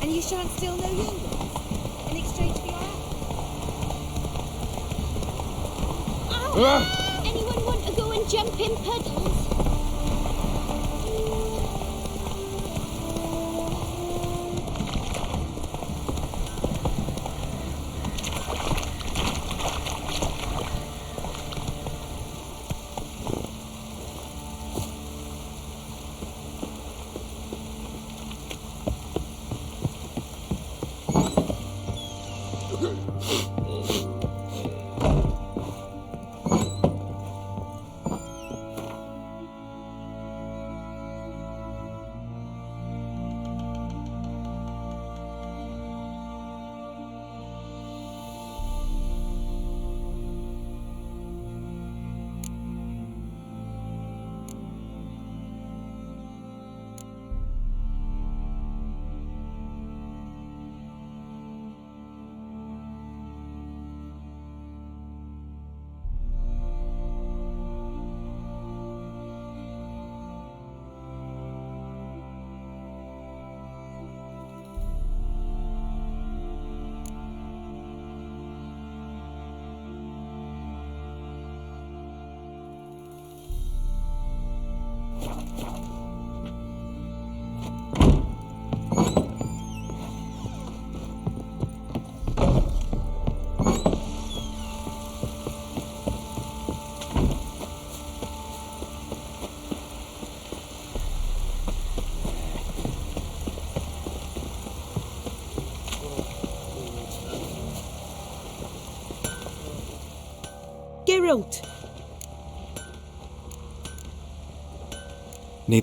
And you shan't steal no yieldings in exchange for your Ah! Anyone want to go and jump in puddles? Geralt! นี่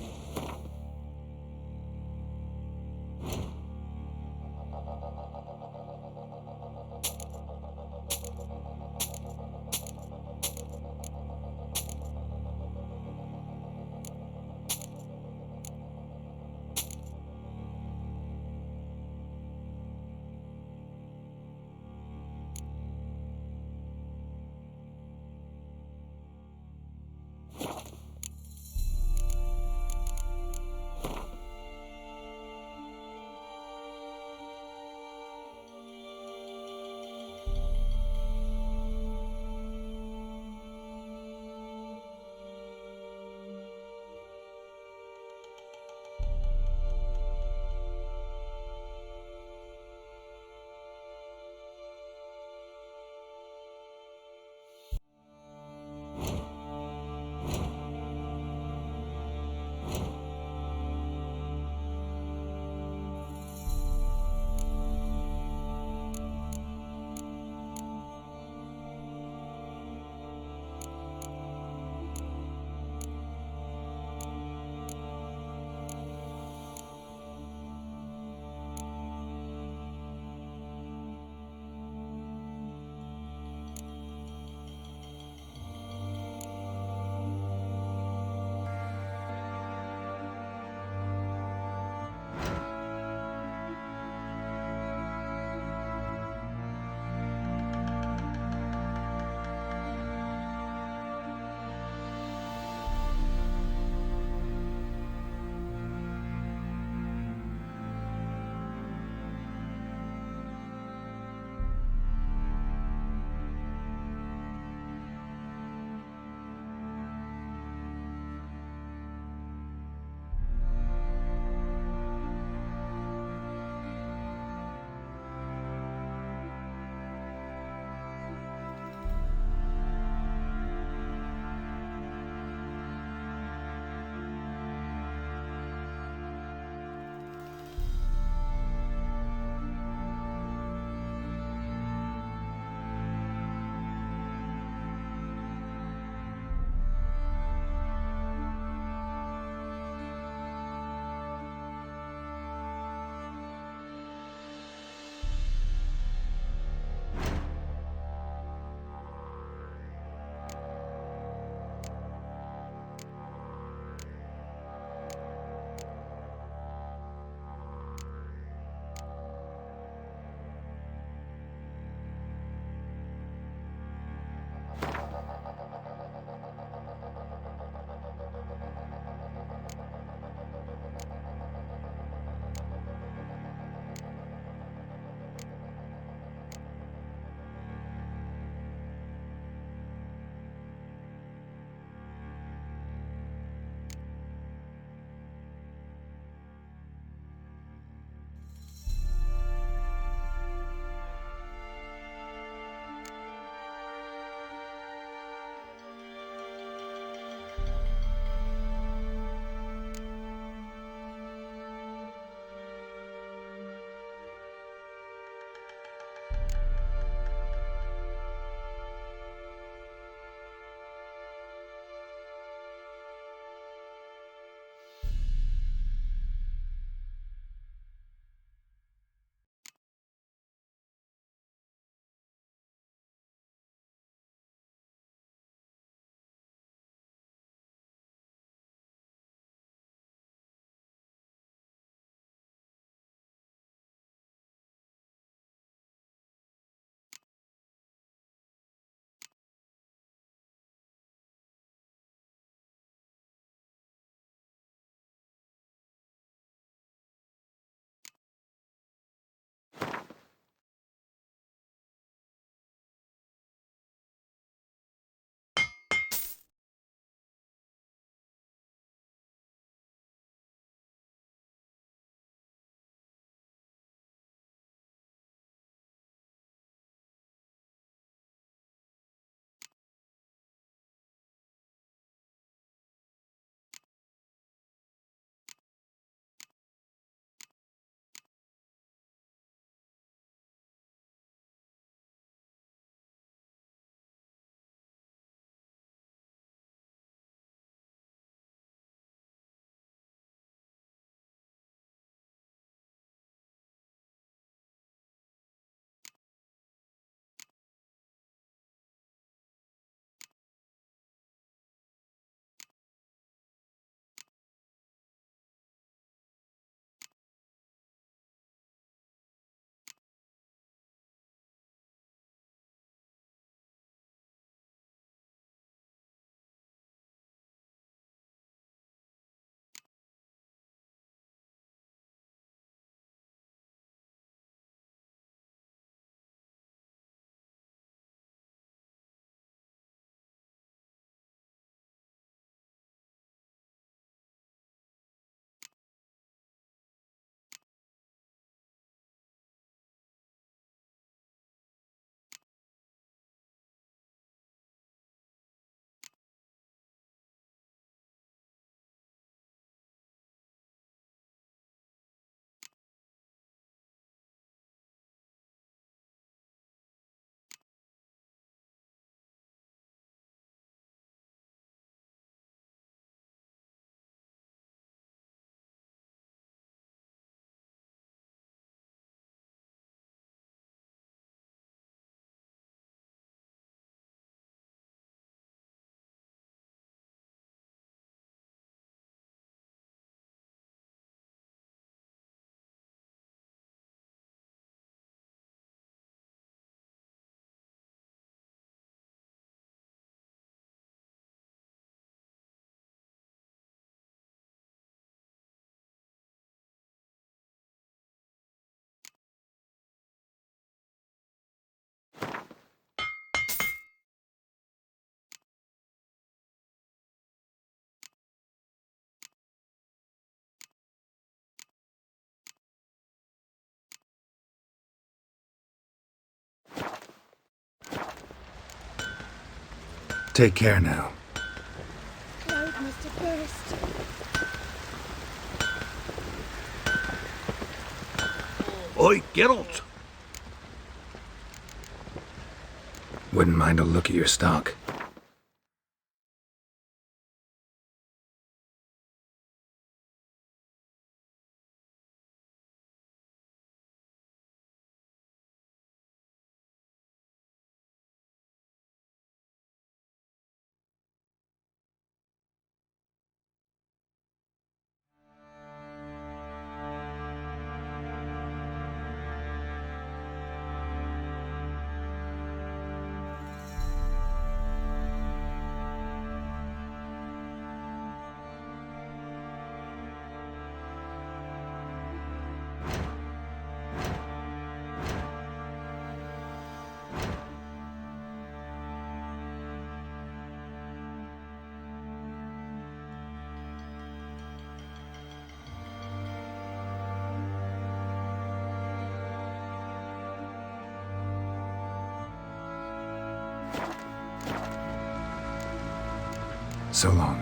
Take care now. Cloud must have burst. Oi, Geralt! Wouldn't mind a look at your stock. So long.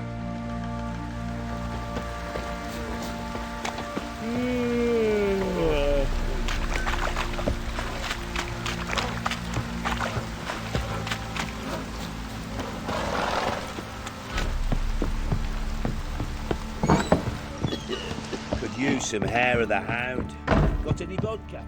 Could use some hair of the hound. Got any vodka?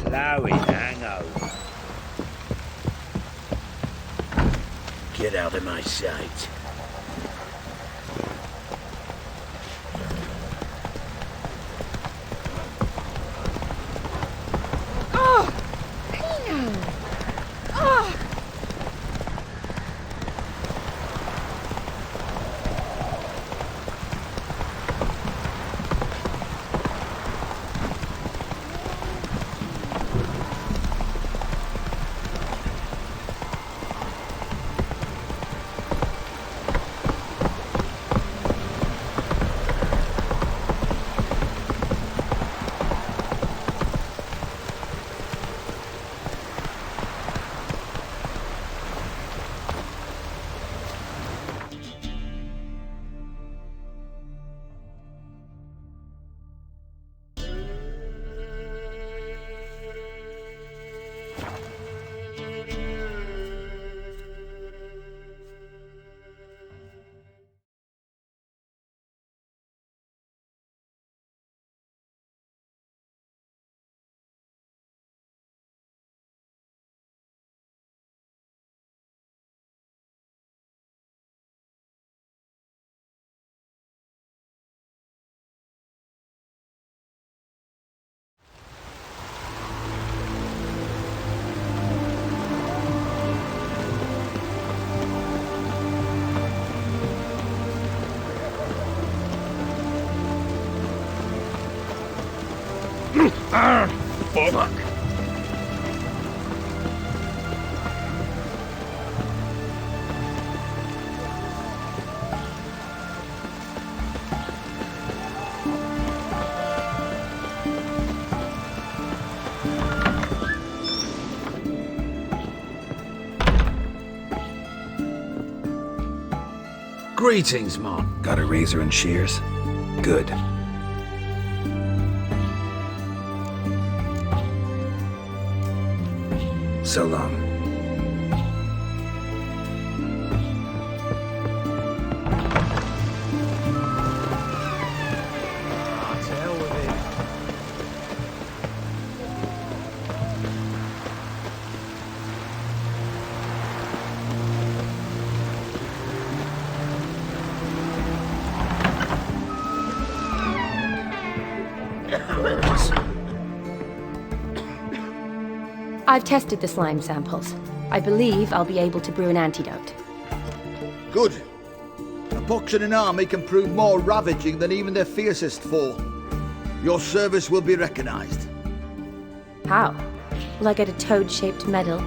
Ploughing hangover. Get out of my sight. Fuck. Greetings, Mom. Got a razor and shears? Good. So long. I've tested the slime samples. I believe I'll be able to brew an antidote. Good. A pox in an army can prove more ravaging than even their fiercest foe. Your service will be recognized. How? Will I get a toad-shaped medal?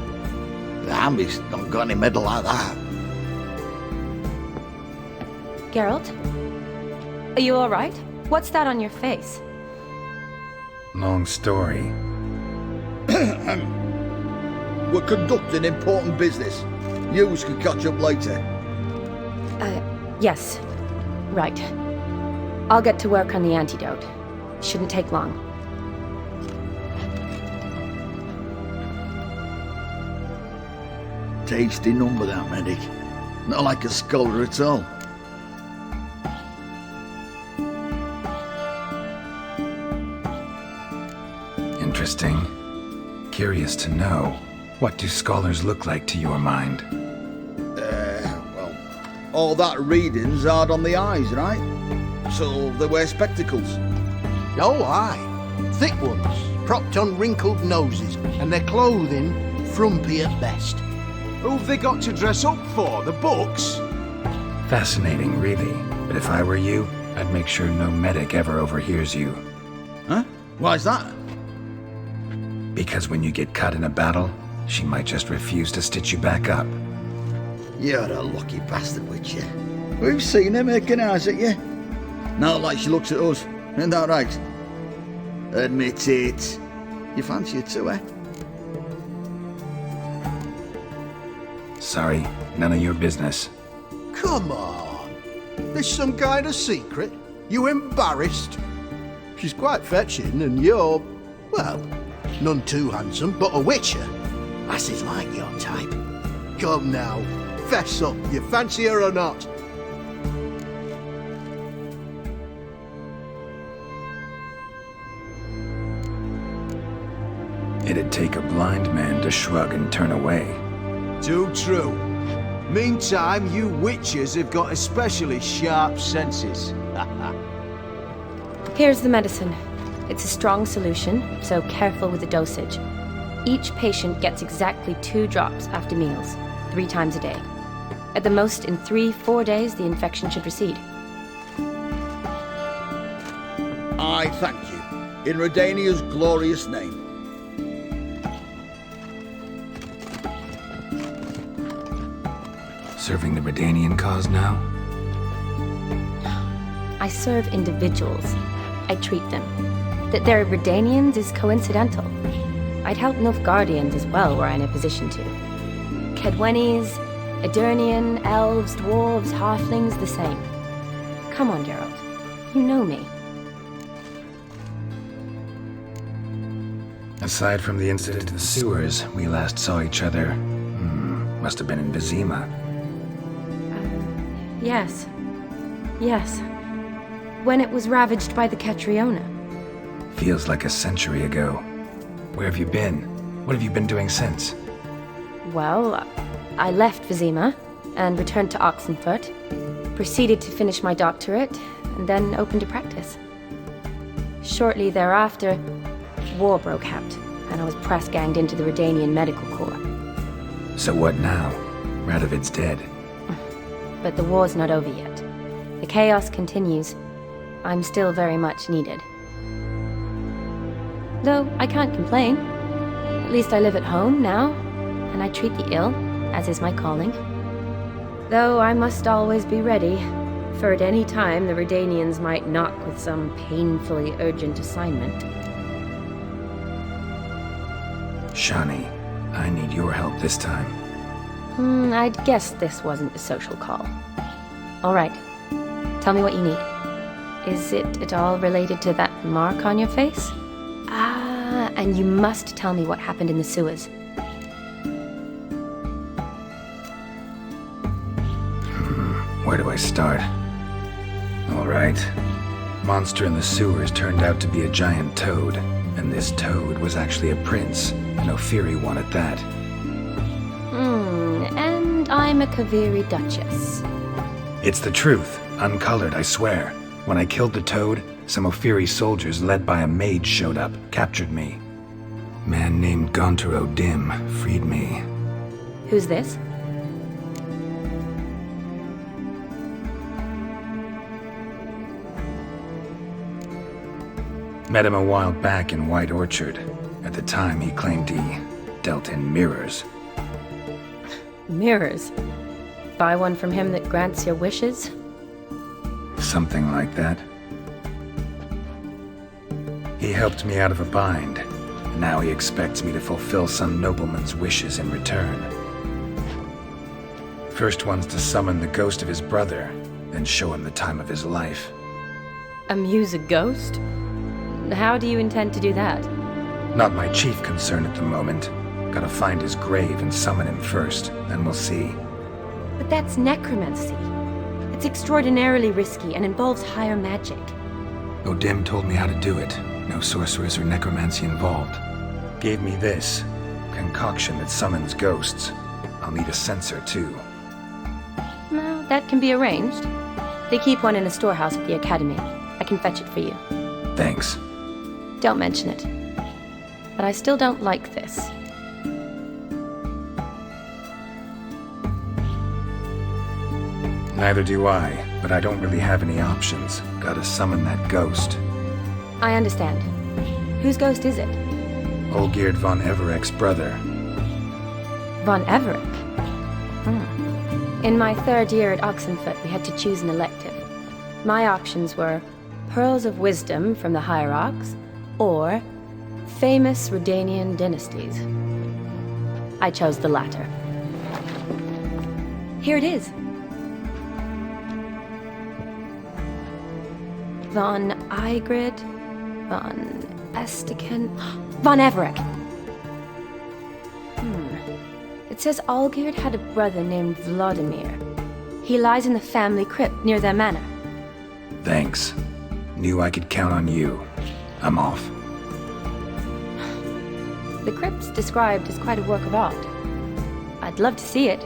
The army's not got any medal like that. Geralt? Are you alright? What's that on your face? Long story. We're conducting important business. Yous can catch up later. Yes. Right. I'll get to work on the antidote. Shouldn't take long. Tasty number, that medic. Not like a scholar at all. Interesting. Curious to know, what do scholars look like to your mind? Well, all that reading's hard on the eyes, right? So they wear spectacles. Oh, aye. Thick ones, propped on wrinkled noses, and their clothing frumpy at best. Who've they got to dress up for? The books? Fascinating, really. But if I were you, I'd make sure no medic ever overhears you. Huh? Why's that? Because when you get cut in a battle, she might just refuse to stitch you back up. You're a lucky bastard, Witcher. We've seen her making eyes at you. Not like she looks at us. Isn't that right? Admit it. You fancy it too, eh? Sorry, none of your business. Come on. This some kind of secret? You embarrassed? She's quite fetching, and you're, well, none too handsome, but a witcher. Lasses like your type. Come now, fess up, you fancy her or not? It'd take a blind man to shrug and turn away. Too true. Meantime, you witches have got especially sharp senses. Here's the medicine. It's a strong solution, so careful with the dosage. Each patient gets exactly 2 drops after meals, 3 times a day. At the most, in 3-4 days, the infection should recede. I thank you. In Redania's glorious name. Serving the Redanian cause now? I serve individuals. I treat them. That they're Redanians is coincidental. I'd help Nilfgaardians as well were I in a position to. Kedwenis, Edirnian, elves, dwarves, halflings, the same. Come on, Geralt. You know me. Aside from the incident in the sewers, we last saw each other. Must have been in Vizima. Yes. Yes. When it was ravaged by the Catriona. Feels like a century ago. Where have you been? What have you been doing since? Well, I left Vizima and returned to Oxenfurt, proceeded to finish my doctorate, and then opened a practice. Shortly thereafter, war broke out, and I was press-ganged into the Redanian Medical Corps. So what now? Radovid's dead. But the war's not over yet. The chaos continues. I'm still very much needed. Though I can't complain. At least I live at home now, and I treat the ill, as is my calling. Though I must always be ready, for at any time the Redanians might knock with some painfully urgent assignment. Shani, I need your help this time. I'd guess this wasn't a social call. All right. Tell me what you need. Is it at all related to that mark on your face? Ah, and you must tell me what happened in the sewers. Where do I start? All right. Monster in the sewers turned out to be a giant toad, and this toad was actually a prince, an Ophiri one at that. And I'm a Kaviri Duchess. It's the truth, uncolored, I swear. When I killed the toad, some Ophiri soldiers led by a mage showed up, captured me. Man named Gaunter O'Dim freed me. Who's this? Met him a while back in White Orchard. At the time, he claimed he dealt in mirrors. Mirrors. Buy one from him that grants your wishes? Something like that. He helped me out of a bind, and now he expects me to fulfill some nobleman's wishes in return. First one's to summon the ghost of his brother, then show him the time of his life. Amuse a ghost? How do you intend to do that? Not my chief concern at the moment. Gotta find his grave and summon him first, then we'll see. But that's necromancy. It's extraordinarily risky and involves higher magic. O'Dim told me how to do it. No sorcerers or necromancy involved. Gave me this concoction that summons ghosts. I'll need a censer too. Well, that can be arranged. They keep one in a storehouse at the academy. I can fetch it for you. Thanks. Don't mention it. But I still don't like this. Neither do I, but I don't really have any options. Gotta summon that ghost. I understand. Whose ghost is it? Olgierd von Everek's brother. Von Everek? In my third year at Oxenfoot, we had to choose an elective. My options were Pearls of Wisdom from the Hierarchs, or famous Redanian dynasties. I chose the latter. Here it is. Von Igrid, Von Estiken, Von Everek. It says Olgierd had a brother named Vladimir. He lies in the family crypt near their manor. Thanks. Knew I could count on you. I'm off. The crypt's described as quite a work of art. I'd love to see it.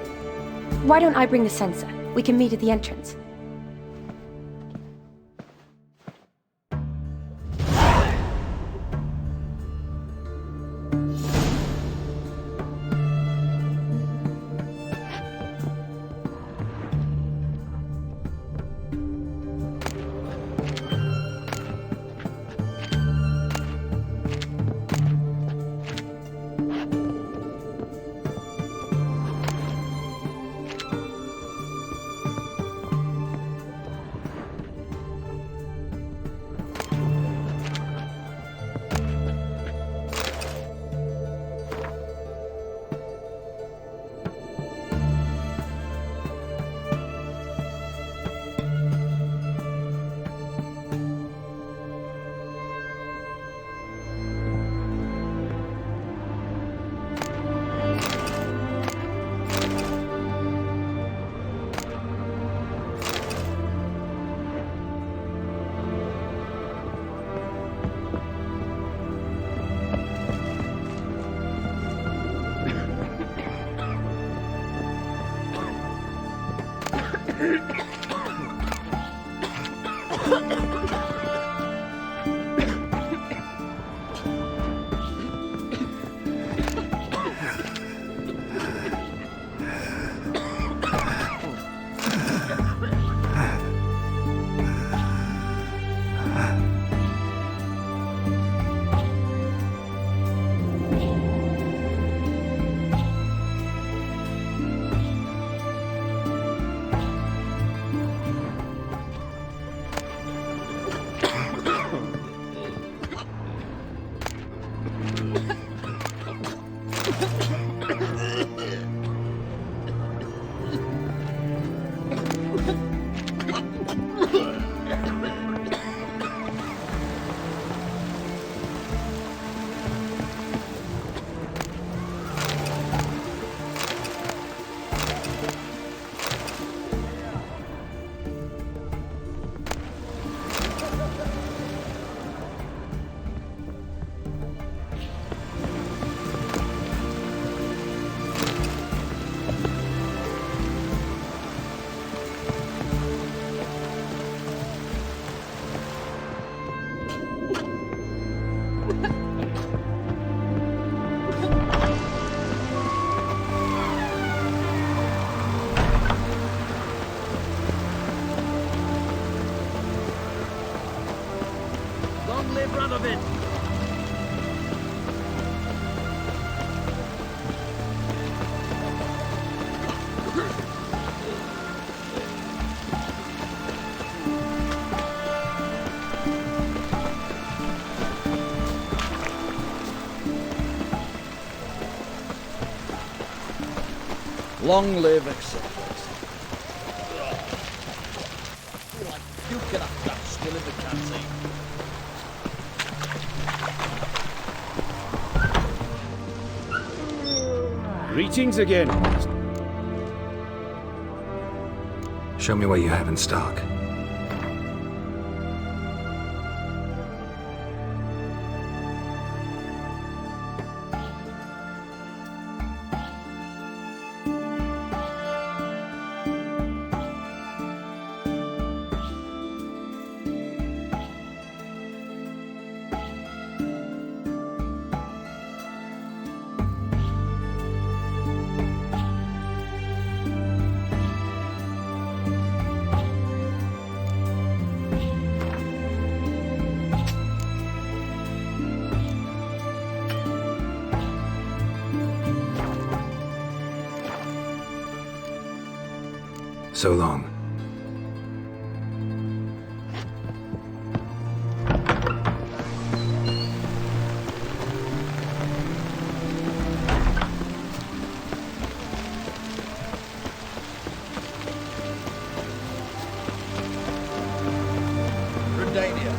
Why don't I bring the censer? We can meet at the entrance. Radovid! Long live Excelsis. You can have that still in the canteen. Greetings again. Show me what you have in stock. So long. Redania.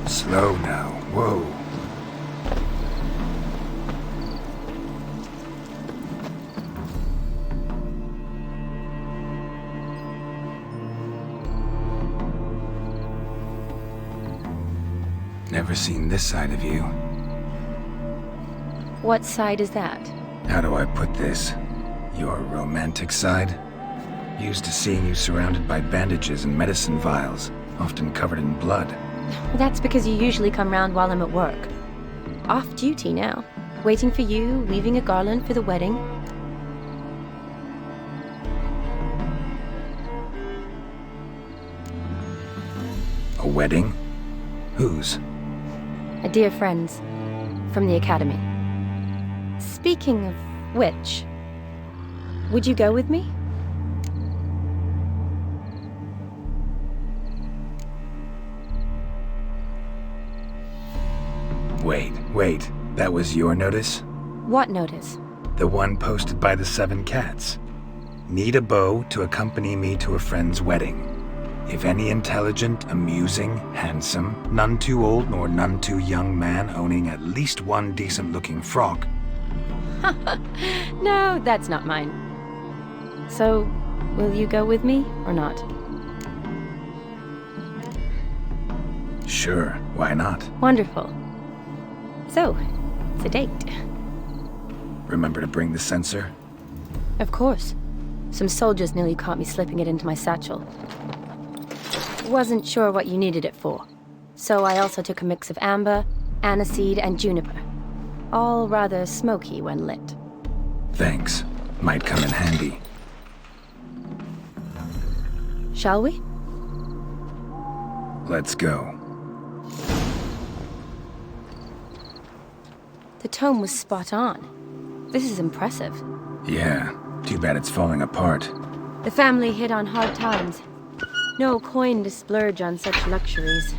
Slow now. Whoa. Never seen this side of you. What side is that? How do I put this? Your romantic side? Used to seeing you surrounded by bandages and medicine vials, often covered in blood. That's because you usually come round while I'm at work. Off duty now. Waiting for you, weaving a garland for the wedding. A wedding? Whose? A dear friend's. From the academy. Speaking of which, would you go with me? Wait. That was your notice? What notice? The one posted by the 7 cats. Need a beau to accompany me to a friend's wedding. If any intelligent, amusing, handsome, none too old nor none too young man owning at least one decent-looking frock. No, that's not mine. So, will you go with me or not? Sure, why not? Wonderful. So, it's a date. Remember to bring the sensor? Of course. Some soldiers nearly caught me slipping it into my satchel. Wasn't sure what you needed it for, so I also took a mix of amber, aniseed, and juniper. all rather smoky when lit. Thanks. Might come in handy. Shall we? Let's go. The tome was spot on. This is impressive. Yeah, too bad it's falling apart. The family hit on hard times. No coin to splurge on such luxuries.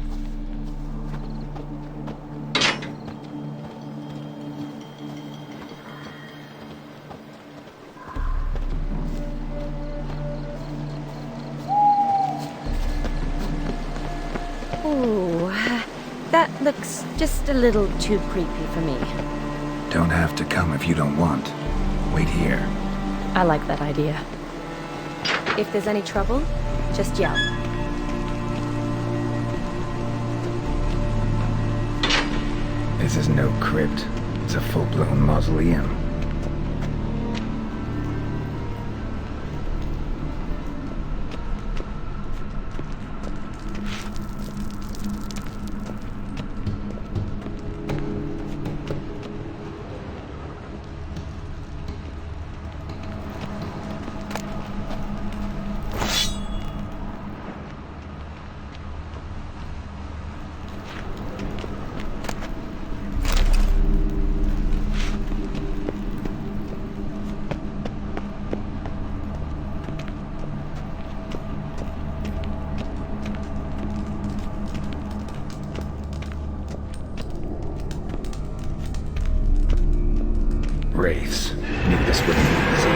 Ooh, that looks just a little too creepy for me. Don't have to come if you don't want. Wait here. I like that idea. If there's any trouble, just yell. This is no crypt. It's a full-blown mausoleum. Wraiths. Knew this wouldn't be easy.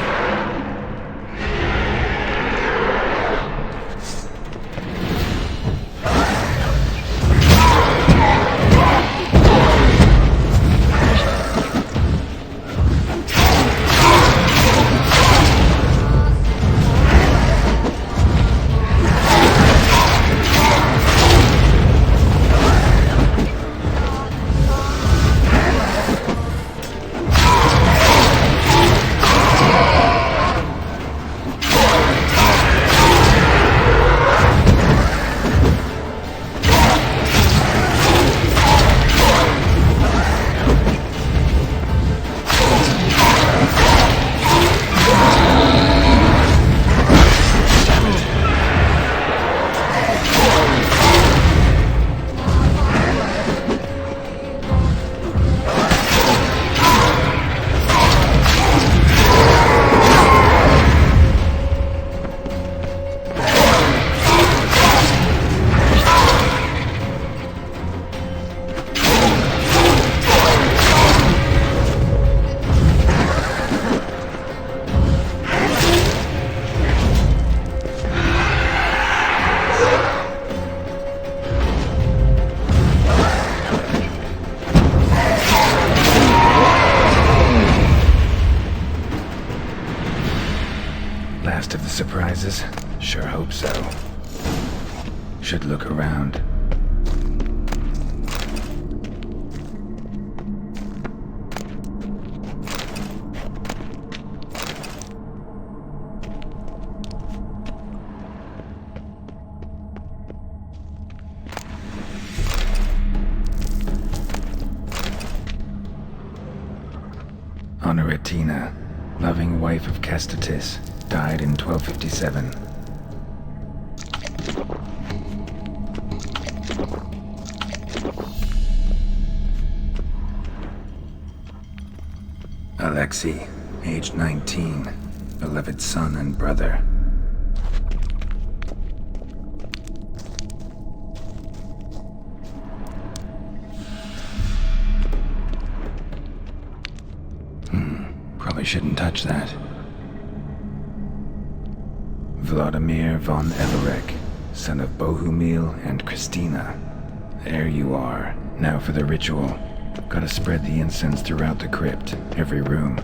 Last of the surprises? Sure hope so. Should look around. Honoratina, loving wife of Castatis, died in 1257. Alexei, age 19, beloved son and brother. Probably shouldn't touch that. Vladimir von Everek, son of Bohumil and Christina. There you are. Now for the ritual. Gotta spread the incense throughout the crypt, every room.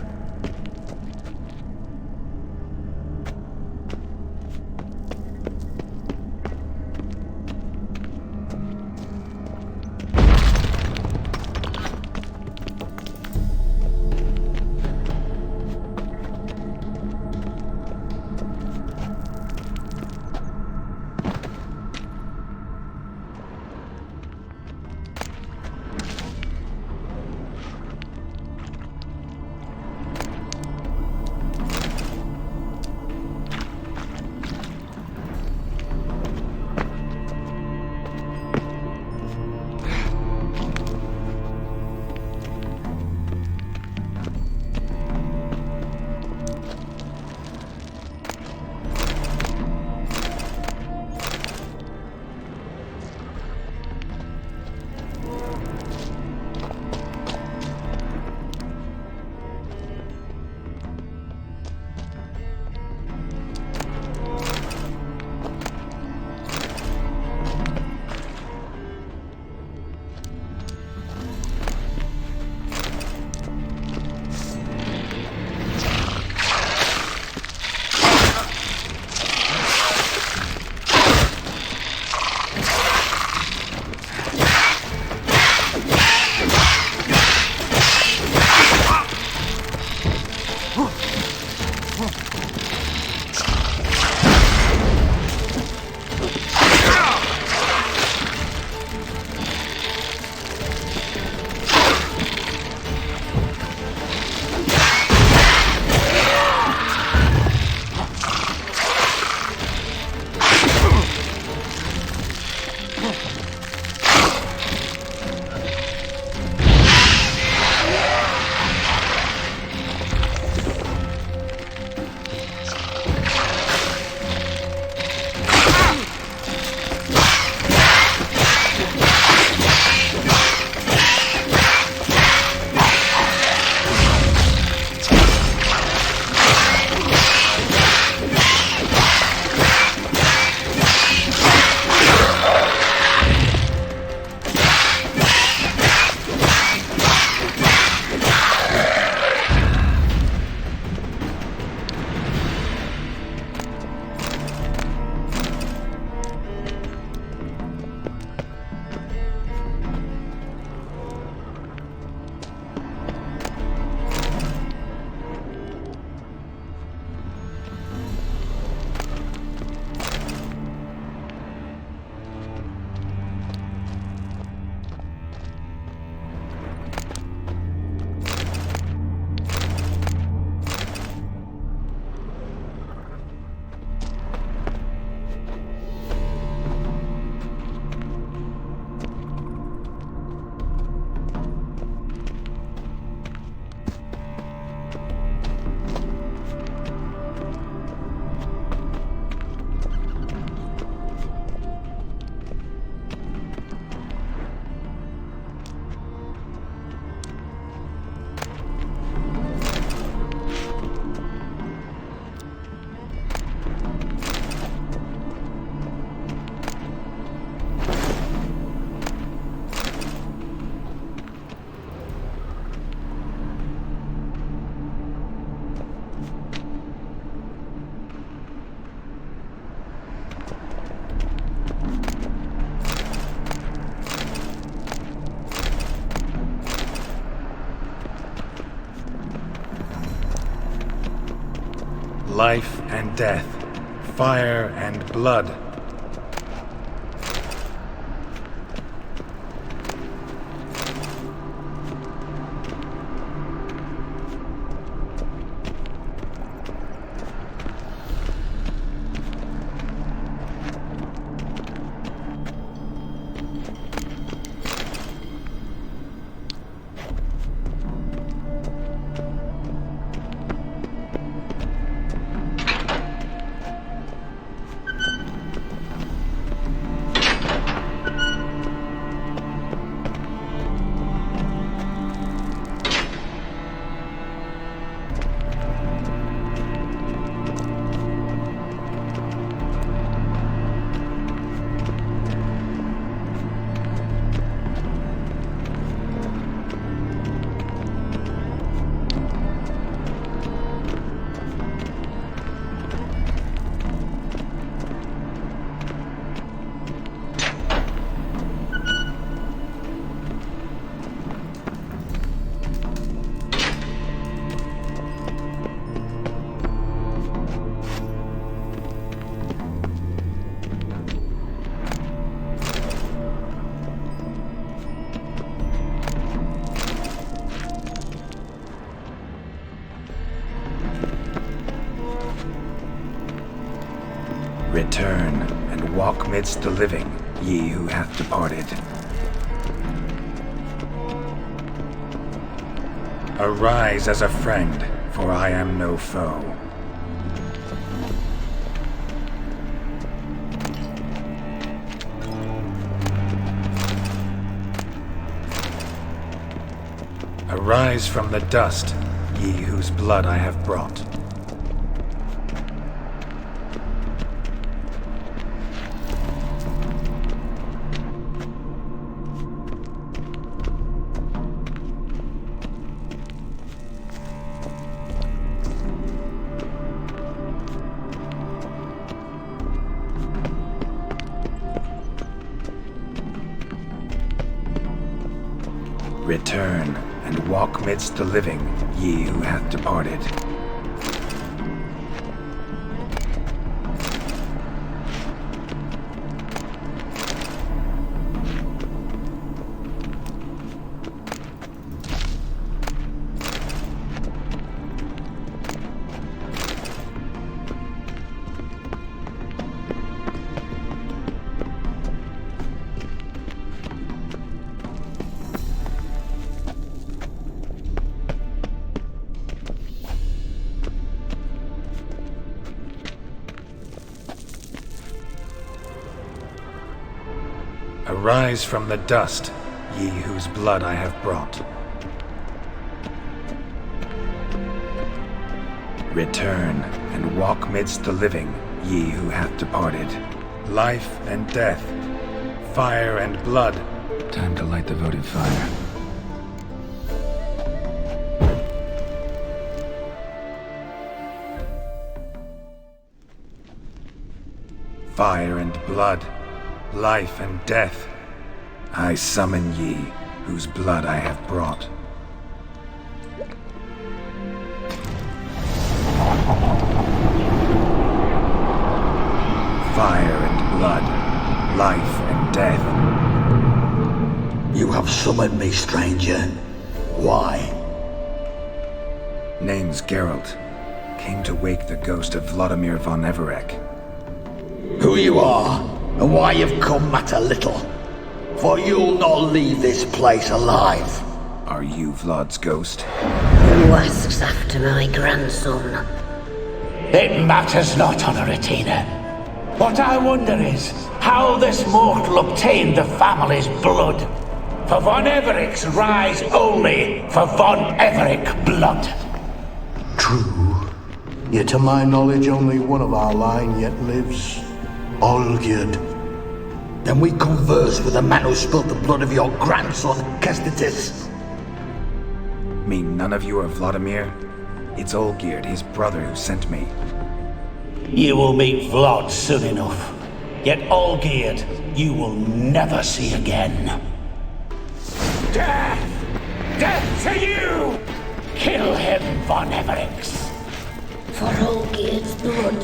life and death, fire and blood. Return and walk midst the living, ye who hath departed. Arise as a friend, for I am no foe. Arise from the dust, ye whose blood I have brought. Return and walk midst the living, ye who hath departed. Arise from the dust, ye whose blood I have brought. Return and walk midst the living, ye who hath departed. Life and death, fire and blood. Time to light the votive fire. Fire and blood, life and death, I summon ye, whose blood I have brought. Fire and blood, life and death. You have summoned me, stranger. Why? Name's Geralt. Came to wake the ghost of Vladimir von Everec. Who you are, and why you've come matter little. For you'll not leave this place alive. Are you Vlad's ghost? Who asks after my grandson? It matters not, Honoratina. What I wonder is how this mortal obtained the family's blood. For von Everec's rise only for von Everec blood. True. Yet to my knowledge only one of our line yet lives. Olgierd. Then we converse with the man who spilled the blood of your grandson, Kestitis. Mean none of you are Vladimir? It's Olgierd, his brother, who sent me. You will meet Vlad soon enough. Yet Olgierd, you will never see again. Death! Death to you! Kill him, von Everec! for Olgierd's blood.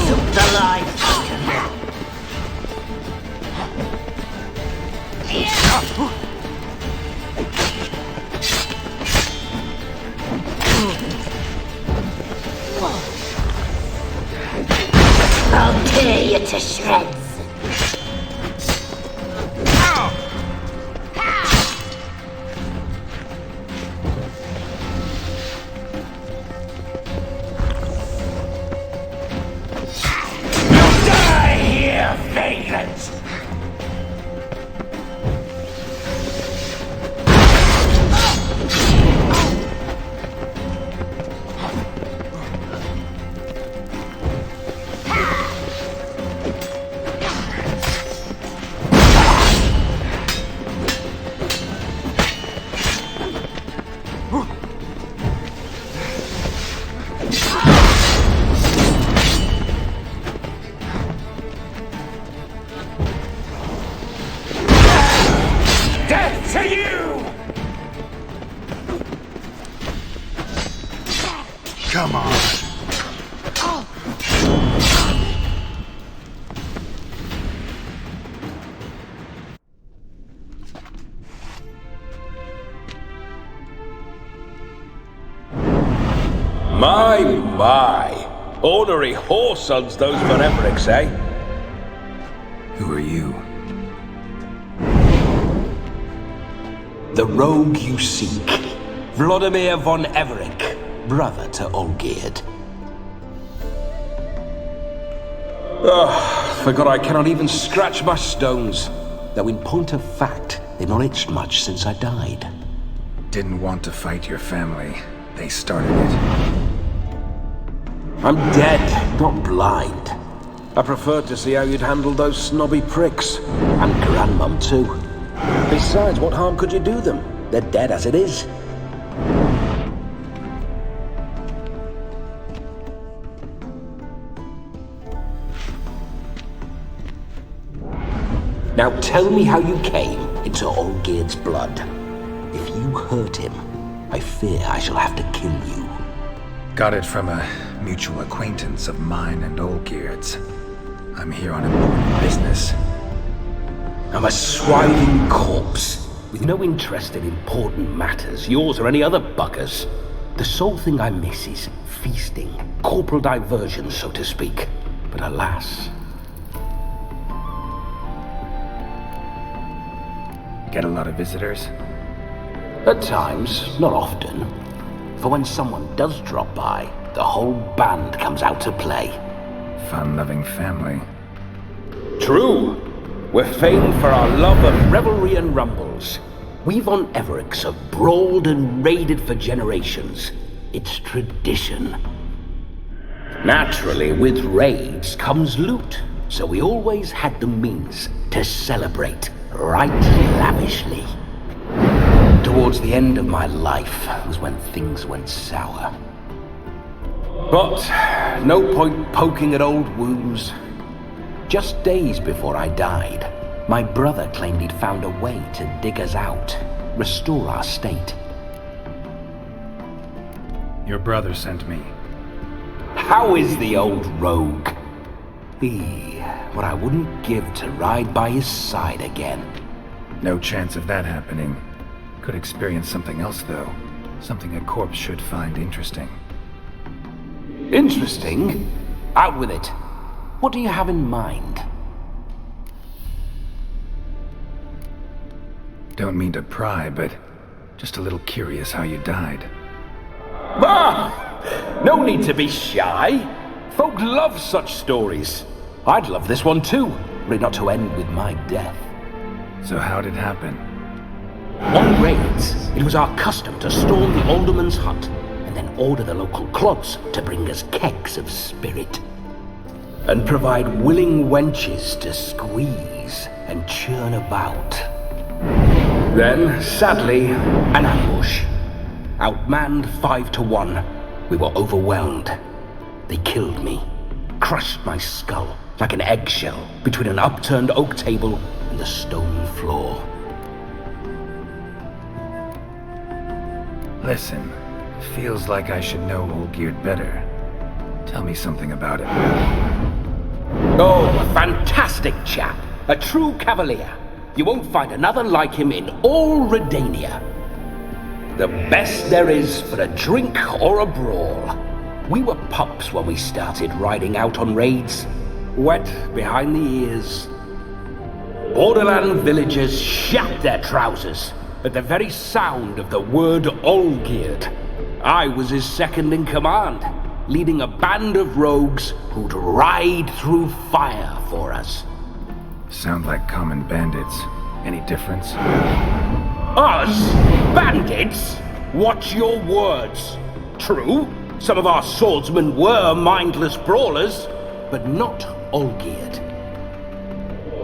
Took the life out of him. I'll tear you to shreds. Die here, vagrants! Death to you! Come on. My. Ornery whoresons those von Evericks, eh? Who are you? The rogue you seek. Vladimir von Everick, brother to Olgierd. Forgot I cannot even scratch my stones. Though in point of fact, they've not itched much since I died. Didn't want to fight your family. They started it. I'm dead, not blind. I preferred to see how you'd handle those snobby pricks. And Grandmum too. Besides, what harm could you do them? They're dead as it is. Now tell me how you came into Olgierd's blood. If you hurt him, I fear I shall have to kill you. Got it from a mutual acquaintance of mine and Olgierd's. I'm here on important business. I'm a swiving corpse, with no interest in important matters, yours or any other buggers. The sole thing I miss is feasting, corporal diversion, so to speak. But alas... Get a lot of visitors? At times, not often. For when someone does drop by, the whole band comes out to play. Fun-loving family. True. We're famed for our love of revelry and rumbles. We von Evericks have brawled and raided for generations. It's tradition. Naturally, with raids comes loot, so we always had the means to celebrate right lavishly. Towards the end of my life was when things went sour. But no point poking at old wounds. Just days before I died, my brother claimed he'd found a way to dig us out, restore our state. Your brother sent me. How is the old rogue? What I wouldn't give to ride by his side again. No chance of that happening. Could experience something else, though. Something a corpse should find interesting. Interesting? Out with it. What do you have in mind? Don't mean to pry, but just a little curious how you died. Ah! No need to be shy. Folk love such stories. I'd love this one too, were it not to end with my death. So how'd it happen? On raids, it was our custom to storm the alderman's hut and then order the local clods to bring us kegs of spirit. And provide willing wenches to squeeze and churn about. Then, sadly, an ambush. Outmanned 5 to 1, we were overwhelmed. They killed me, crushed my skull like an eggshell between an upturned oak table and the stone floor. Listen, feels like I should know Olgierd better. Tell me something about him. Oh, a fantastic chap. A true cavalier. You won't find another like him in all Redania. The best there is for a drink or a brawl. We were pups when we started riding out on raids. Wet behind the ears. Borderland villagers shat their trousers at the very sound of the word Olgierd. I was his second in command, leading a band of rogues who'd ride through fire for us. Sound like common bandits. Any difference? Us? Bandits? Watch your words. True, some of our swordsmen were mindless brawlers, but not Olgierd.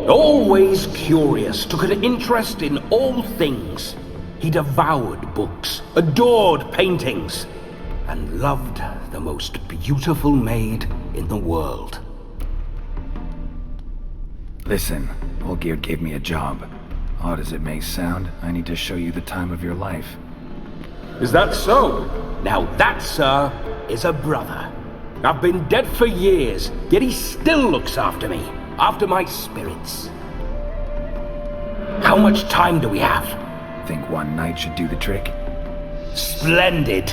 Always curious, took an interest in all things. He devoured books, adored paintings, and loved the most beautiful maid in the world. Listen, Olgierd gave me a job. Odd as it may sound, I need to show you the time of your life. Is that so? Now that, sir, is a brother. I've been dead for years, yet he still looks after me, after my spirits. How much time do we have? Think one night should do the trick? Splendid.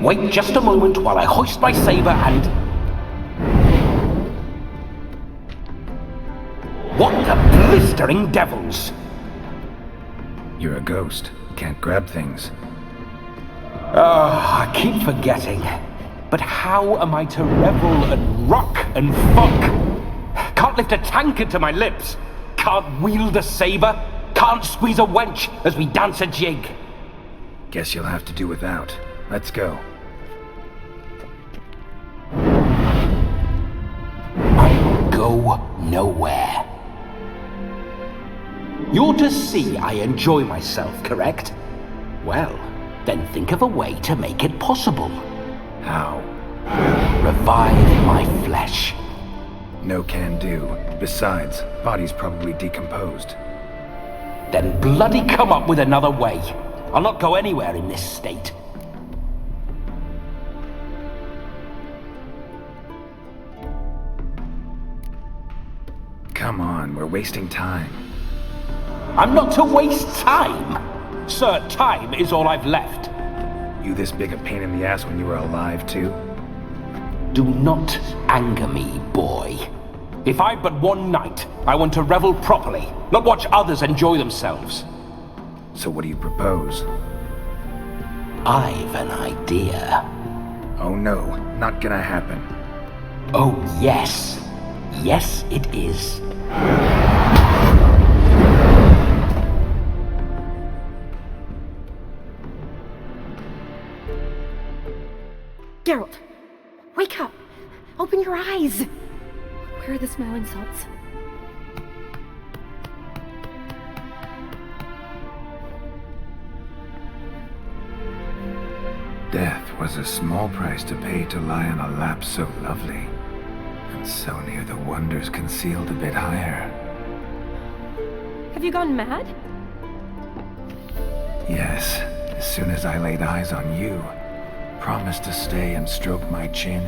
Wait just a moment while I hoist my saber and... What the blistering devils? You're a ghost. Can't grab things. I keep forgetting. But how am I to revel and rock and fuck? Can't lift a tankard to my lips. Can't wield a saber. Can't squeeze a wench as we dance a jig. Guess you'll have to do without. Let's go. I'll go nowhere. You're to see I enjoy myself, correct? Well, then think of a way to make it possible. How? Revive my flesh. No can do. Besides, body's probably decomposed. Then bloody come up with another way. I'll not go anywhere in this state. Come on, we're wasting time. I'm not to waste time. Sir, time is all I've left. You this big a pain in the ass when you were alive, too? Do not anger me, boy. If I've but one night, I want to revel properly, not watch others enjoy themselves. So what do you propose? I've an idea. Oh no, not gonna happen. Oh yes. Yes, it is. Geralt, wake up! Open your eyes! Where are the smelling salts? Death was a small price to pay to lie on a lap so lovely, and so near the wonders concealed a bit higher. Have you gone mad? Yes, as soon as I laid eyes on you, promise to stay and stroke my chin,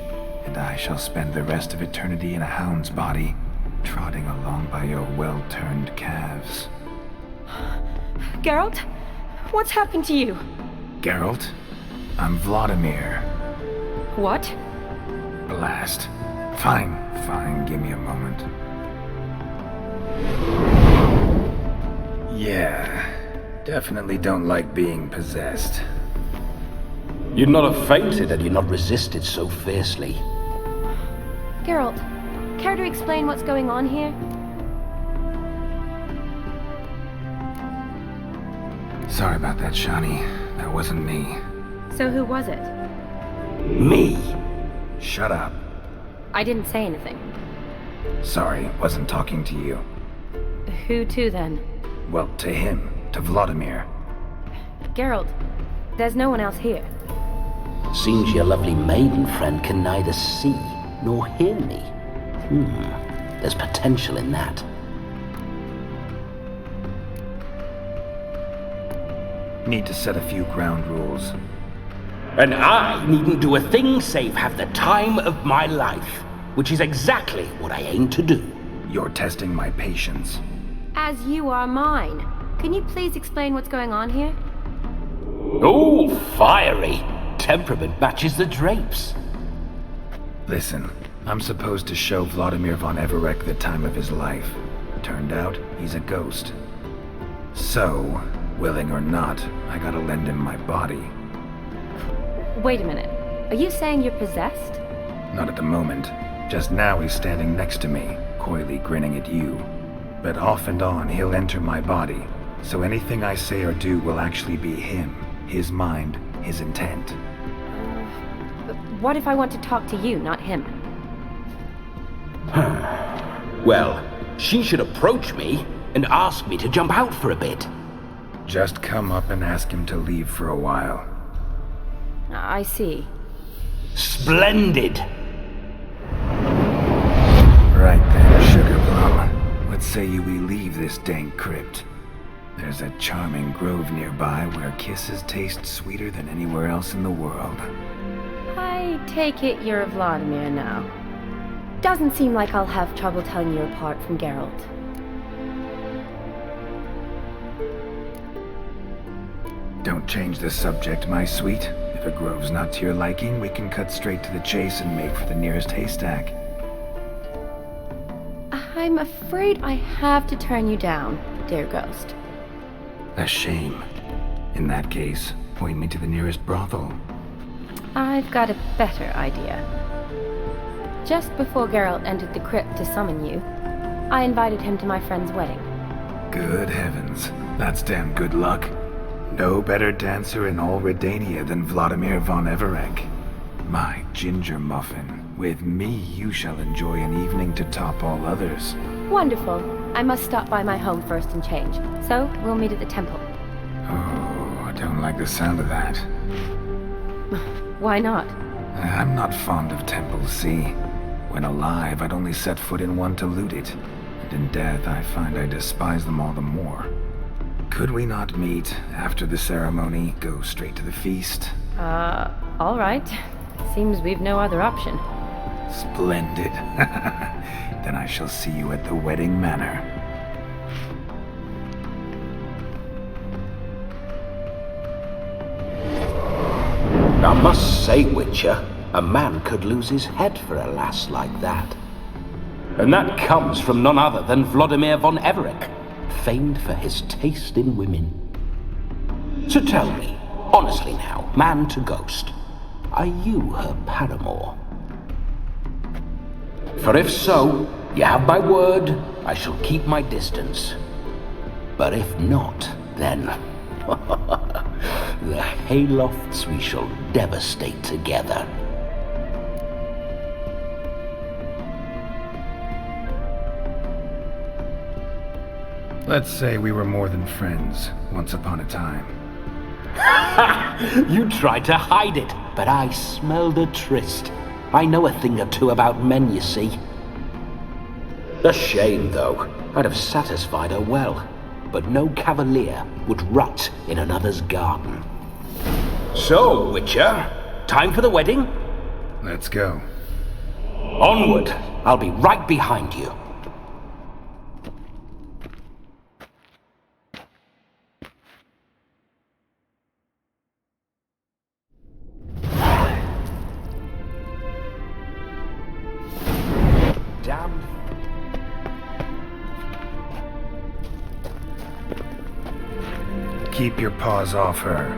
and I shall spend the rest of eternity in a hound's body, trotting along by your well-turned calves. Geralt? What's happened to you? Geralt? I'm Vladimir. What? Blast. Fine, give me a moment. Yeah, definitely don't like being possessed. You'd not have fainted had you not resisted so fiercely. Geralt, care to explain what's going on here? Sorry about that, Shani. That wasn't me. So who was it? Me. Shut up. I didn't say anything. Sorry, wasn't talking to you. Who to then? Well, to him. To Vladimir. Geralt, there's no one else here. Seems your lovely maiden friend can neither see nor hear me. There's potential in that. Need to set a few ground rules. And I needn't do a thing save have the time of my life, which is exactly what I aim to do. You're testing my patience. As you are mine. Can you please explain what's going on here? Oh, fiery! Temperament matches the drapes. Listen, I'm supposed to show Vladimir von Everec the time of his life. Turned out, he's a ghost. So, willing or not, I gotta lend him my body. Wait a minute. Are you saying you're possessed? Not at the moment. Just now he's standing next to me, coyly grinning at you. But off and on, he'll enter my body. So anything I say or do will actually be him. His mind, his intent. But what if I want to talk to you, not him? Well, she should approach me and ask me to jump out for a bit. Just come up and ask him to leave for a while. I see. Splendid! Right then, Sugar Plum. What say you we leave this dank crypt? There's a charming grove nearby where kisses taste sweeter than anywhere else in the world. I take it you're Vladimir now. Doesn't seem like I'll have trouble telling you apart from Geralt. Don't change the subject, my sweet. If a grove's not to your liking, we can cut straight to the chase and make for the nearest haystack. I'm afraid I have to turn you down, dear ghost. A shame. In that case, point me to the nearest brothel. I've got a better idea. Just before Geralt entered the crypt to summon you, I invited him to my friend's wedding. Good heavens. That's damn good luck. No better dancer in all Redania than Vladimir von Everec. My ginger muffin. With me, you shall enjoy an evening to top all others. Wonderful. I must stop by my home first and change. So, we'll meet at the temple. Oh, I don't like the sound of that. Why not? I'm not fond of temples, see? When alive, I'd only set foot in one to loot it. And in death, I find I despise them all the more. Could we not meet after the ceremony, go straight to the feast? All right. Seems we've no other option. Splendid. Then I shall see you at the wedding manor. I must say, Witcher, a man could lose his head for a lass like that. And that comes from none other than Vladimir von Everec, famed for his taste in women. So tell me, honestly now, man to ghost, are you her paramour? For if so, you have my word, I shall keep my distance. But if not, then the haylofts we shall devastate together. Let's say we were more than friends, once upon a time. You tried to hide it, but I smelled a tryst. I know a thing or two about men, you see. A shame, though. I'd have satisfied her well. But no cavalier would rot in another's garden. So, Witcher, time for the wedding? Let's go. Onward! I'll be right behind you. Damn. Keep your paws off her.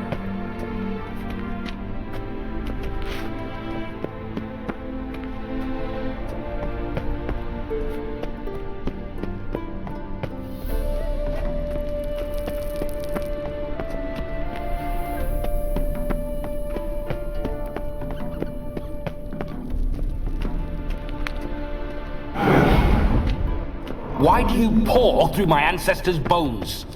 Why do you paw through my ancestors' bones?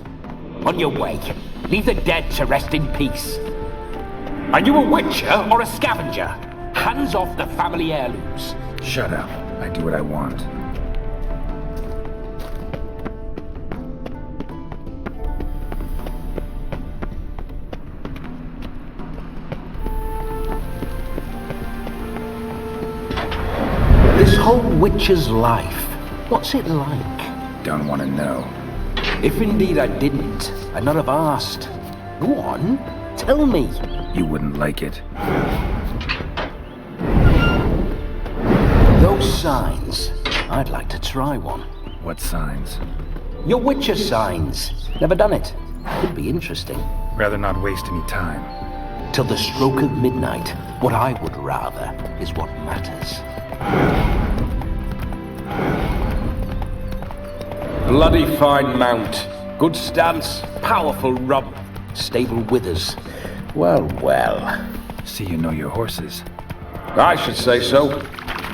On your way, leave the dead to rest in peace. Are you a witcher or a scavenger? Hands off the family heirlooms. Shut up. I do what I want. This whole witcher's life, what's it like? Don't want to know. If indeed I didn't, I'd not have asked. Go on, tell me. You wouldn't like it. Those signs, I'd like to try one. What signs? Your witcher signs. Never done it. Could be interesting. Rather not waste any time. Till the stroke of midnight, what I would rather is what matters. Bloody fine mount. Good stance, powerful rump, stable withers. Well, well. See you know your horses. I should say so.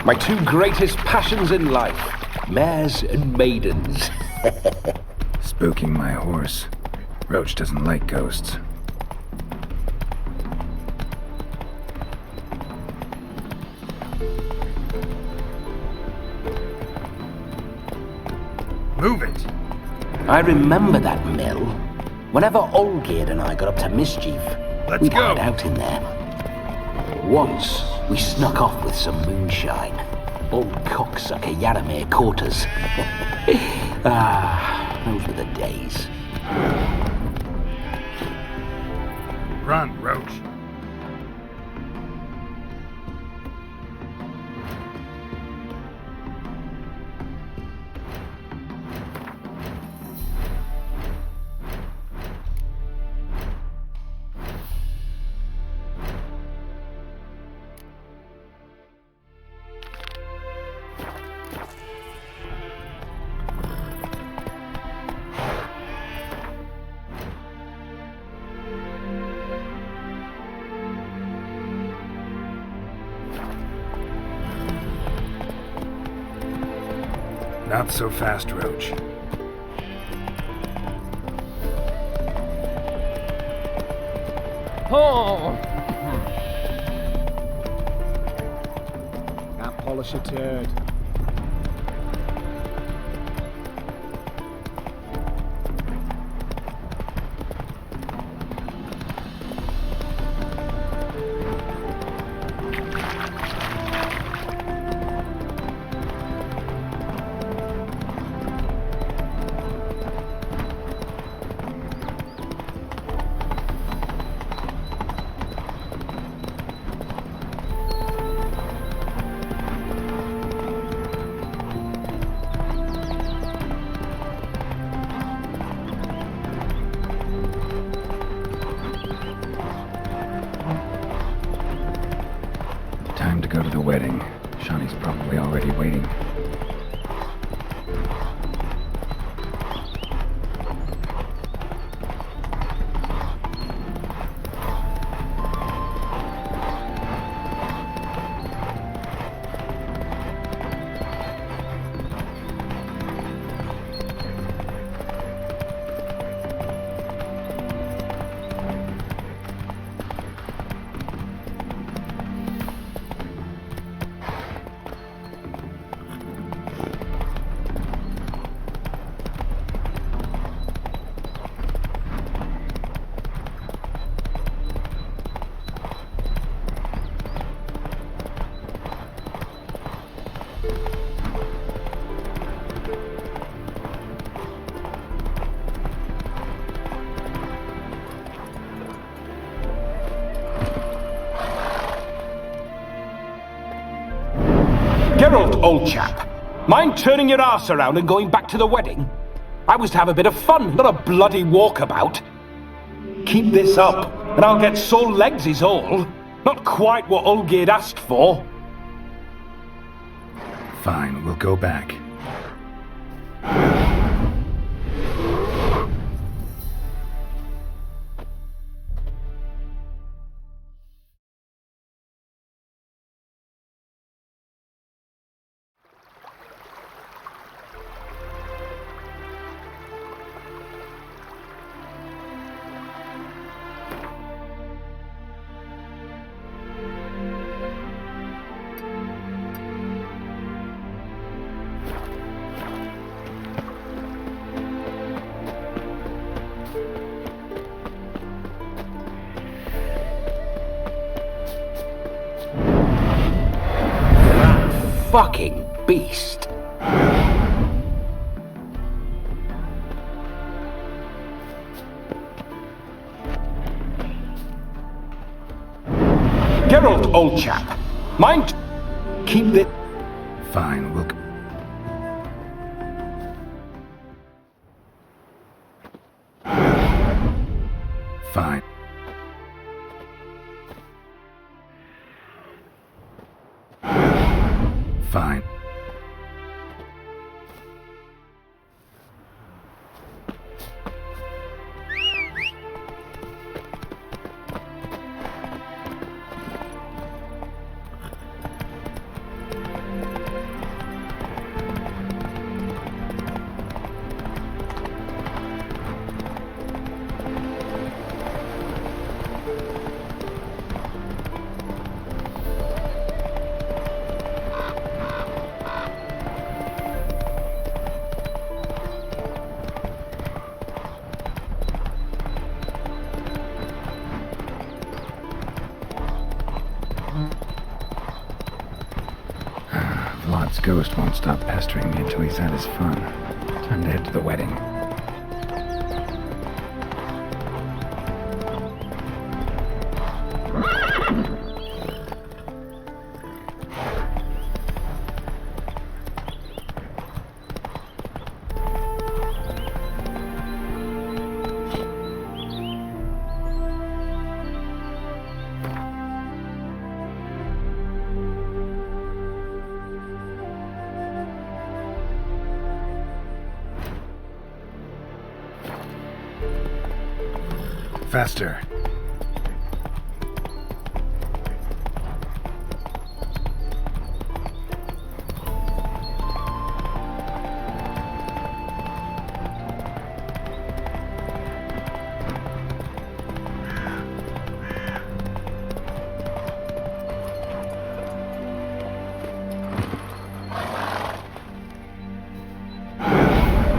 My two greatest passions in life, mares and maidens. Spooking my horse. Roach doesn't like ghosts. Move it! I remember that mill. Whenever Olgierd and I got up to mischief, we'd hide out in there. Once, we snuck off with some moonshine. Old cocksucker Yaramir caught us. Those were the days. Run, Roach. Not so fast, Roach. Oh! Can't polish a turd. Time to go to the wedding. Shawnee's probably already waiting. Geralt, old chap, mind turning your arse around and going back to the wedding? I was to have a bit of fun, not a bloody walkabout. Keep this up, and I'll get sore legs is all. Not quite what Olgierd asked for. Fine, we'll go back. fucking beast. Geralt, old chap. Mind... keep it... Fine, we'll... Fine. Fine. Vlad's ghost won't stop pestering me until he's had his fun. Time to head to the wedding. Faster.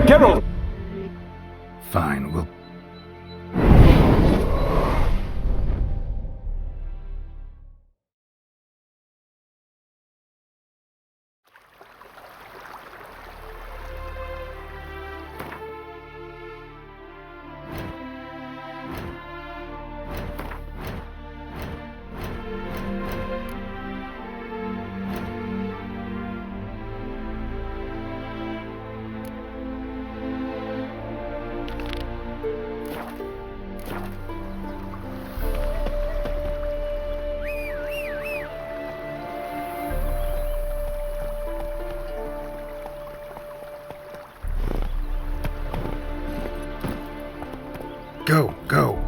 Geralt! Fine, we'll... Go, go.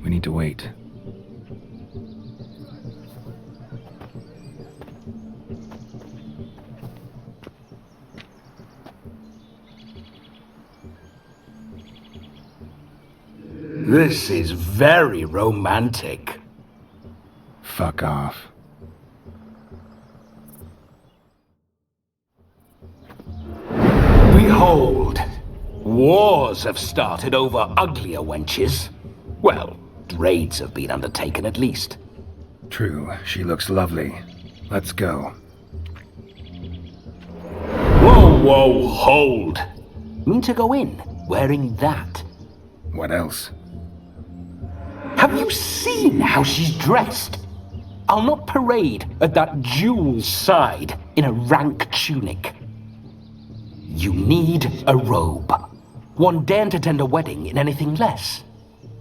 We need to wait. This is very romantic. Fuck off. Behold, wars have started over uglier wenches. Well, raids have been undertaken at least. True, she looks lovely. Let's go. Whoa, whoa, hold! Mean to go in wearing that? What else? Have you seen how she's dressed? I'll not parade at that jewel's side in a rank tunic. You need a robe. One daren't attend a wedding in anything less.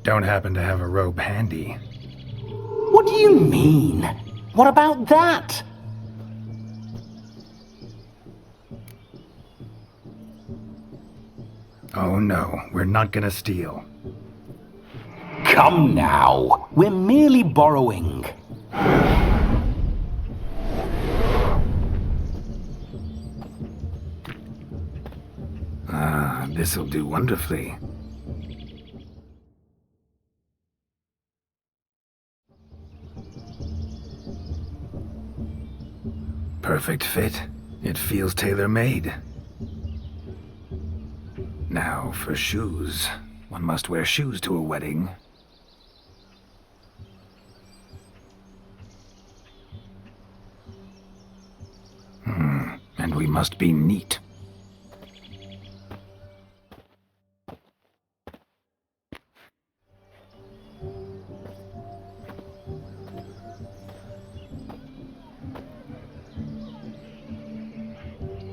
Don't happen to have a robe handy. What do you mean? What about that? Oh no, we're not gonna steal. Come now, we're merely borrowing. Ah, this'll do wonderfully. Perfect fit. It feels tailor-made. Now for shoes. One must wear shoes to a wedding. And we must be neat.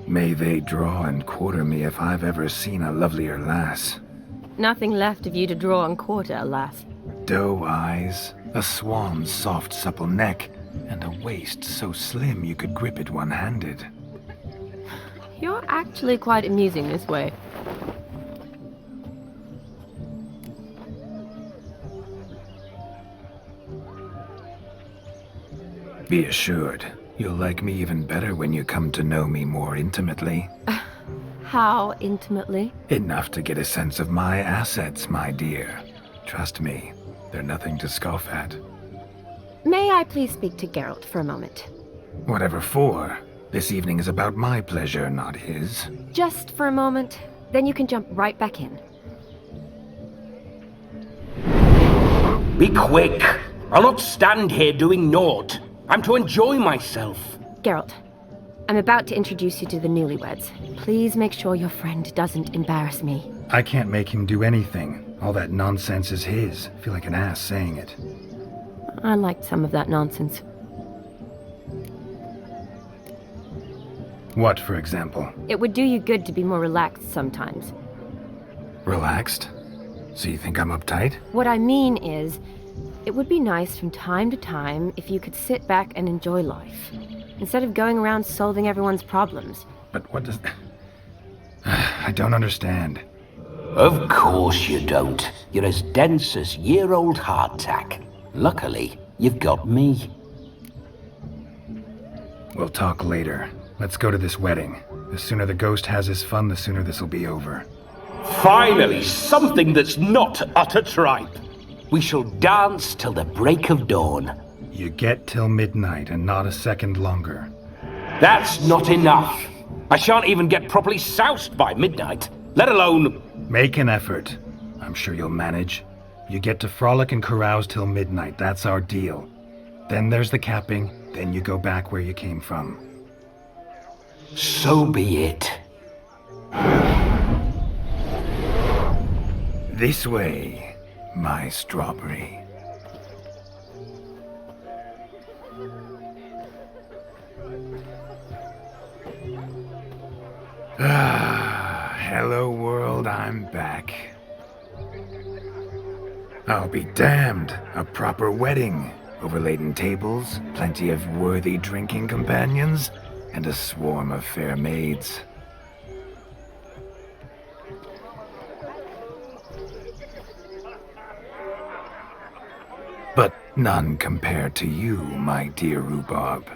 May they draw and quarter me if I've ever seen a lovelier lass. Nothing left of you to draw and quarter, alas. Doe eyes, a swan's soft supple neck, and a waist so slim you could grip it one-handed. You're actually quite amusing this way. Be assured, you'll like me even better when you come to know me more intimately. How intimately? Enough to get a sense of my assets, my dear. Trust me, they're nothing to scoff at. May I please speak to Geralt for a moment? Whatever for. This evening is about my pleasure, not his. Just for a moment, then you can jump right back in. Be quick! I'll not stand here doing naught. I'm to enjoy myself. Geralt, I'm about to introduce you to the newlyweds. Please make sure your friend doesn't embarrass me. I can't make him do anything. All that nonsense is his. I feel like an ass saying it. I liked some of that nonsense. What, for example? It would do you good to be more relaxed sometimes. Relaxed? So you think I'm uptight? What I mean is, it would be nice from time to time if you could sit back and enjoy life, instead of going around solving everyone's problems. But what does... I don't understand. Of course you don't. You're as dense as year-old hardtack. Luckily, you've got me. We'll talk later. Let's go to this wedding. The sooner the ghost has his fun, the sooner this'll be over. Finally, something that's not utter tripe. We shall dance till the break of dawn. You get till midnight and not a second longer. That's not enough. I shan't even get properly soused by midnight, let alone... Make an effort. I'm sure you'll manage. You get to frolic and carouse till midnight, that's our deal. Then there's the capping, then you go back where you came from. So be it. This way, my strawberry. Hello world, I'm back. I'll be damned. A proper wedding. Overladen tables, plenty of worthy drinking companions, and a swarm of fair maids. But none compared to you, my dear rhubarb.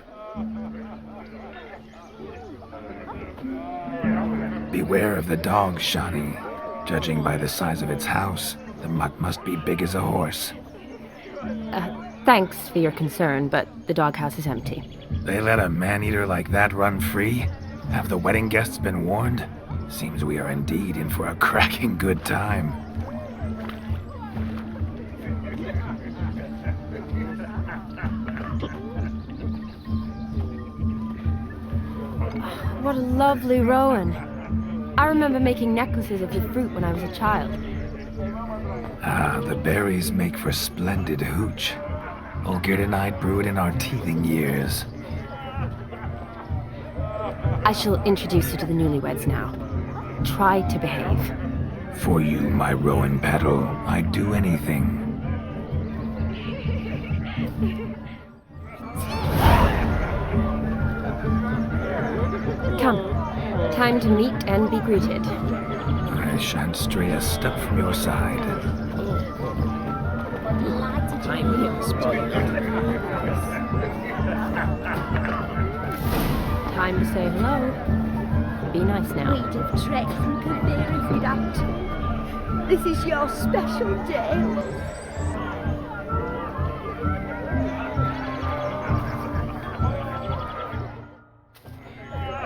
Beware of the dog, Shani. Judging by the size of its house, the mutt must be big as a horse. Thanks for your concern, but the doghouse is empty. They let a man-eater like that run free? Have the wedding guests been warned? Seems we are indeed in for a cracking good time. what a lovely Rowan. I remember making necklaces of the fruit when I was a child. Ah, the berries make for splendid hooch. Olgerd and I brew it in our teething years. I shall introduce you to the newlyweds now. Try to behave. For you, my Rowan petal, I'd do anything. Come. Time to meet and be greeted. I shan't stray a step from your side. Time to say hello. Be nice now. We'd have trekked from Kavir if we'd had to. This is your special day.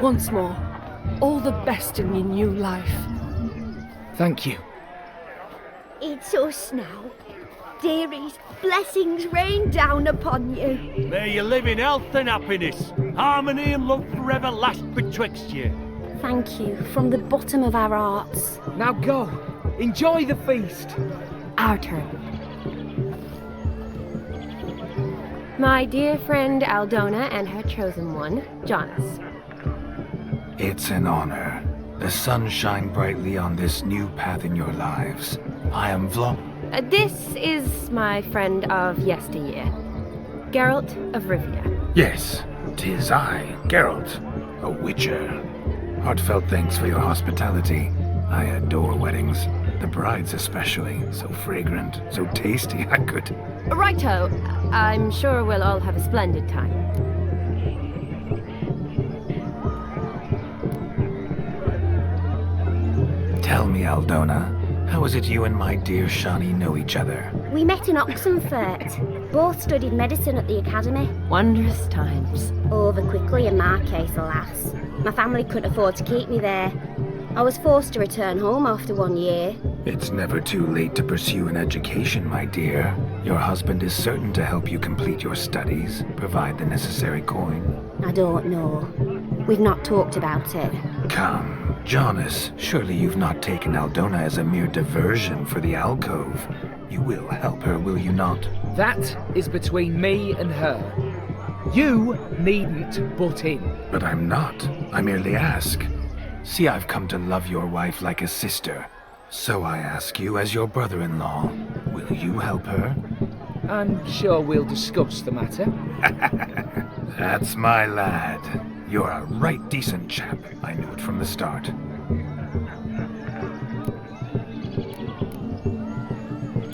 Once more, all the best in your new life. Thank you. It's us now. Dearies, blessings rain down upon you. May you live in health and happiness. Harmony and love forever last betwixt you. Thank you from the bottom of our hearts. Now go. Enjoy the feast. Our turn. My dear friend Aldona and her chosen one, Jonas. It's an honor. The sun shine brightly on this new path in your lives. I am This is my friend of yesteryear, Geralt of Rivia. Yes, 'tis I, Geralt, a witcher. Heartfelt thanks for your hospitality. I adore weddings. The brides especially. So fragrant, so tasty, I could... Righto. I'm sure we'll all have a splendid time. Tell me, Aldona, how is it you and my dear Shani know each other? We met in Oxenfurt. Both studied medicine at the academy. Wondrous times. Over quickly in my case, alas. My family couldn't afford to keep me there. I was forced to return home after 1 year. It's never too late to pursue an education, my dear. Your husband is certain to help you complete your studies, provide the necessary coin. I don't know. We've not talked about it. Come, Jonas, surely you've not taken Aldona as a mere diversion for the alcove. You will help her, will you not? That is between me and her. You needn't butt in. But I'm not. I merely ask. See, I've come to love your wife like a sister. So I ask you, as your brother-in-law, will you help her? I'm sure we'll discuss the matter. That's my lad. You're a right decent chap. I knew it from the start.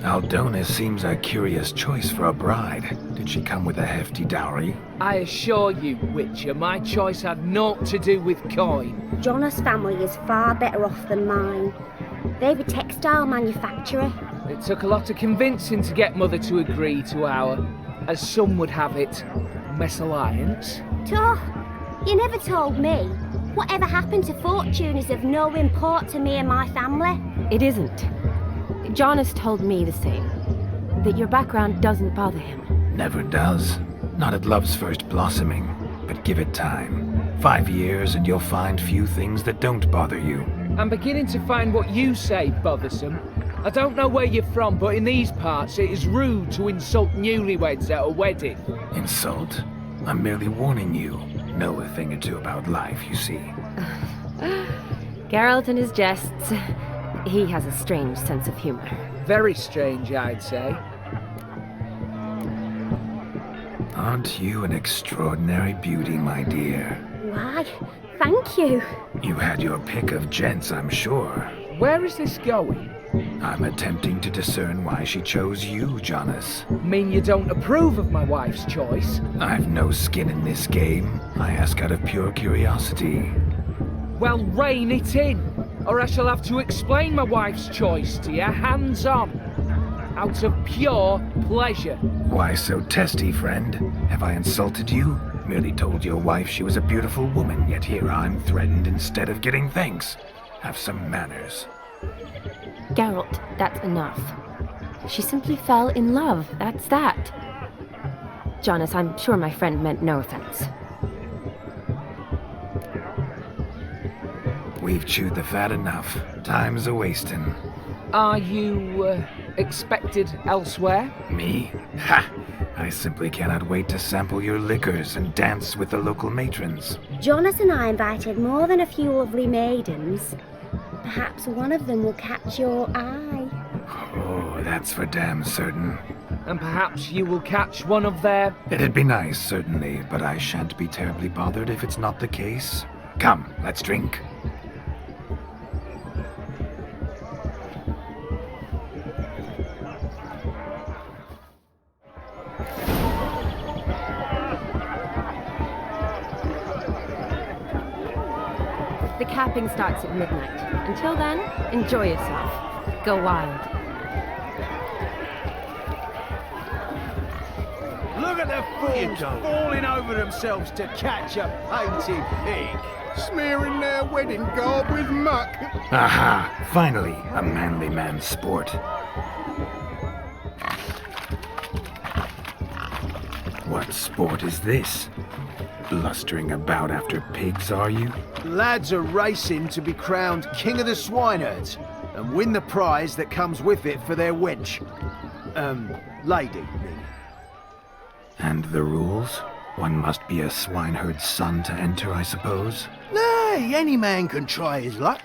Aldona seems a curious choice for a bride. Did she come with a hefty dowry? I assure you, Witcher, my choice had naught to do with coin. Jonas' family is far better off than mine. They're a textile manufacturer. It took a lot of convincing to get Mother to agree to our, as some would have it, mesalliance. Toh, you never told me. Whatever happened to fortune is of no import to me and my family. It isn't. Jonas told me the same. That your background doesn't bother him. Never does. Not at love's first blossoming. But give it time. 5 years and you'll find few things that don't bother you. I'm beginning to find what you say bothersome. I don't know where you're from, but in these parts it is rude to insult newlyweds at a wedding. Insult? I'm merely warning you. Know a thing or two about life, you see. Geralt and his jests. He has a strange sense of humor. Very strange, I'd say. Aren't you an extraordinary beauty, my dear? Why, thank you. You had your pick of gents, I'm sure. Where is this going? I'm attempting to discern why she chose you, Jonas. Mean you don't approve of my wife's choice? I've no skin in this game. I ask out of pure curiosity. Well, rein it in, or I shall have to explain my wife's choice to you, hands-on. Out of pure pleasure. Why so testy, friend? Have I insulted you? Merely told your wife she was a beautiful woman, yet here I'm threatened instead of getting thanks. Have some manners. Geralt, that's enough. She simply fell in love, that's that. Jonas, I'm sure my friend meant no offense. We've chewed the fat enough. Time's a-wasting. Are you expected elsewhere? Me? Ha! I simply cannot wait to sample your liquors and dance with the local matrons. Jonas and I invited more than a few lovely maidens. Perhaps one of them will catch your eye. Oh, that's for damn certain. And perhaps you will catch one of their... It'd be nice, certainly, but I shan't be terribly bothered if it's not the case. Come, let's drink. The capping starts at midnight. Until then, enjoy yourself. Go wild. Look at the fools falling over themselves to catch a painted pig. Smearing their wedding garb with muck. Aha! Finally, a manly man's sport. What sport is this? Blustering about after pigs, are you? Lads are racing to be crowned King of the Swineherds and win the prize that comes with it for their wench. Lady, meaning. And the rules? One must be a swineherd's son to enter, I suppose? Nay, any man can try his luck.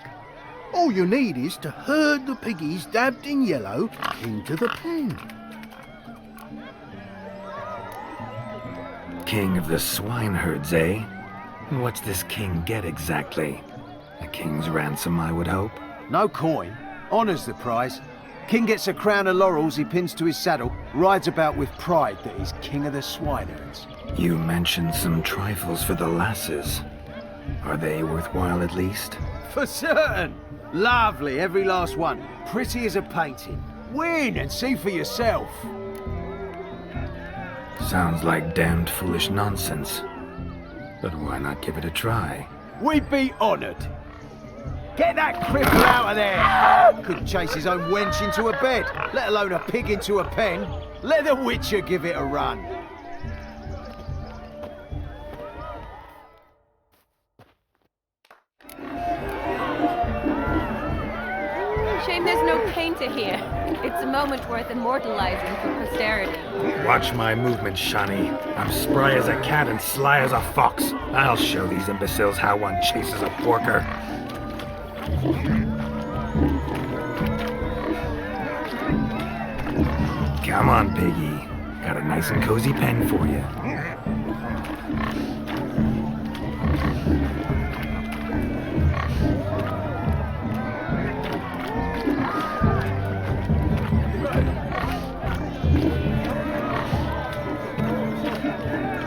All you need is to herd the piggies dabbed in yellow into the pen. King of the swineherds, eh? What's this king get exactly? A king's ransom, I would hope. No coin. Honours the prize. King gets a crown of laurels he pins to his saddle, rides about with pride that he's King of the Swineherds. You mentioned some trifles for the lasses. Are they worthwhile at least? For certain! Lovely, every last one. Pretty as a painting. Win and see for yourself. Sounds like damned foolish nonsense. But why not give it a try? We'd be honoured. Get that cripple out of there! Couldn't chase his own wench into a bed, let alone a pig into a pen. Let the Witcher give it a run. Shame there's no painter here. It's a moment worth immortalizing for posterity. Watch my movement, Shani. I'm spry as a cat and sly as a fox. I'll show these imbeciles how one chases a porker. Come on, piggy. Got a nice and cozy pen for you.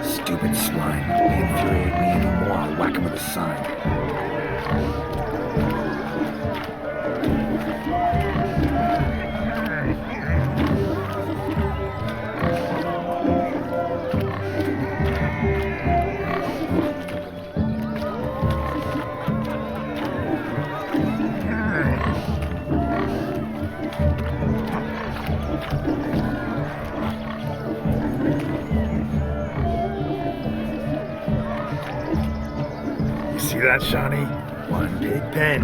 Stupid swine. They infuriate me anymore. I'll whack him with a sign. See that, Shani? One big pen.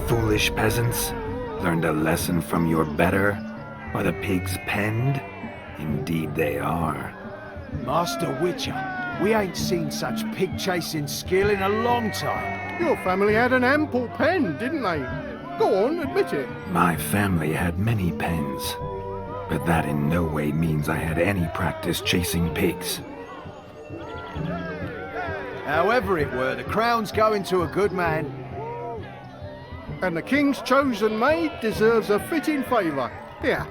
Foolish peasants, learned a lesson from your better? Are the pigs penned? Indeed they are. Master Witcher, we ain't seen such pig-chasing skill in a long time. Your family had an ample pen, didn't they? Go on, admit it. My family had many pens, but that in no way means I had any practice chasing pigs. However it were, the crown's going to a good man. And the king's chosen maid deserves a fitting favour. Here.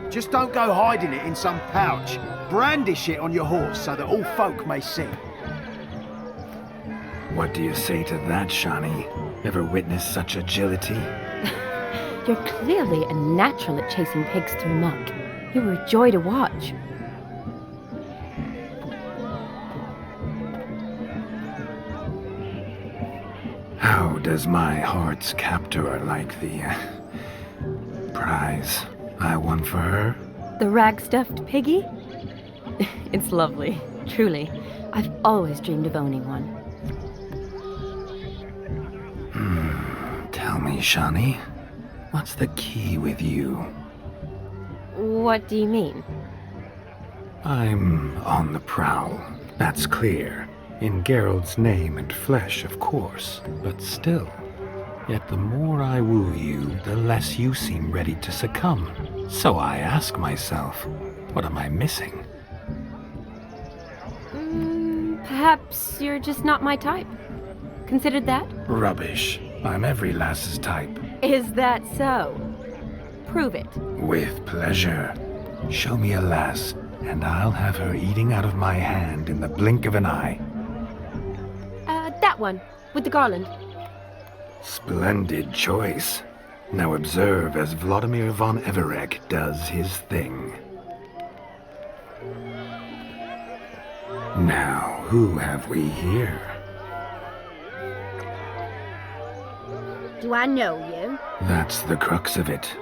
Just don't go hiding it in some pouch. Brandish it on your horse so that all folk may see. What do you say to that, Shani? Ever witnessed such agility? You're clearly a natural at chasing pigs through muck. You were a joy to watch. How does my heart's captor like the prize I won for her? The rag-stuffed piggy? It's lovely, truly. I've always dreamed of owning one. Tell me, Shani, what's the key with you? What do you mean? I'm on the prowl, that's clear. In Geralt's name and flesh, of course, but still. Yet the more I woo you, the less you seem ready to succumb. So I ask myself, what am I missing? Perhaps you're just not my type. Considered that? Rubbish. I'm every lass's type. Is that so? Prove it. With pleasure. Show me a lass, and I'll have her eating out of my hand in the blink of an eye. That one, with the garland. Splendid choice. Now observe as Vladimir von Everec does his thing. Now, who have we here? Do I know you? That's the crux of it.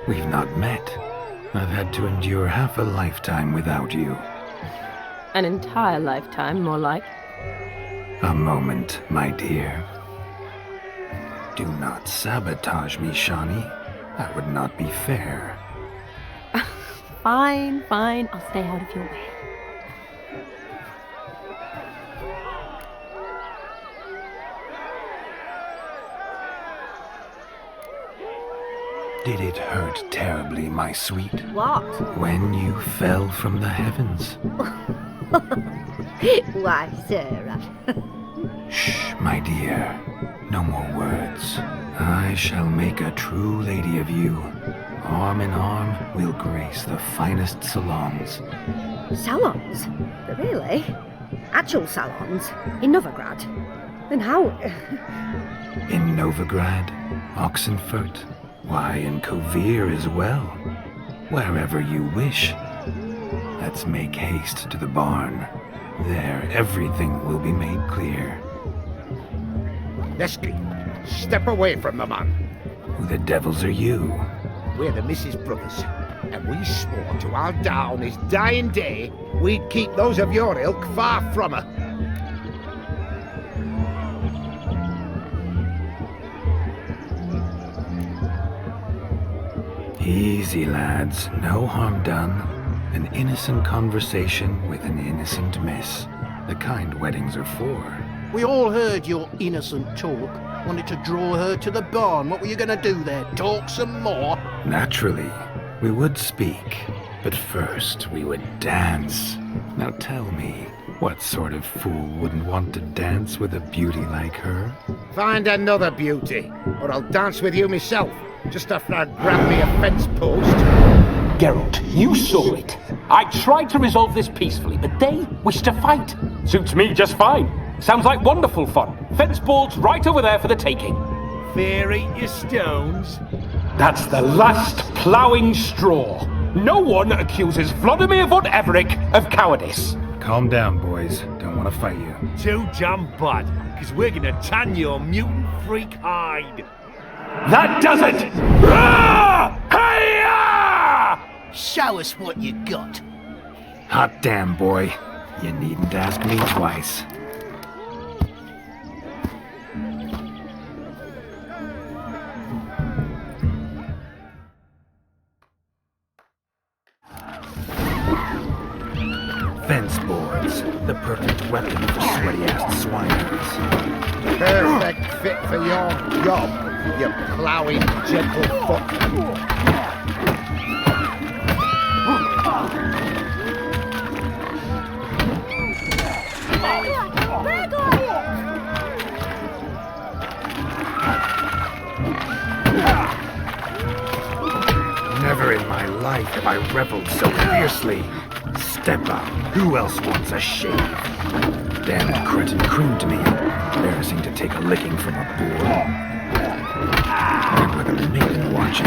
We've not met. I've had to endure half a lifetime without you. An entire lifetime, more like. A moment, my dear. Do not sabotage me, Shani. That would not be fair. Fine, fine. I'll stay out of your way. Did it hurt terribly, my sweet? What? When you fell from the heavens? Why, Sarah. Shh, my dear. No more words. I shall make a true lady of you. Arm in arm, we'll grace the finest salons. Salons? Really? Actual salons? In Novigrad? Then how? In Novigrad, Oxenfurt, why, in Kovir as well. Wherever you wish. Let's make haste to the barn. There, everything will be made clear. Lesky, step away from the man. Who the devils are you? We're the Mrs. Brothers, and we swore to our Da on his dying day we'd keep those of your ilk far from her. Easy, lads. No harm done. An innocent conversation with an innocent miss. The kind weddings are for. We all heard your innocent talk. Wanted to draw her to the barn. What were you going to do there? Talk some more? Naturally, we would speak. But first, we would dance. Now tell me, what sort of fool wouldn't want to dance with a beauty like her? Find another beauty, or I'll dance with you myself, just after I grab me a fence post. Geralt, you saw it. I tried to resolve this peacefully, but they wish to fight. Suits me just fine. Sounds like wonderful fun. Fence boards right over there for the taking. Fear eat your stones. That's the last ploughing straw. No one accuses Vladimir von Everec of cowardice. Calm down, boys. Don't want to fight you. Too damn bad, because we're gonna tan your mutant freak hide. That does it! Ah! Hi-ya! Show us what you got. Hot damn, boy. You needn't ask me twice. Fence boards, the perfect weapon for sweaty-assed swineherders. Perfect fit for your job, you ploughing gentlefoot. life have I reveled so fiercely. Step up. Who else wants a shave? Damn cretin crooned me. Embarrassing to take a licking from a boor. Look at the maiden watching.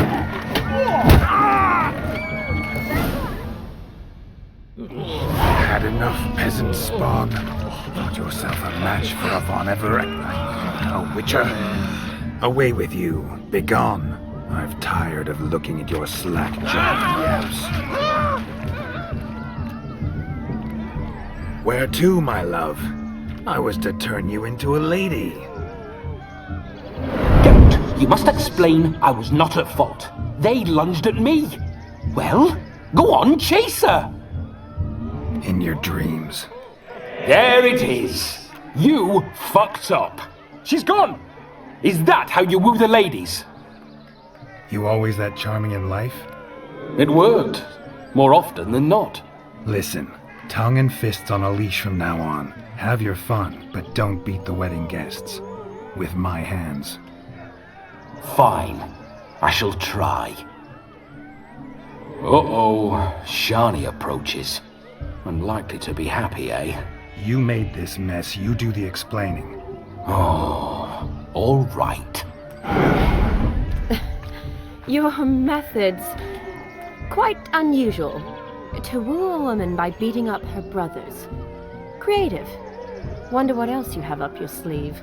Had enough, peasant spawn. Thought yourself a match for a Von Everett. A witcher. Away with you. Begone. I've tired of looking at your slack-jawed yaps. Where to, my love? I was to turn you into a lady. Don't. You must explain I was not at fault. They lunged at me. Well, go on, chase her. In your dreams. There it is. You fucked up. She's gone. Is that how you woo the ladies? You always that charming in life? It worked. More often than not. Listen, tongue and fists on a leash from now on. Have your fun, but don't beat the wedding guests. With my hands. Fine. I shall try. Uh-oh. Shani approaches. Unlikely to be happy, eh? You made this mess. You do the explaining. Oh, all right. Your methods... quite unusual. To woo a woman by beating up her brothers. Creative. Wonder what else you have up your sleeve.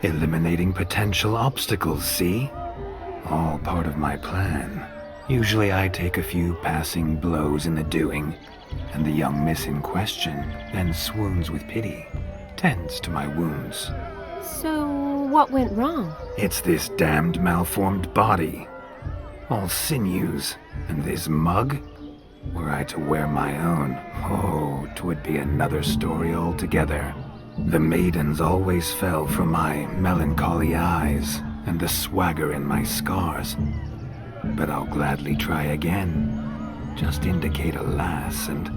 Eliminating potential obstacles, see? All part of my plan. Usually I take a few passing blows in the doing, and the young miss in question then swoons with pity, tends to my wounds. So, what went wrong? It's this damned malformed body. All sinews, and this mug? Were I to wear my own, oh, 'twould be another story altogether. The maidens always fell for my melancholy eyes, and the swagger in my scars. But I'll gladly try again. Just indicate a lass and...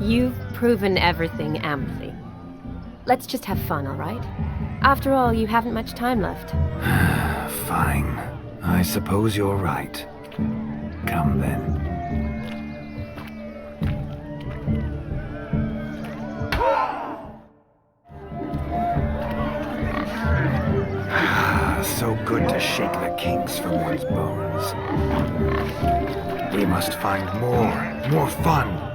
You've proven everything amply. Let's just have fun, all right? After all, you haven't much time left. Fine. I suppose you're right. Come then. So good to shake the kinks from one's bones. We must find more fun.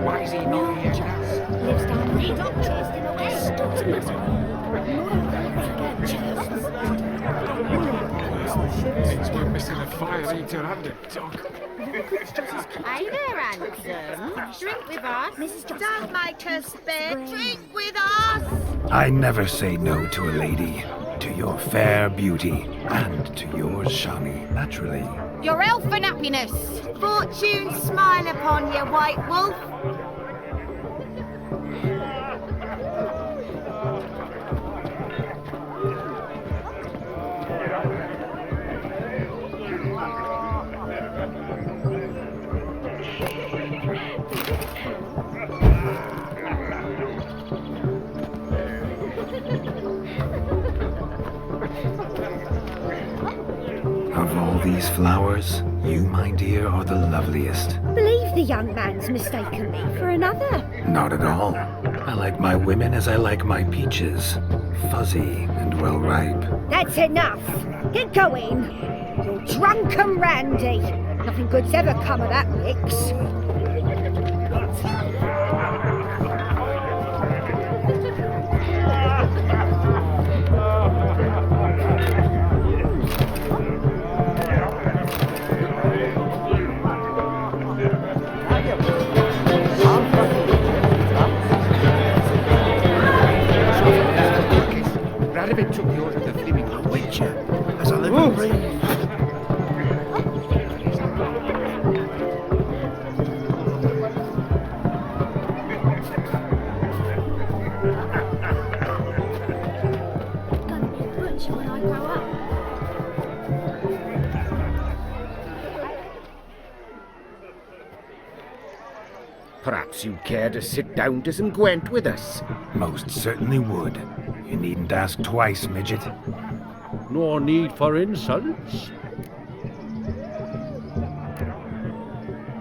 Why is he not here? Lives down the doctors in the west. We're missing a fire eater and a dog. Hi there, handsome. Drink with us. Don't make us spare. Drink with us. I never say no to a lady. To your fair beauty, and to yours, Shani, naturally. Your elfin happiness. Fortune smile upon you, white wolf. Of all these flowers, you, my dear, are the loveliest. Believe the young man's mistaken me for another. Not at all. I like my women as I like my peaches. Fuzzy and well ripe. That's enough. Get going. You're drunk and randy. Nothing good's ever come of that mix. Gonna be a butcher when I grow up. Perhaps you'd care to sit down to some Gwent with us? Most certainly would. You needn't ask twice, midget. No need for insults.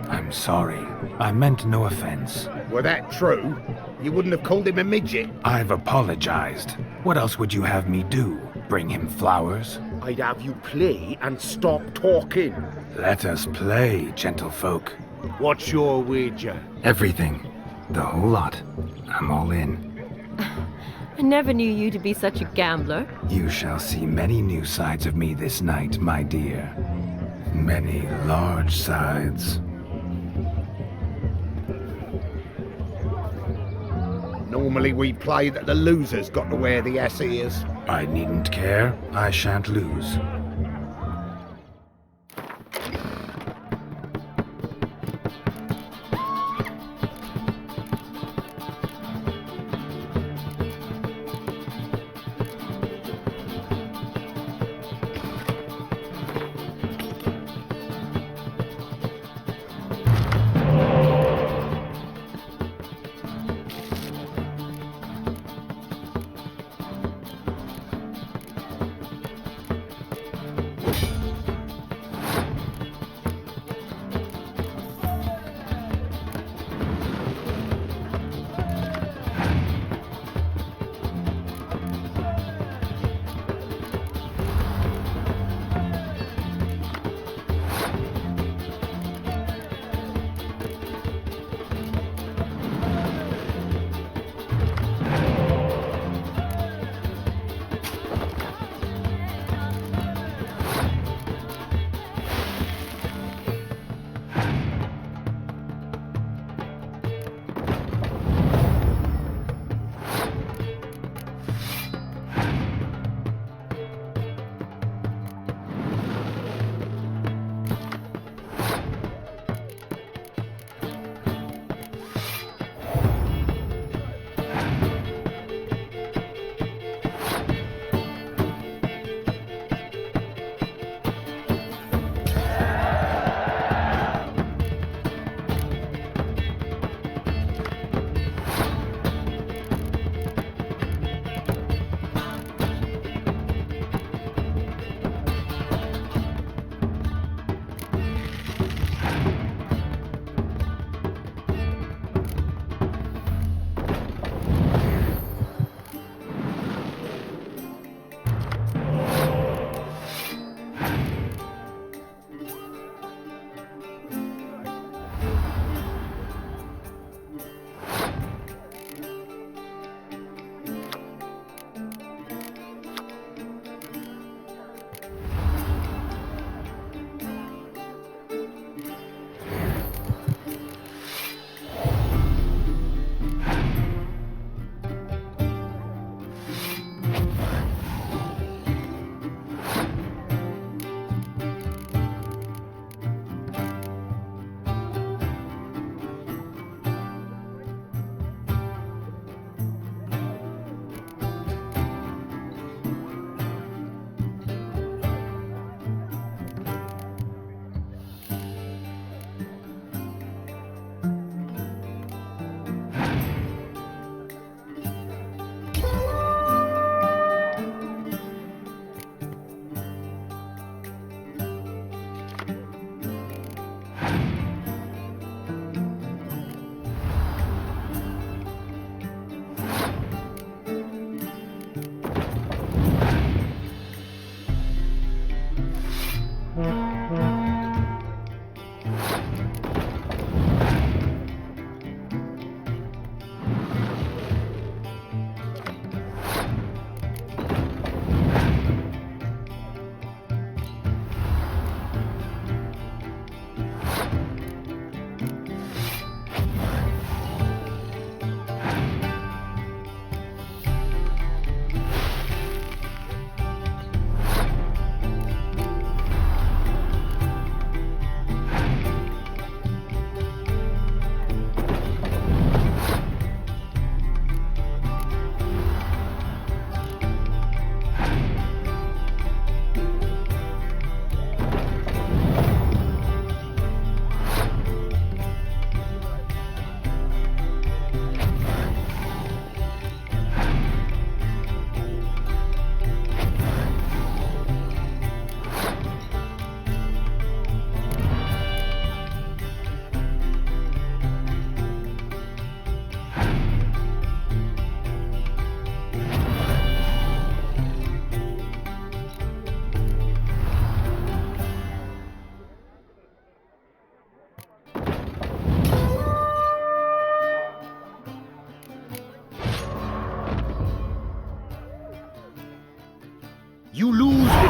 I'm sorry. I meant no offense. Were that true, you wouldn't have called him a midget. I've apologized. What else would you have me do? Bring him flowers? I'd have you play and stop talking. Let us play, gentlefolk. What's your wager? Everything. The whole lot. I'm all in. I never knew you to be such a gambler. You shall see many new sides of me this night, my dear. Many large sides. Normally we play that the loser's got to wear the ass ears. I needn't care. I shan't lose.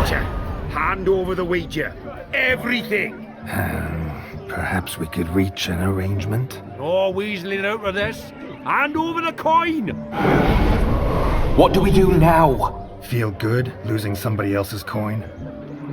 Witcher, hand over the wager. Everything. Perhaps we could reach an arrangement? No weaseling out of this. Hand over the coin. What do we do now? Feel good losing somebody else's coin?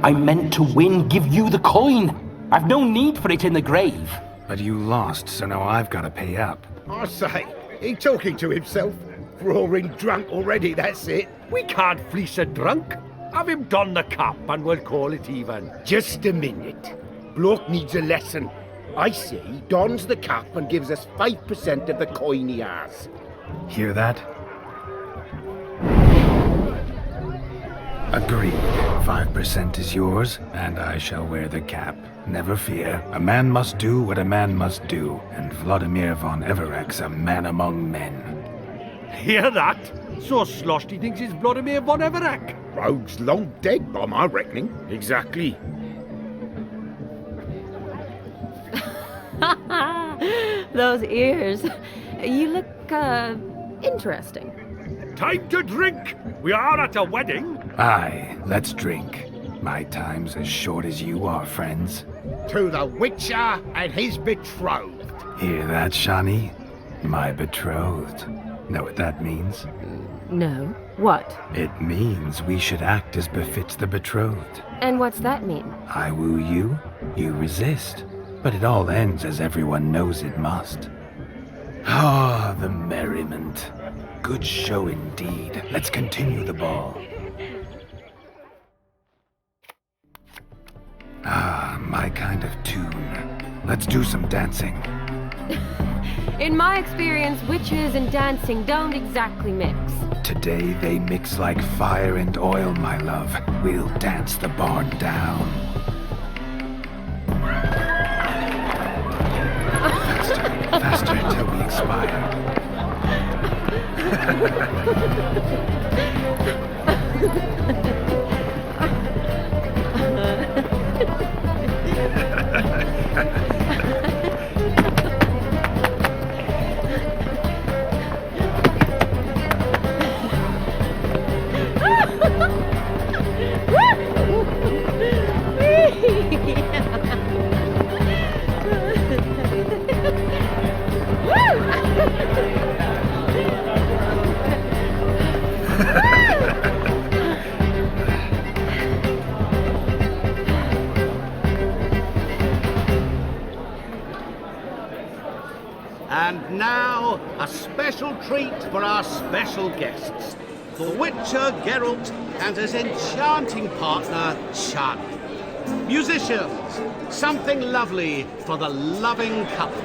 I meant to win, give you the coin. I've no need for it in the grave. But you lost, so now I've got to pay up. I say, he talking to himself. Roaring drunk already, that's it. We can't fleece a drunk. Have him don the cap and we'll call it even. Just a minute. Bloke needs a lesson. I say he dons the cap and gives us 5% of the coin he has. Hear that? Agreed. 5% is yours, and I shall wear the cap. Never fear. A man must do what a man must do, and Vladimir von Everek's a man among men. Hear that? So sloshed he thinks he's Vladimir von Everek. Rogue's long dead by my reckoning. Exactly. Those ears. You look, interesting. Time to drink! We are at a wedding. Aye, let's drink. My time's as short as you are, friends. To the Witcher and his betrothed. Hear that, Shani? My betrothed. Know what that means? No. What? It means we should act as befits the betrothed. And what's that mean? I woo you, you resist. But it all ends as everyone knows it must. Ah, the merriment. Good show indeed. Let's continue the ball. Ah, my kind of tune. Let's do some dancing. In my experience, witches and dancing don't exactly mix. Today they mix like fire and oil, my love. We'll dance the barn down. Faster until we expire. And now, a special treat for our special guests. The Witcher Geralt and his enchanting partner, Shani. Musicians, something lovely for the loving couple.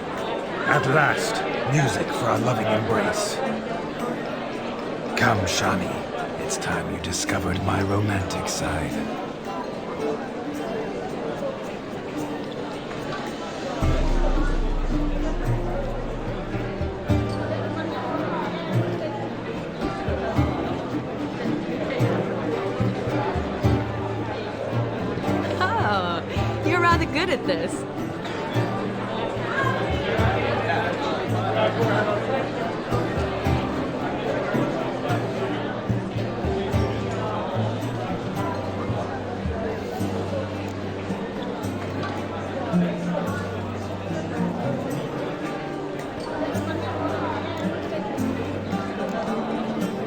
At last, music for our loving embrace. Come, Shani. It's time you discovered my romantic side. Oh, you're rather good at this.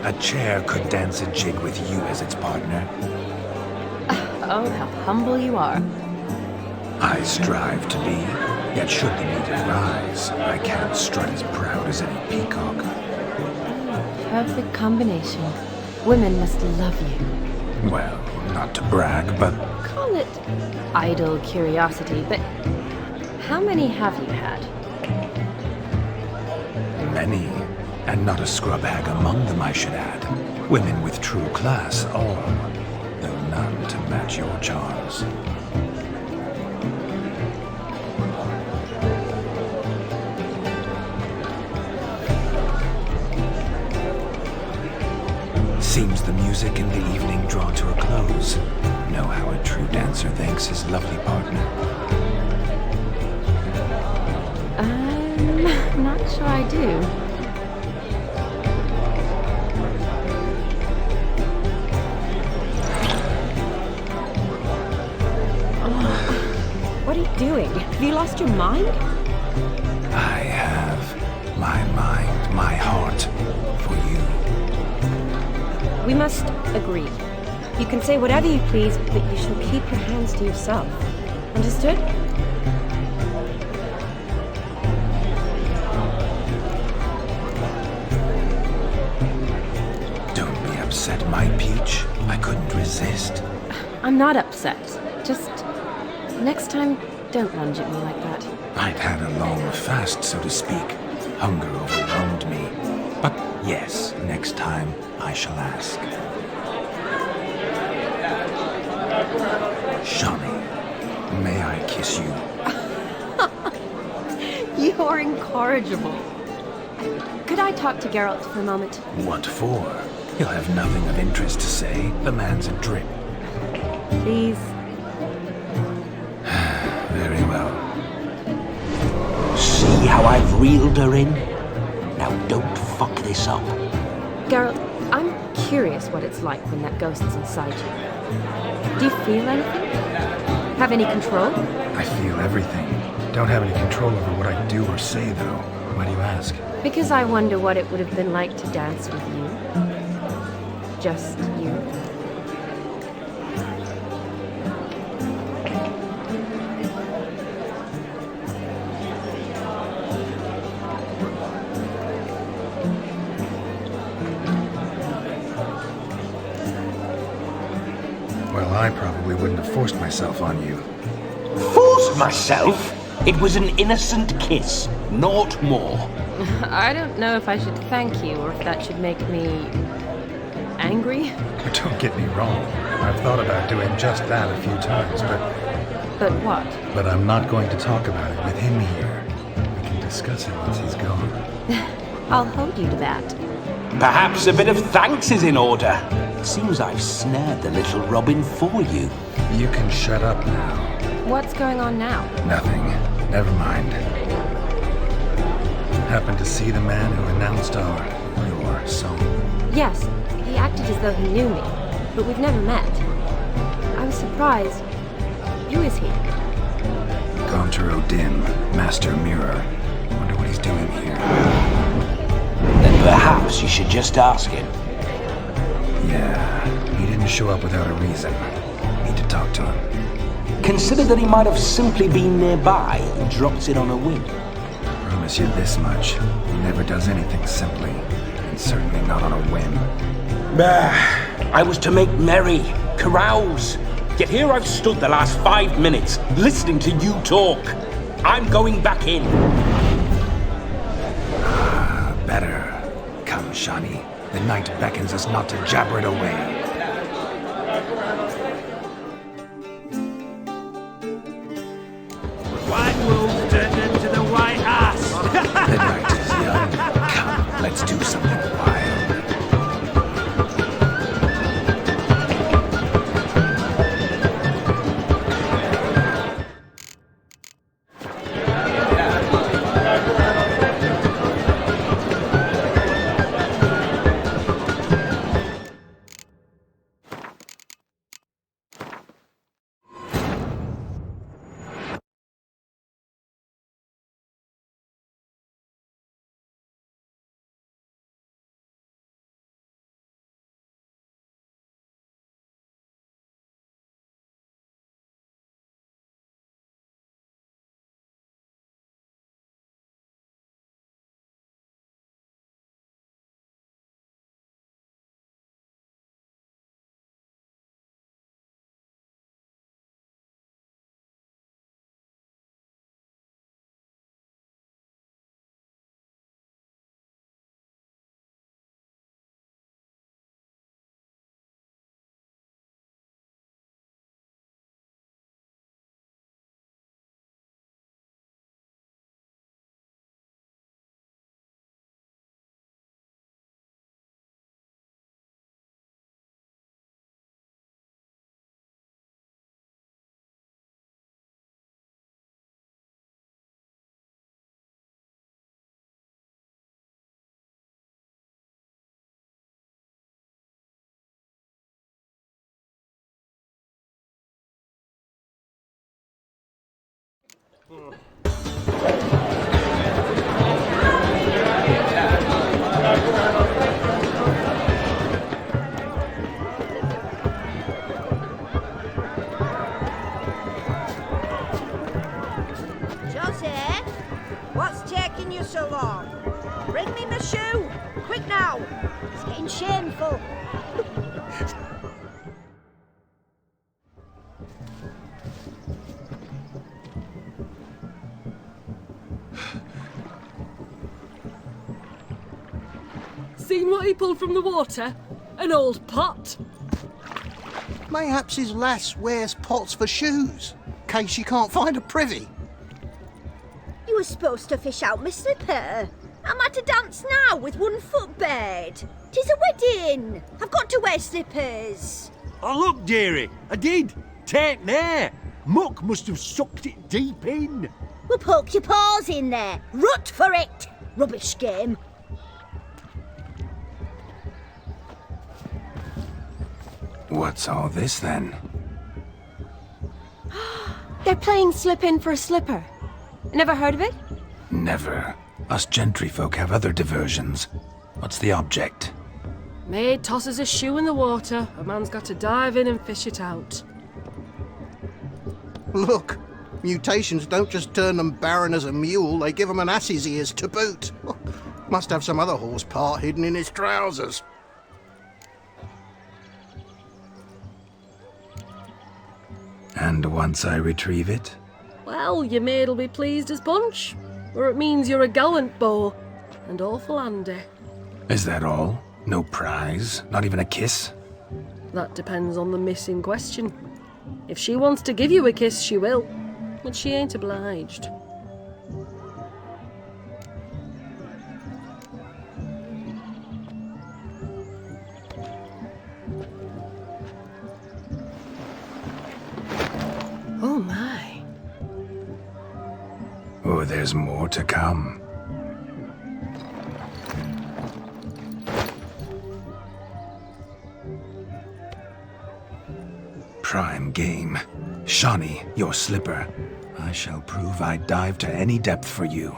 A chair could dance a jig with you as its partner. Oh, how humble you are. I strive to be, yet should the needed rise, I can't strut as proud as any peacock. Perfect combination. Women must love you. Well, not to brag, but... Call it idle curiosity, but how many have you had? Many. And not a scrub hag among them, I should add. Women with true class, all. Though none to match your charms. Seems the music and the evening draw to a close. Know how a true dancer thanks his lovely partner. I'm not sure I do. lost your mind? I have my mind, my heart for you. We must agree. You can say whatever you please, but you shall keep your hands to yourself. Understood? Don't be upset, my peach. I couldn't resist. I'm not upset. Just next time, don't lunge at me like that. I'd had a long fast, so to speak. Hunger overwhelmed me. But yes, next time I shall ask. Shani, may I kiss you? You're incorrigible. Could I talk to Geralt for a moment? What for? He'll have nothing of interest to say. The man's a drip. Please. Very well. See how I've reeled her in? Now don't fuck this up. Geralt, I'm curious what it's like when that ghost's inside you. Do you feel anything? Have any control? I feel everything. Don't have any control over what I do or say, though. Why do you ask? Because I wonder what it would have been like to dance with you. Just you. Well, I probably wouldn't have forced myself on you. Forced myself? It was an innocent kiss, naught more. I don't know if I should thank you or if that should make me angry. Don't get me wrong. I've thought about doing just that a few times, But what? but I'm not going to talk about it with him here. We can discuss it once he's gone. I'll hold you to that. Perhaps a bit of thanks is in order. Seems I've snared the little Robin for you. You can shut up now. What's going on now? Nothing. Never mind. Happened to see the man who announced your song? Yes, he acted as though he knew me, but we've never met. I was surprised. Who is he? Gaunter O'Dim, Master Mirror. Wonder what he's doing here. Then perhaps you should just ask him. Yeah, he didn't show up without a reason. Need to talk to him. Consider that he might have simply been nearby and dropped in on a whim. Promise you this much. He never does anything simply, and certainly not on a whim. I was to make merry, carouse. Yet here I've stood the last 5 minutes, listening to you talk. I'm going back in. Better. Come, Shani. The night beckons us not to jabber it away. White wolf turned into the white ass. The night is young. Come, let's do something wild. Joseph, what's taking you so long? Bring me my shoe, quick now. It's getting shameful. Seen what he pulled from the water? An old pot. Mayhaps his lass wears pots for shoes, case she can't find a privy. You were supposed to fish out my slipper. I'm at a dance now with one foot bared. 'Tis a wedding. I've got to wear slippers. Oh, look, dearie, I did. Take there. Muck must have sucked it deep in. Well, poke your paws in there. Rut for it. Rubbish game. What's all this then? They're playing slip in for a slipper. Never heard of it? Never. Us gentry folk have other diversions. What's the object? Maid tosses a shoe in the water. A man's got to dive in and fish it out. Look, mutations don't just turn them barren as a mule, they give them an ass's ears to boot. Must have some other horse part hidden in his trousers. And once I retrieve it? Well, your maid'll be pleased as punch. Or it means you're a gallant beau. And awful handy. Is that all? No prize? Not even a kiss? That depends on the miss in question. If she wants to give you a kiss, she will. But she ain't obliged. Oh my. Oh, there's more to come. Prime game. Shawnee, your slipper. I shall prove I dive to any depth for you.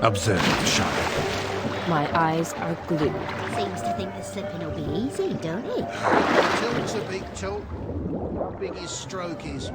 Observe, Shawnee. My eyes are glued. Seems to think the slipping will be easy, don't he? Tilt's a big tilt. How big his stroke is.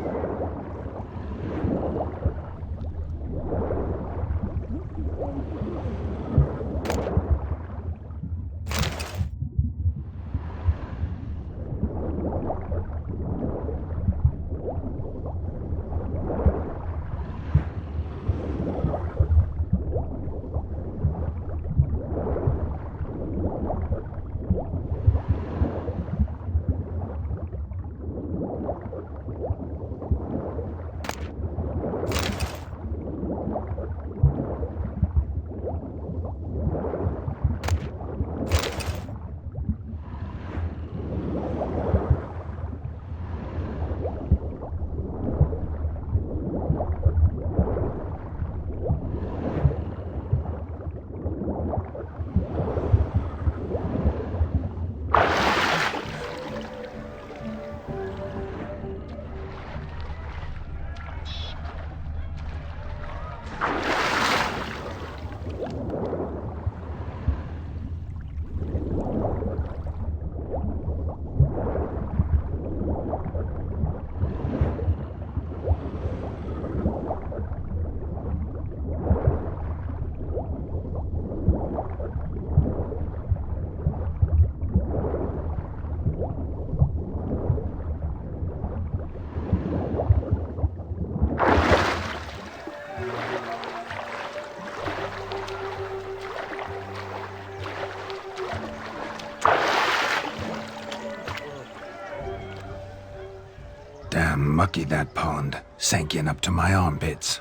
Damn mucky, that pond. Sank in up to my armpits.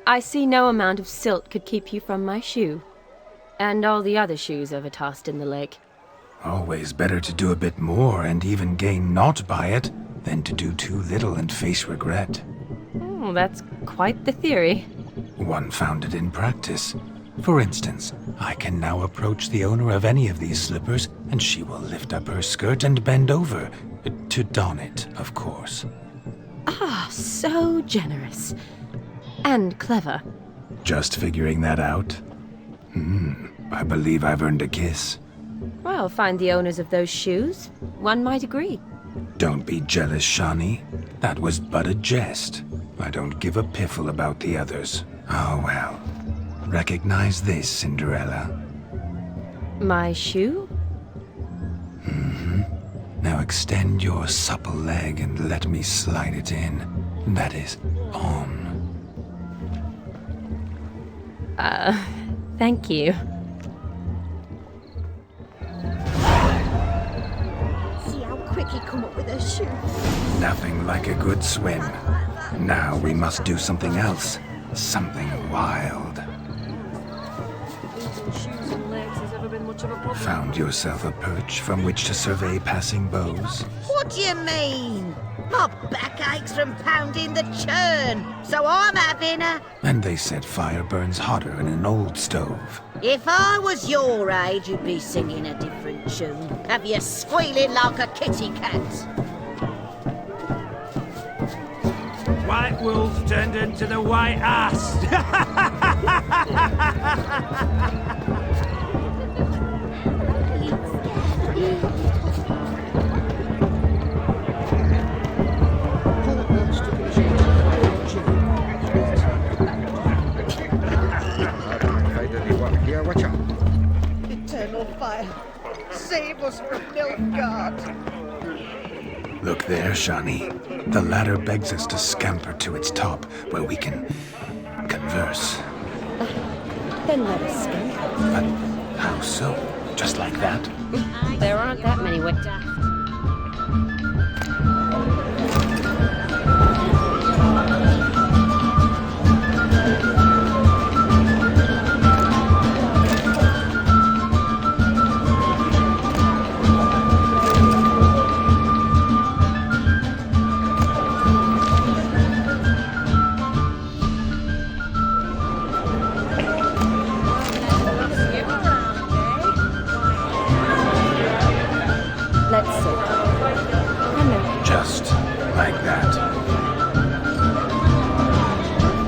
I see no amount of silt could keep you from my shoe. And all the other shoes ever tossed in the lake. Always better to do a bit more and even gain naught by it than to do too little and face regret. Oh, that's quite the theory. One founded in practice. For instance, I can now approach the owner of any of these slippers, and she will lift up her skirt and bend over. To don it, of course. Ah, so generous. And clever. Just figuring that out? I believe I've earned a kiss. Well, find the owners of those shoes. One might agree. Don't be jealous, Shani. That was but a jest. I don't give a piffle about the others. Oh well. Recognize this, Cinderella. My shoe? Now extend your supple leg and let me slide it in. That is, on. Thank you. See how quick he come up with a shoe. Nothing like a good swim. Now we must do something else. Something wild. Shoes and legs has ever been much of a problem. Found yourself a perch from which to survey passing beaux? What do you mean? My back aches from pounding the churn, so I'm having a... And they said fire burns hotter in an old stove. If I was your age, you'd be singing a different tune. Have you squealing like a kitty cat? White wolf turned into the white ass. Eternal fire, save us from Nilfgaard. Look there, Shani. The ladder begs us to scamper to its top, where we can converse. Then let us scamper. But how so? Just like that? There aren't that many ways. Let's sit. Just like that.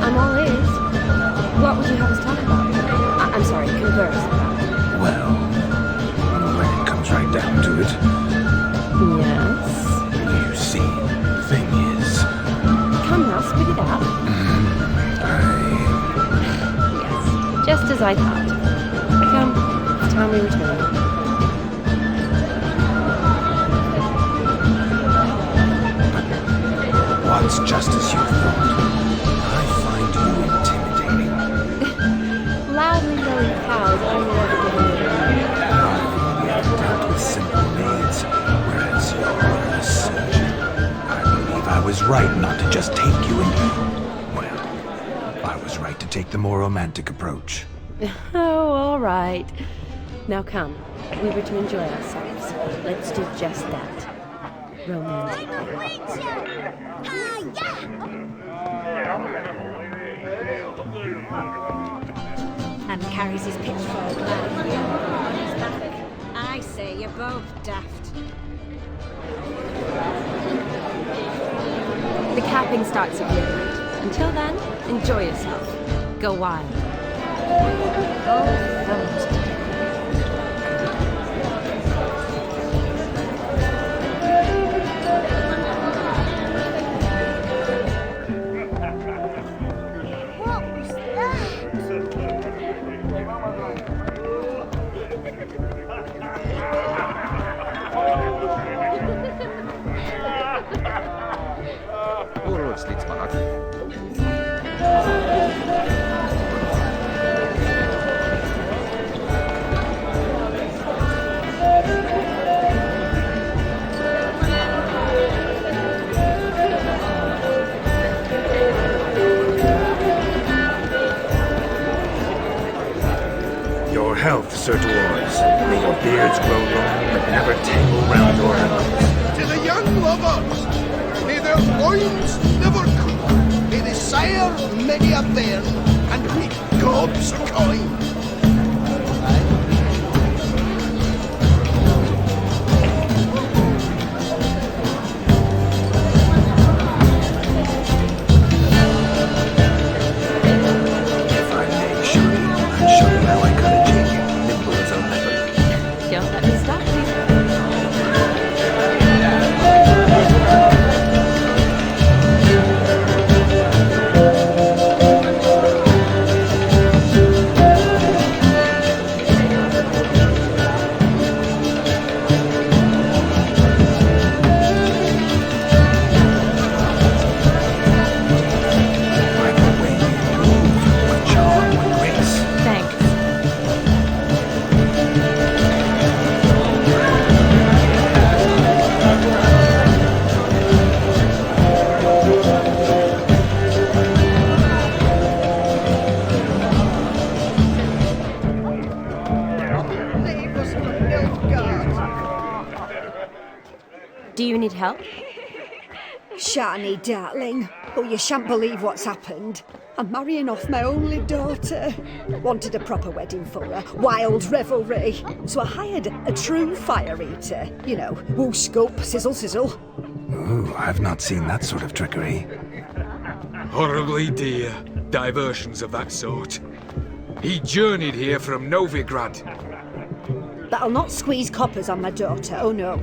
I'm all ears. What would you have us talk about? I'm sorry, converse. Well, when it comes right down to it. Yes? You see, the thing is... Come now, spit it out. Yes, just as I thought. Come, it's time we return. What's just as you thought? I find you intimidating. Loudly yelling cows are never given We have dealt with simple maids, whereas you're a surgeon. I believe I was right not to just take you and... Well, I was right to take the more romantic approach. Oh, all right. Now come, we were to enjoy ourselves. Let's do just that. Romantic. And carries his pitchfork loudly on his back. I say you're both daft. The capping starts at midnight. Until then, enjoy yourself. Go wild. Oh, thumbs. Your health, Sir Dwarves. May your beards grow long, but never tangle round your ankles. To the young lovers! our loins never could. May the sire of many a bairn and reap gobs of coin. Don't let me stop you. Thanks. Do you need help? Shani, darling. Oh, you shan't believe what's happened. I'm marrying off my only daughter. Wanted a proper wedding for her, wild revelry. So I hired a true fire eater. You know, whoosh scoop, sizzle sizzle. Ooh, I've not seen that sort of trickery. Horribly dear diversions of that sort. He journeyed here from Novigrad. But I'll not squeeze coppers on my daughter, oh no.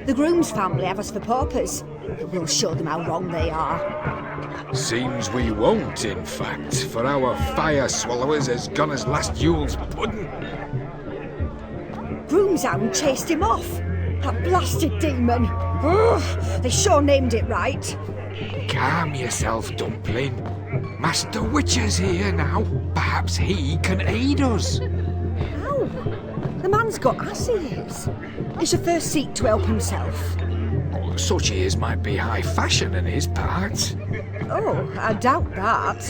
The groom's family have us for paupers. We'll show them how wrong they are. Seems we won't, in fact, for our fire swallowers has gone as last Yule's pudding. Groom's hound chased him off. That blasted demon. Ugh, they sure named it right. Calm yourself, Dumpling. Master Witcher's here now. Perhaps he can aid us. Ow! The man's got ass ears. He should first seek to help himself. Such ears might be high fashion in his part. Oh, I doubt that.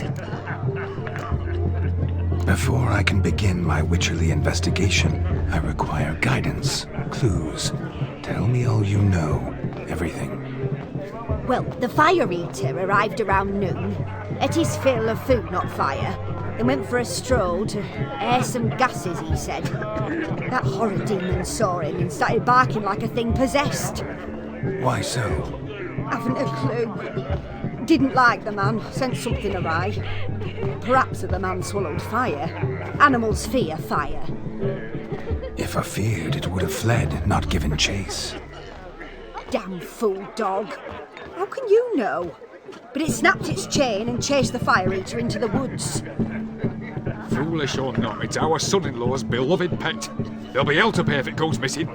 Before I can begin my witcherly investigation, I require guidance, clues. Tell me all you know, everything. Well, the fire eater arrived around noon, ate his fill of food, not fire, then went for a stroll to air some gases, he said. That horrid demon saw him and started barking like a thing possessed. Why so? Haven't a clue. Didn't like the man, sent something awry. Perhaps the man swallowed fire. Animals fear fire. If I feared, it would have fled, not given chase. Damn fool dog. How can you know? But it snapped its chain and chased the fire eater into the woods. Foolish or not, it's our son-in-law's beloved pet. There'll be hell to pay if it goes missing.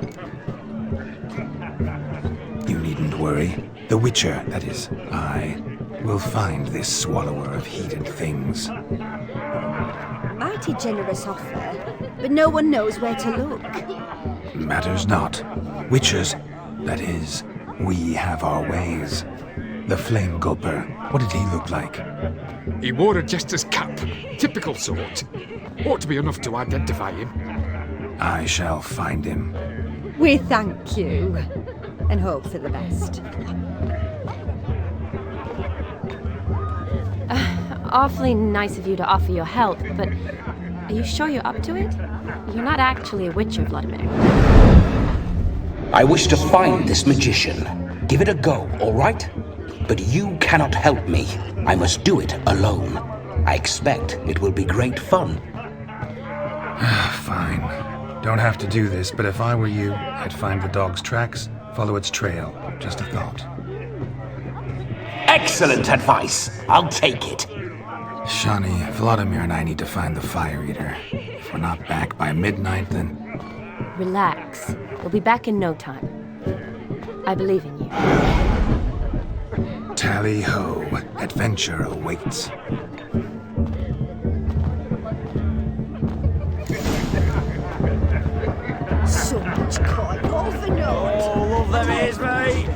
You needn't worry. The Witcher, that is, I, will find this swallower of heated things. Mighty generous offer, but no one knows where to look. Matters not. Witchers, that is, we have our ways. The Flame Gulper, what did he look like? He wore a jester's cap. Typical sort. Ought to be enough to identify him. I shall find him. We thank you, and hope for the best. Awfully nice of you to offer your help, but are you sure you're up to it? You're not actually a witcher, Vladimir. I wish to find this magician. Give it a go, all right? But you cannot help me. I must do it alone. I expect it will be great fun. Fine. Don't have to do this, but if I were you, I'd find the dog's tracks, follow its trail. Just a thought. Excellent advice. I'll take it. Shani, Vladimir and I need to find the fire eater. If we're not back by midnight, then... Relax. We'll be back in no time. I believe in you. Tally-ho. Adventure awaits. So much coin, all for naught. Oh, love them ears, mate.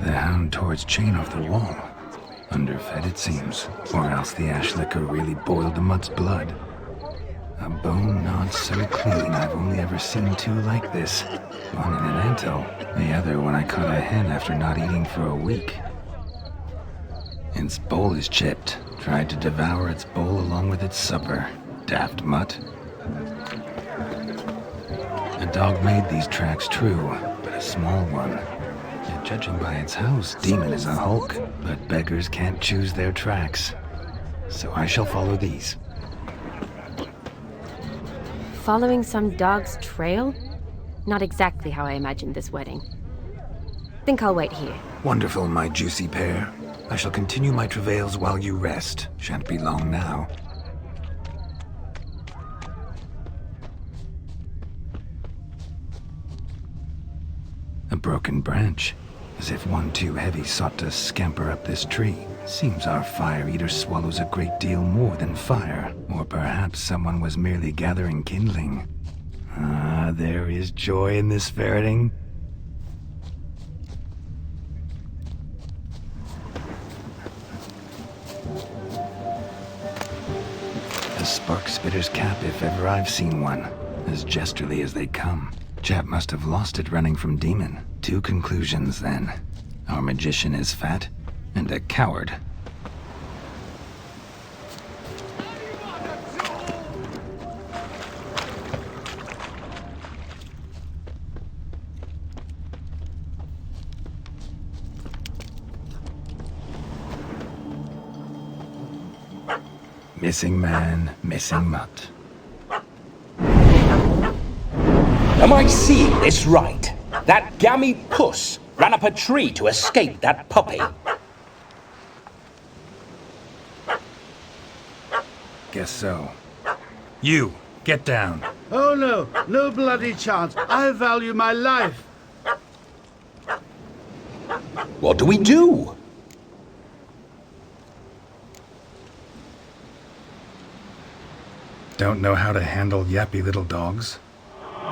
The hound tore its chain off the wall. Underfed, it seems. Or else the ash liquor really boiled the mutt's blood. A bone not so clean, I've only ever seen two like this. One in an anthill, the other when I caught a hen after not eating for a week. Its bowl is chipped. Tried to devour its bowl along with its supper. Daft mutt. A dog made these tracks true, but a small one. Yet judging by its house, Demon is a hulk, but beggars can't choose their tracks. So I shall follow these. Following some dog's trail? Not exactly how I imagined this wedding. Think I'll wait here. Wonderful, my juicy pair. I shall continue my travails while you rest. Shan't be long now. A broken branch, as if one too heavy sought to scamper up this tree. Seems our fire eater swallows a great deal more than fire. Or perhaps someone was merely gathering kindling. Ah, there is joy in this ferreting. A spark spitter's cap if ever I've seen one. As jesterly as they come. Chap must have lost it running from Demon. Two conclusions, then. Our magician is fat, and a coward. Missing man, missing mutt. Am I seeing this right? That gammy puss ran up a tree to escape that puppy. Guess so. You, get down. Oh no, no bloody chance. I value my life. What do we do? Don't know how to handle yappy little dogs?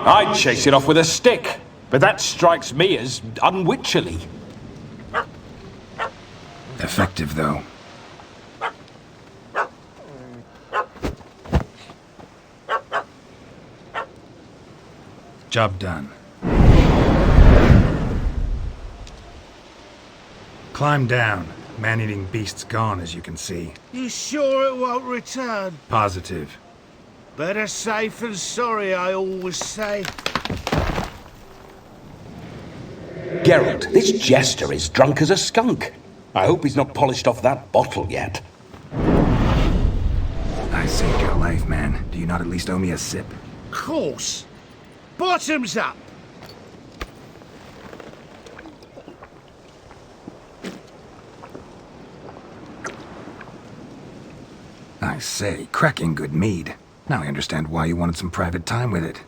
I'd chase it off with a stick, but that strikes me as unwitcherly. Effective, though. Job done. Climb down. Man-eating beast's gone, as you can see. You sure it won't return? Positive. Better safe than sorry, I always say. Geralt, this jester is drunk as a skunk. I hope he's not polished off that bottle yet. I saved your life, man. Do you not at least owe me a sip? Course. Bottoms up. I say, cracking good mead. Now I understand why you wanted some private time with it.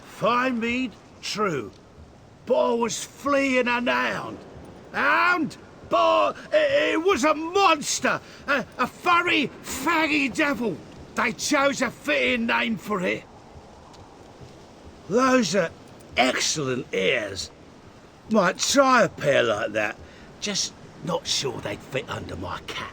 Fine mead, true. But I was fleeing a hound. Hound? But it was a monster. A furry, faggy devil. They chose a fitting name for it. Those are excellent ears. Might try a pair like that. Just not sure they'd fit under my cap.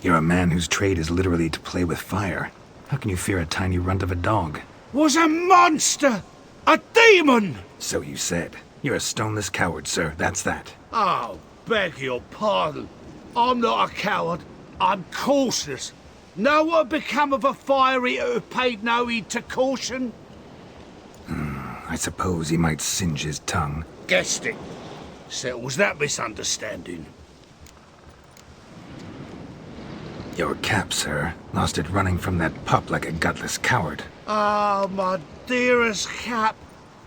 You're a man whose trade is literally to play with fire. How can you fear a tiny runt of a dog? Was a monster! A demon! So you said. You're a stoneless coward, sir. That's that. Oh, beg your pardon. I'm not a coward. I'm cautious. Know what become of a fire eater who paid no heed to caution? I suppose he might singe his tongue. Guessed it. Settles that misunderstanding. Your cap, sir. Lost it running from that pup like a gutless coward. Ah, my dearest cap.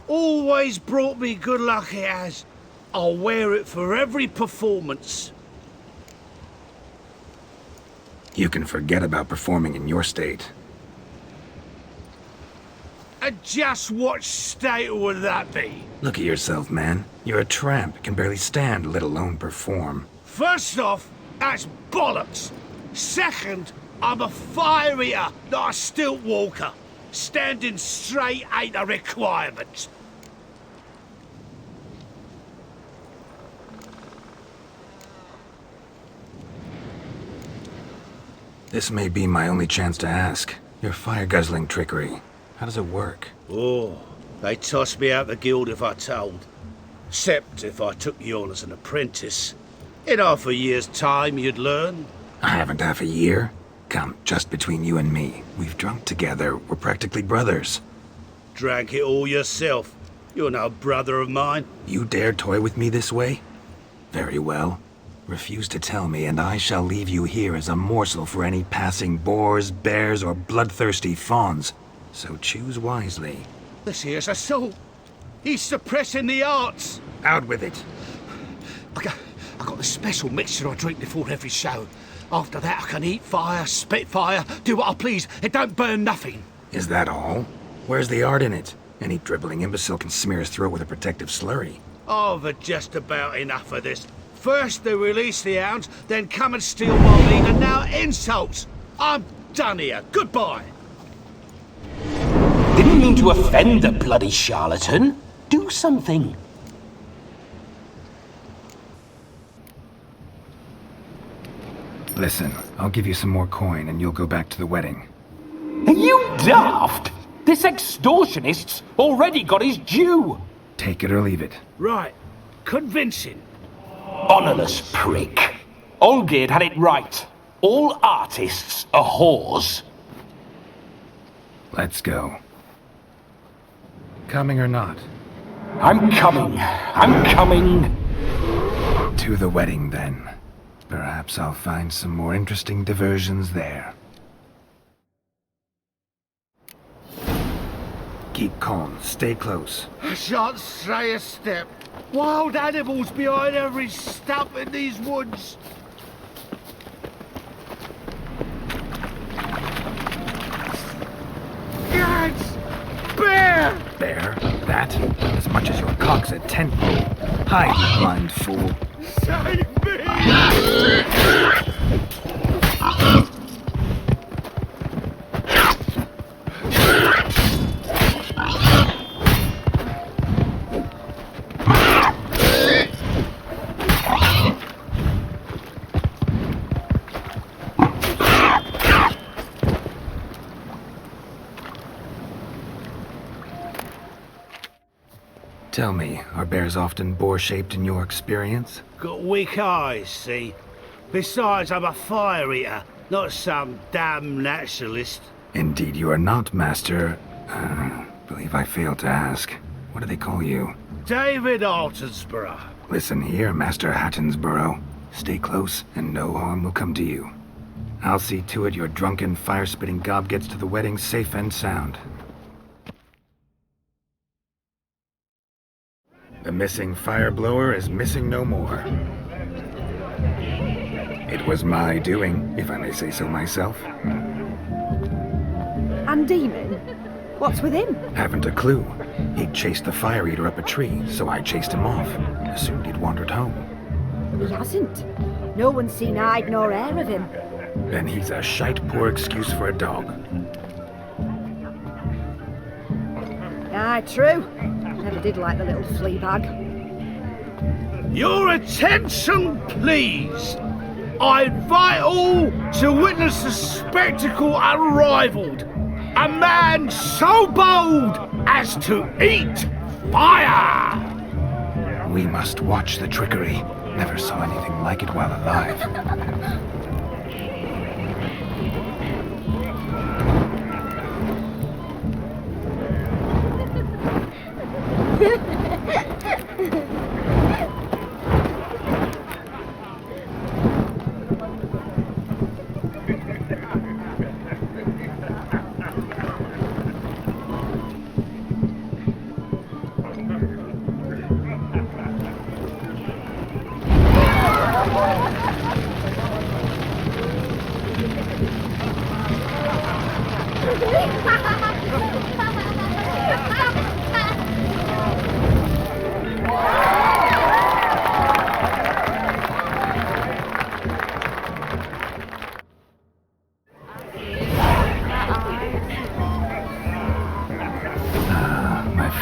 Always brought me good luck it has. I'll wear it for every performance. You can forget about performing in your state. And just what state would that be? Look at yourself, man. You're a tramp, can barely stand, let alone perform. First off, that's bollocks. Second, I'm a fire eater, not a stilt walker. Standing straight ain't a requirement. This may be my only chance to ask. Your fire-guzzling trickery, how does it work? Oh, they'd toss me out the guild if I told. Except if I took you on as an apprentice. In half a year's time, you'd learn. I haven't half a year. Come, just between you and me. We've drunk together. We're practically brothers. Drank it all yourself. You're no brother of mine. You dare toy with me this way? Very well. Refuse to tell me, and I shall leave you here as a morsel for any passing boars, bears, or bloodthirsty fawns. So choose wisely. This here's assault. He's suppressing the arts. Out with it. I got the special mixture I drink before every show. After that, I can eat fire, spit fire, do what I please. It don't burn nothing. Is that all? Where's the art in it? Any dribbling imbecile can smear his throat with a protective slurry. I've had just about enough of this. First they release the hounds, then come and steal my meat, and now insults. I'm done here. Goodbye. Didn't mean to offend the bloody charlatan. Do something. Listen, I'll give you some more coin and you'll go back to the wedding. Are you daft? This extortionist's already got his due. Take it or leave it. Right. Convincing. Honourless prick. Olgerd had it right. All artists are whores. Let's go. Coming or not? I'm coming. I'm coming. To the wedding, then. Perhaps I'll find some more interesting diversions there. Keep calm. Stay close. I shan't stray a step. Wild animals behind every stump in these woods. Guards! Bear! Bear? That? As much as your cock's a tent pole. Hide, blind fool. Save me! Tell me, are bears often boar-shaped in your experience? Got weak eyes, see? Besides, I'm a fire eater, not some damn naturalist. Indeed you are not, Master... believe I failed to ask. What do they call you? David Altonsborough. Listen here, Master Hattonsborough. Stay close, and no harm will come to you. I'll see to it your drunken, fire-spitting gob gets to the wedding safe and sound. The missing fire blower is missing no more. It was my doing, if I may say so myself. And Demon? What's with him? Haven't a clue. He'd chased the fire eater up a tree, so I chased him off. Assumed he'd wandered home. He hasn't. No one's seen hide nor hair of him. Then he's a shite poor excuse for a dog. Aye, true. Never did like the little flea bag. Your attention, please. I invite all to witness a spectacle unrivaled. A man so bold as to eat fire! We must watch the trickery. Never saw anything like it while alive.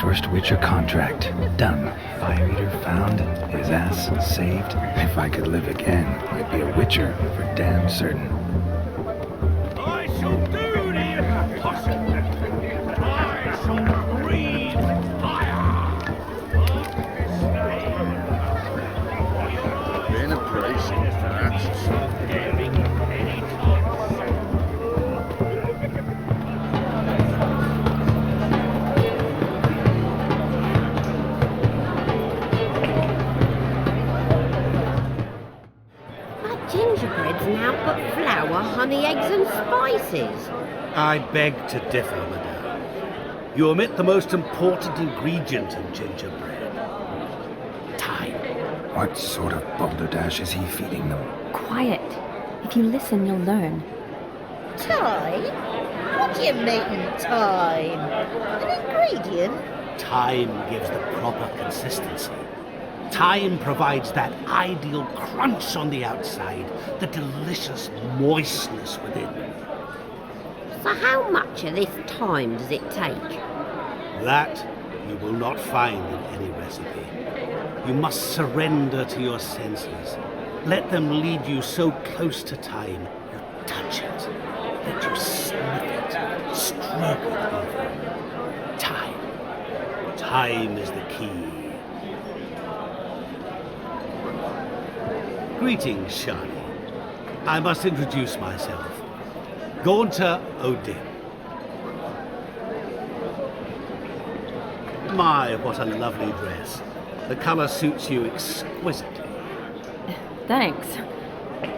First Witcher contract. Done. Fire Eater found. His ass saved. If I could live again, I'd be a Witcher for damn certain. honey, eggs and spices. I beg to differ, madame. You omit the most important ingredient in gingerbread. Time. What sort of balderdash is he feeding them? Quiet. If you listen, you'll learn. Time? What do you mean, time? An ingredient? Time gives the proper consistency. Time provides that ideal crunch on the outside, the delicious moistness within. So how much of this time does it take? That you will not find in any recipe. You must surrender to your senses. Let them lead you so close to time, you touch it. Let you sniff it, stroke it over. Time. Time is the key. Greetings, Shani. I must introduce myself. Gaunter Odin. My, what a lovely dress. The colour suits you exquisitely. Thanks.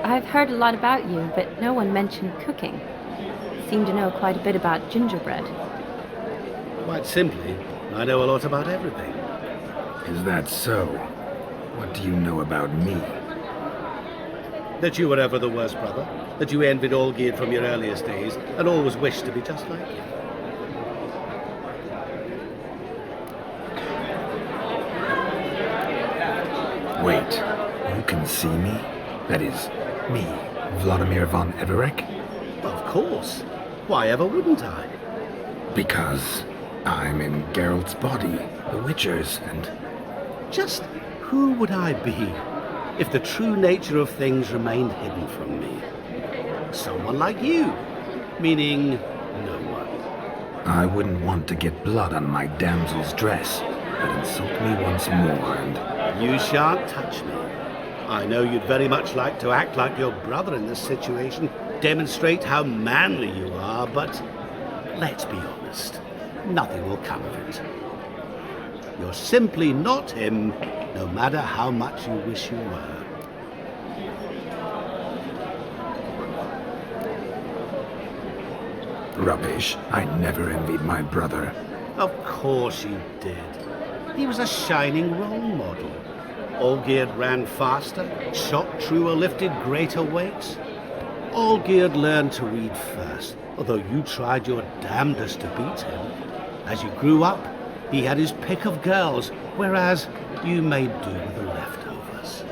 I've heard a lot about you, but no one mentioned cooking. Seem to know quite a bit about gingerbread. Quite simply, I know a lot about everything. Is that so? What do you know about me? That you were ever the worst brother, that you envied Olgierd from your earliest days, and always wished to be just like him. Wait, you can see me? That is, me, Vladimir von Everec? Of course. Why ever wouldn't I? Because I'm in Geralt's body, the Witcher's, and... Just who would I be if the true nature of things remained hidden from me? Someone like you, meaning no one. I wouldn't want to get blood on my damsel's dress, but insult me once more and... You shan't touch me. I know you'd very much like to act like your brother in this situation, demonstrate how manly you are, but let's be honest, nothing will come of it. You're simply not him, no matter how much you wish you were. Rubbish. I never envied my brother. Of course you did. He was a shining role model. Olgierd ran faster, shot truer, lifted greater weights. Olgierd learned to read first, although you tried your damnedest to beat him. As you grew up, he had his pick of girls, whereas you made do with the leftovers.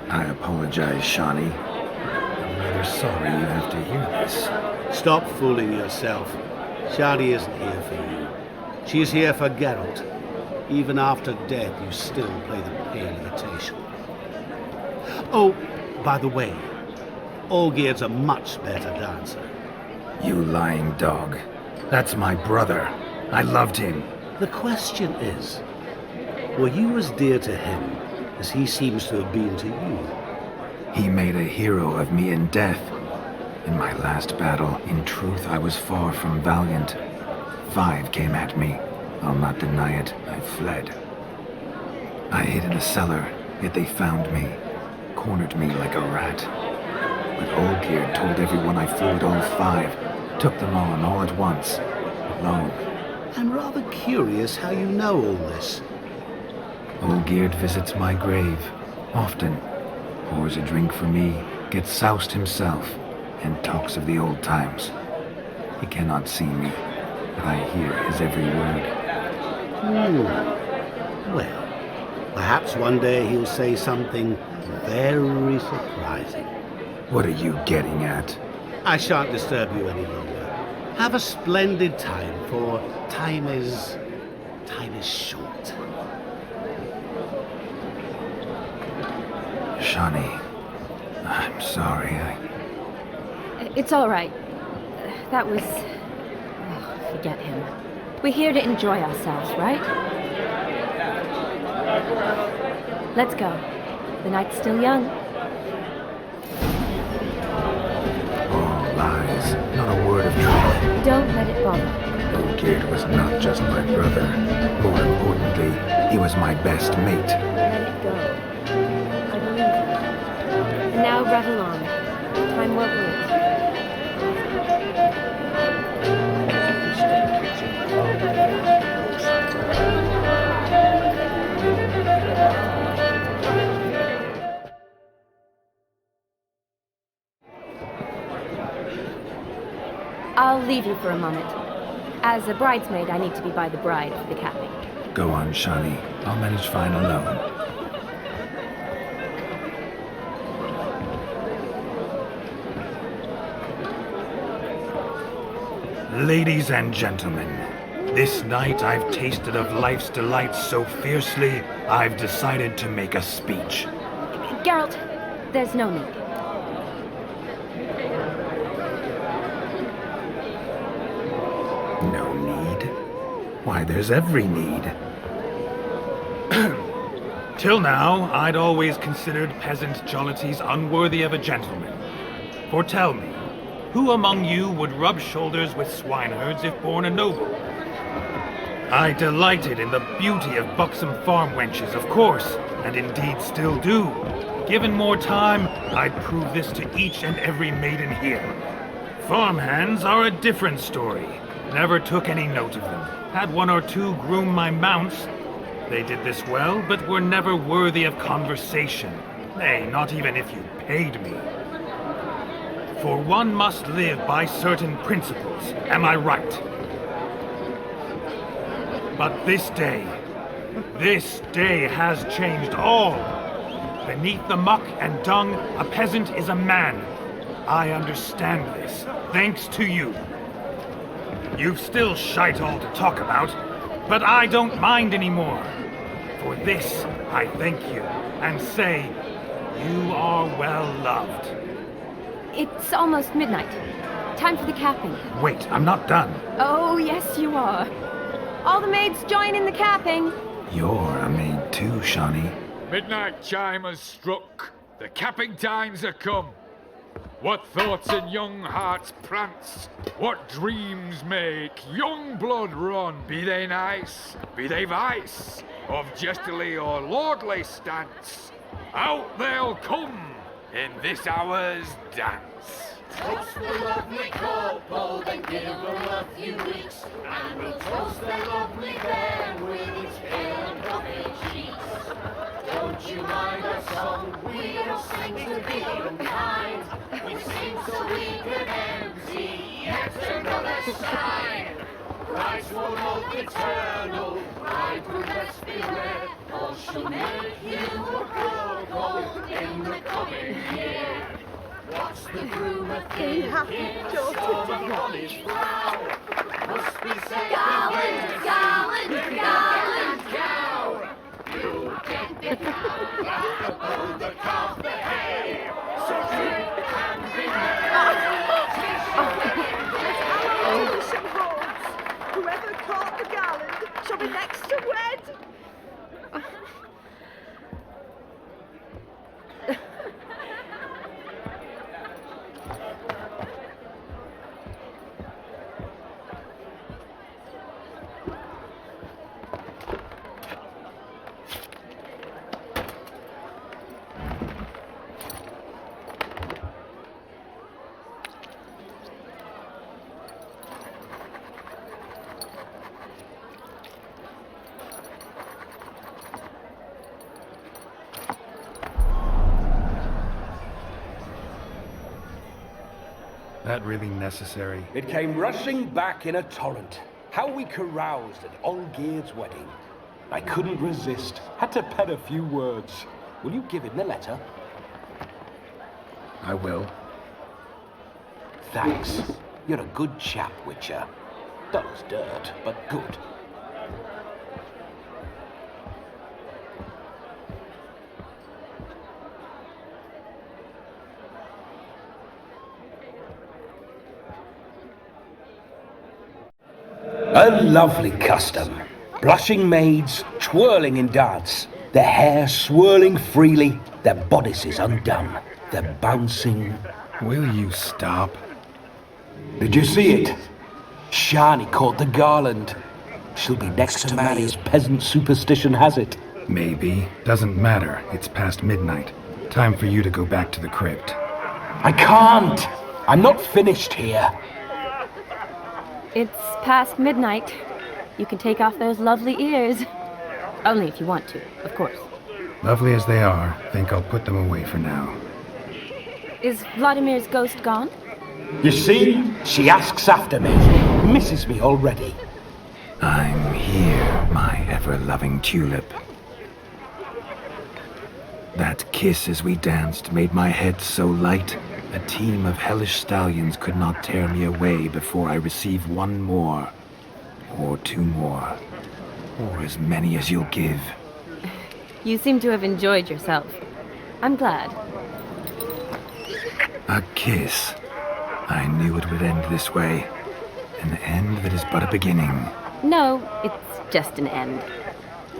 I apologize, Shani. I'm rather sorry you have to hear this. Stop fooling yourself. Shani isn't here for you. She's here for Geralt. Even after death, you still play the pale imitation. Oh, by the way, Olgierd's a much better dancer. You lying dog. That's my brother. I loved him. The question is, were you as dear to him as he seems to have been to you? He made a hero of me in death. In my last battle, in truth, I was far from valiant. 5 came at me. I'll not deny it, I fled. I hid in a cellar, yet they found me, cornered me like a rat. But Olgierd told everyone I flew at all 5, took them on all at once, alone. I'm rather curious how you know all this. Olgierd visits my grave, often, pours a drink for me, gets soused himself, and talks of the old times. He cannot see me, but I hear his every word. Well, perhaps one day he'll say something very surprising. What are you getting at? I shan't disturb you any longer. Have a splendid time, for time is short. Shani, I'm sorry, It's all right. That was... Oh, forget him. We're here to enjoy ourselves, right? Let's go. The night's still young. All lies, not a word of truth. Don't let it bother. Olgierd was not just my brother. More importantly, he was my best mate. Let it go. I believe you. And now revel on. Time well worth. leave you for a moment. As a bridesmaid, I need to be by the bride for the capping. Go on, Shani. I'll manage fine alone. Ladies and gentlemen, this night I've tasted of life's delights so fiercely, I've decided to make a speech. Geralt, there's no need. No need? Why, there's every need. Till now, I'd always considered peasant jollities unworthy of a gentleman. For tell me, who among you would rub shoulders with swineherds if born a noble? I delighted in the beauty of buxom farm wenches, of course, and indeed still do. Given more time, I'd prove this to each and every maiden here. Farmhands are a different story. Never took any note of them. Had one or two groom my mounts. They did this well, but were never worthy of conversation. Nay, not even if you paid me. For one must live by certain principles, am I right? But this day has changed all. Beneath the muck and dung, a peasant is a man. I understand this, thanks to you. You've still shite all to talk about, but I don't mind anymore. For this, I thank you, and say, you are well loved. It's almost midnight. Time for the capping. Wait, I'm not done. Oh, yes, you are. All the maids join in the capping. You're a maid too, Shani. Midnight chime has struck. The capping times are come. What thoughts in young hearts prance? What dreams make young blood run? Be they nice, be they vice, of jestily or lordly stance, out they'll come in this hour's dance. Toast the lovely couple, then give them a few weeks, and we'll toast the lovely bairn with its pale and puffy cheeks. Don't you mind our song? We don't sing to be unkind. We sing so we can empty yet another shrine. Christ will hold eternal, bridegroom let's beware, or she'll make you a couple in the coming year. What's the groom a thinking? Storm on his brow. Must be said Garland, garland, garland, cow. You get the cow, got the bull, the calf, the hay. So drink and be merry. Whoever caught the garland shall be next to wed. That really necessary? It came rushing back in a torrent. How we caroused at Olgierd's wedding. I couldn't resist. Had to pen a few words. Will you give him the letter? I will. Thanks. You're a good chap, Witcher. Dull's dirt, but good. A lovely custom. Blushing maids, twirling in dance, their hair swirling freely, their bodices undone, their bouncing... Will you stop? Did you see it? Shani caught the garland. She'll be next to marry as peasant superstition has it. Maybe. Doesn't matter. It's past midnight. Time for you to go back to the crypt. I can't! I'm not finished here. It's past midnight. You can take off those lovely ears. Only if you want to, of course. Lovely as they are, think I'll put them away for now. Is Vladimir's ghost gone? You see, she asks after me, misses me already. I'm here, my ever-loving tulip. That kiss as we danced made my head so light, a team of hellish stallions could not tear me away before I receive one more, or two more, or as many as you'll give. You seem to have enjoyed yourself. I'm glad. A kiss. I knew it would end this way. An end that is but a beginning. No, it's just an end.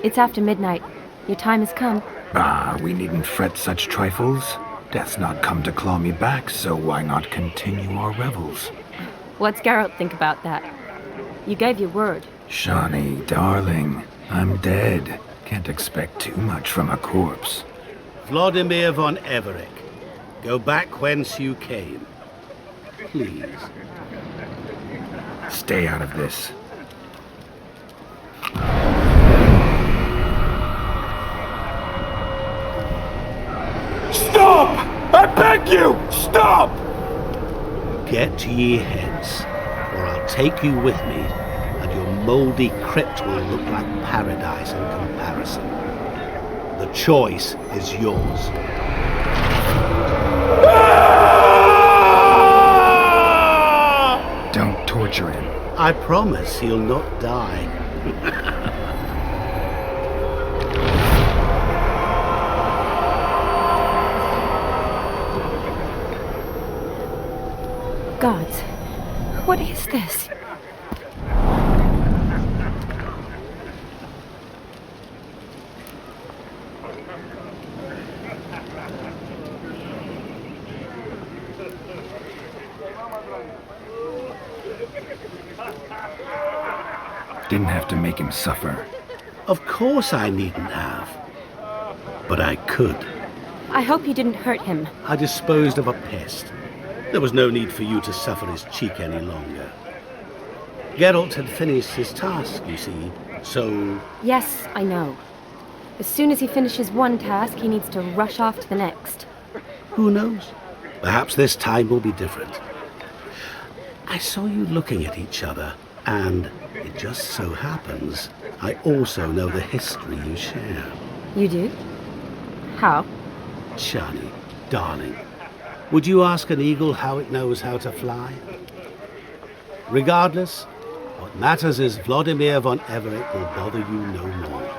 It's after midnight. Your time has come. Ah, we needn't fret such trifles. Death's not come to claw me back, so why not continue our revels? What's Geralt think about that? You gave your word. Shawnee, darling, I'm dead. Can't expect too much from a corpse. Vladimir von Everec, go back whence you came. Please. Stay out of this. Stop! I beg you! Stop! Get ye hence, or I'll take you with me, and your mouldy crypt will look like paradise in comparison. The choice is yours. Don't torture him. I promise he'll not die. Gods, what is this? Didn't have to make him suffer. Of course I needn't have. But I could. I hope you didn't hurt him. I disposed of a pest. There was no need for you to suffer his cheek any longer. Geralt had finished his task, you see, so... Yes, I know. As soon as he finishes one task, he needs to rush off to the next. Who knows? Perhaps this time will be different. I saw you looking at each other, and it just so happens I also know the history you share. You do? How? Shani, darling, would you ask an eagle how it knows how to fly? Regardless, what matters is Vladimir von Everec will bother you no more.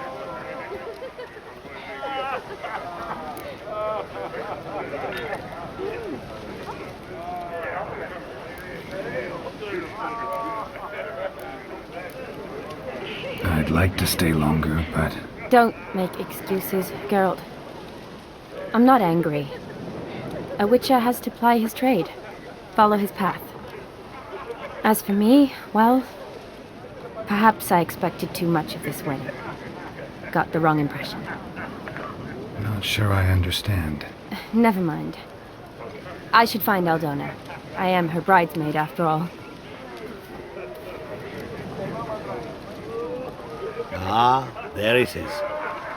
I'd like to stay longer, but... Don't make excuses, Geralt. I'm not angry. A witcher has to ply his trade, follow his path. As for me, well, perhaps I expected too much of this wedding. Got the wrong impression. Not sure I understand. Never mind. I should find Aldona. I am her bridesmaid, after all. Ah, there it is.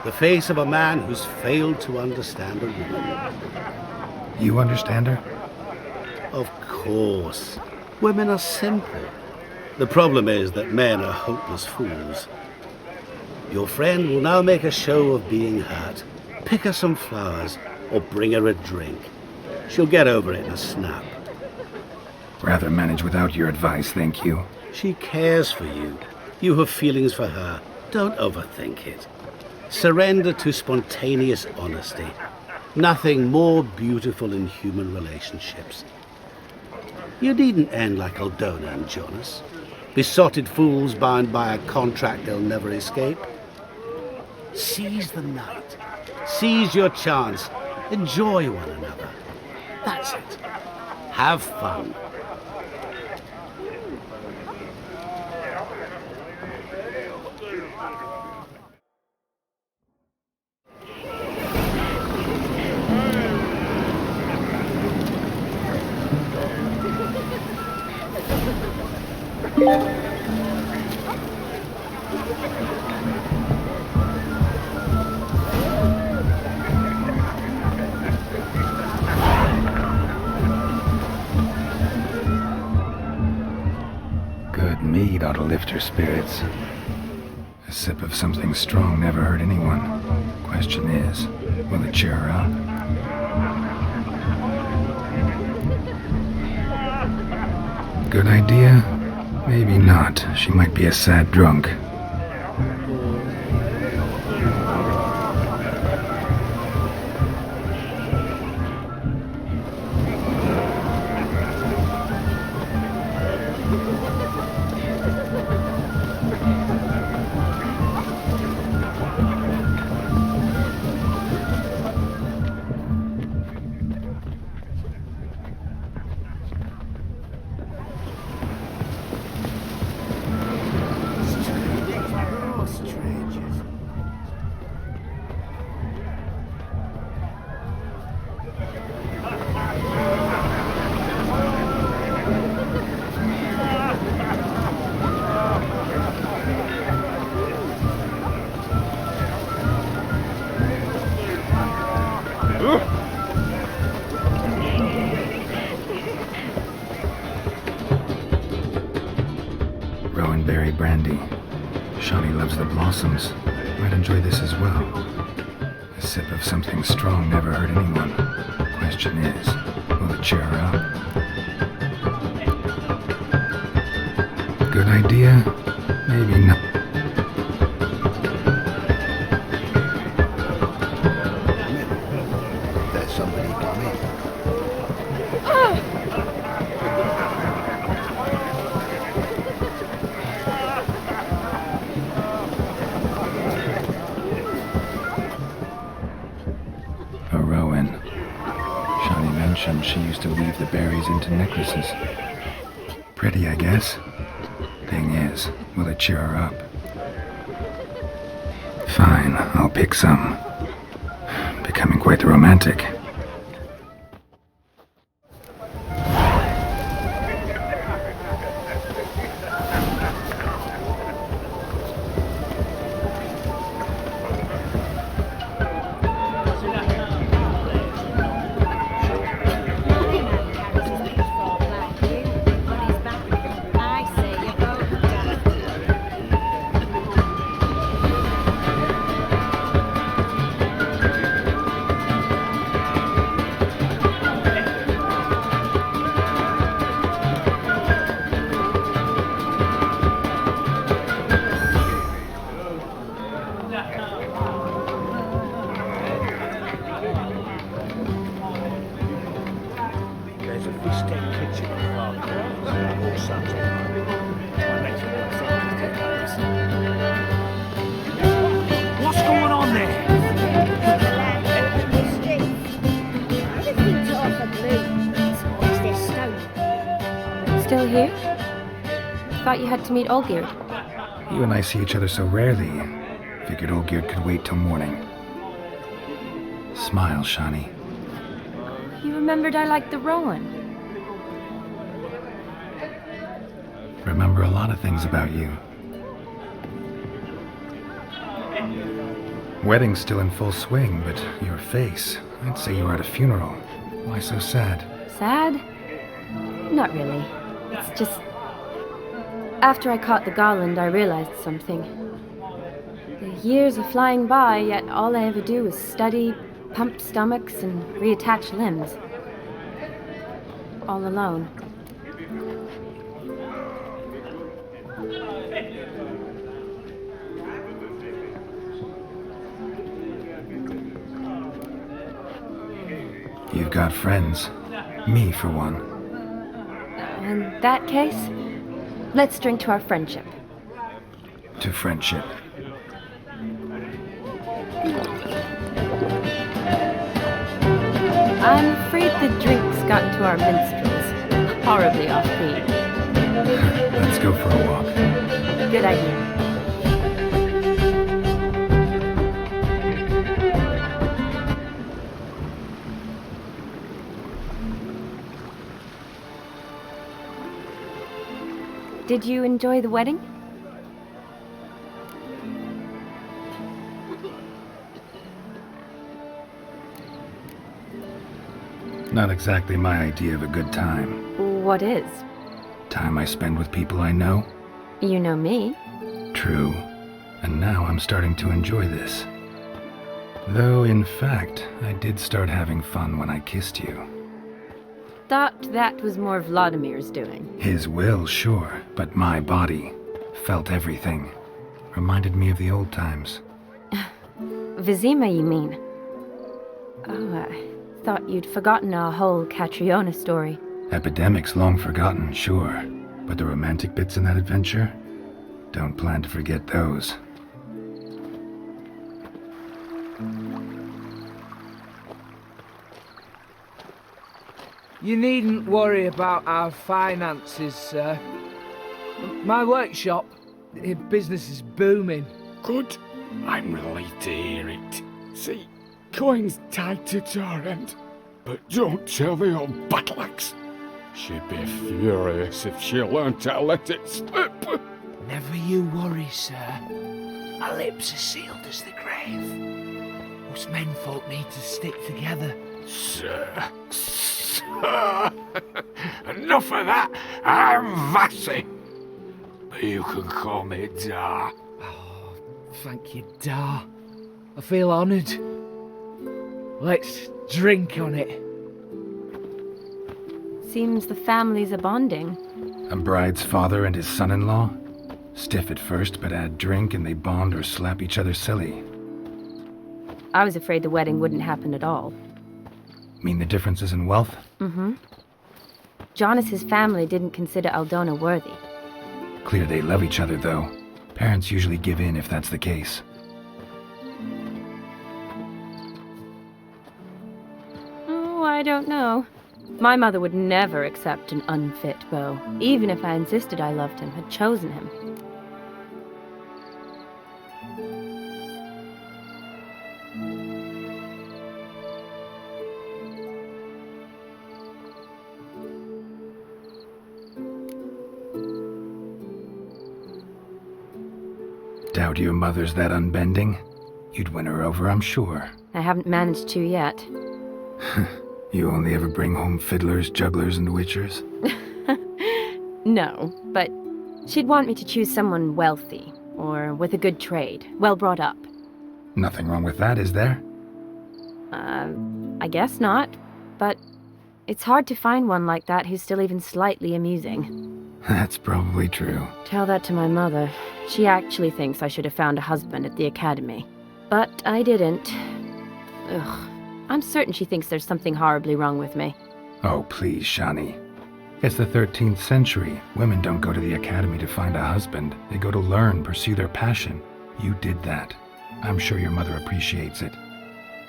The face of a man who's failed to understand a woman. You understand her? Of course. Women are simple. The problem is that men are hopeless fools. Your friend will now make a show of being hurt. Pick her some flowers, or bring her a drink. She'll get over it in a snap. Rather manage without your advice, thank you. She cares for you. You have feelings for her. Don't overthink it. Surrender to spontaneous honesty. Nothing more beautiful in human relationships. You needn't end like Aldona and Jonas. Besotted fools bound by a contract they'll never escape. Seize the night. Seize your chance. Enjoy one another. That's it. Have fun. ought to lift her spirits. A sip of something strong never hurt anyone. Question is, will it cheer her up? Good idea? Maybe not. She might be a sad drunk. Rowanberry brandy. Shawnee loves the blossoms. Might enjoy this as well. A sip of something strong never hurt anyone. Question is, will it cheer her up? Good idea? Maybe not. There's somebody coming. A Rowan. Shawnee mentioned she used to weave the berries into necklaces. Pretty, I guess. Thing is, will it cheer her up? Fine, I'll pick some. Becoming quite the romantic. There's a bistec kitchen on the far corner. All sons of What's going on there? Still here? Thought you had to meet Olgierd. You and I see each other so rarely. Figured Olgierd could wait till morning. Smile, Shawnee. You remembered I liked the Rowan. Remember a lot of things about you. Wedding's still in full swing, but your face, I'd say you were at a funeral. Why so sad? Sad? Not really. It's just... After I caught the garland, I realized something. The years are flying by, yet all I ever do is study, pump stomachs, and reattach limbs. All alone. You've got friends. Me, for one. In that case, let's drink to our friendship. To friendship. I'm afraid the drinks got into our minstrels. Horribly off-beat. Let's go for a walk. Good idea. Did you enjoy the wedding? Not exactly my idea of a good time. What is? Time I spend with people I know. You know me. True. And now I'm starting to enjoy this. Though, in fact, I did start having fun when I kissed you. Thought that was more Vladimir's doing. His will, sure, but my body felt everything. Reminded me of the old times. Vizima, you mean? Oh, I thought you'd forgotten our whole Catriona story. Epidemics long forgotten, sure. But the romantic bits in that adventure? Don't plan to forget those. You needn't worry about our finances, sir. My workshop, business is booming. Good. I'm relieved to hear it. See, coin's tied to Torrent, but don't tell the old battleaxe. She'd be furious if she learned to let it slip. Never you worry, sir. My lips are sealed as the grave. Us menfolk need to stick together. Sir. Enough of that. I'm Vassy. But you can call me Dar. Oh, thank you, Dar. I feel honoured. Let's drink on it. Seems the families are bonding. A bride's father and his son-in-law? Stiff at first, but add drink and they bond or slap each other silly. I was afraid the wedding wouldn't happen at all. Mean the differences in wealth? Mm-hmm. Jonas's family didn't consider Aldona worthy. Clear they love each other, though. Parents usually give in if that's the case. Oh, I don't know. My mother would never accept an unfit beau, even if I insisted I loved him, had chosen him. Doubt your mother's that unbending? You'd win her over, I'm sure. I haven't managed to yet. You only ever bring home fiddlers, jugglers, and witchers? No, but she'd want me to choose someone wealthy, or with a good trade, well brought up. Nothing wrong with that, is there? I guess not, but it's hard to find one like that who's still even slightly amusing. That's probably true. Tell that to my mother. She actually thinks I should have found a husband at the academy. But I didn't. Ugh. I'm certain she thinks there's something horribly wrong with me. Oh, please, Shani. It's the 13th century. Women don't go to the academy to find a husband. They go to learn, pursue their passion. You did that. I'm sure your mother appreciates it.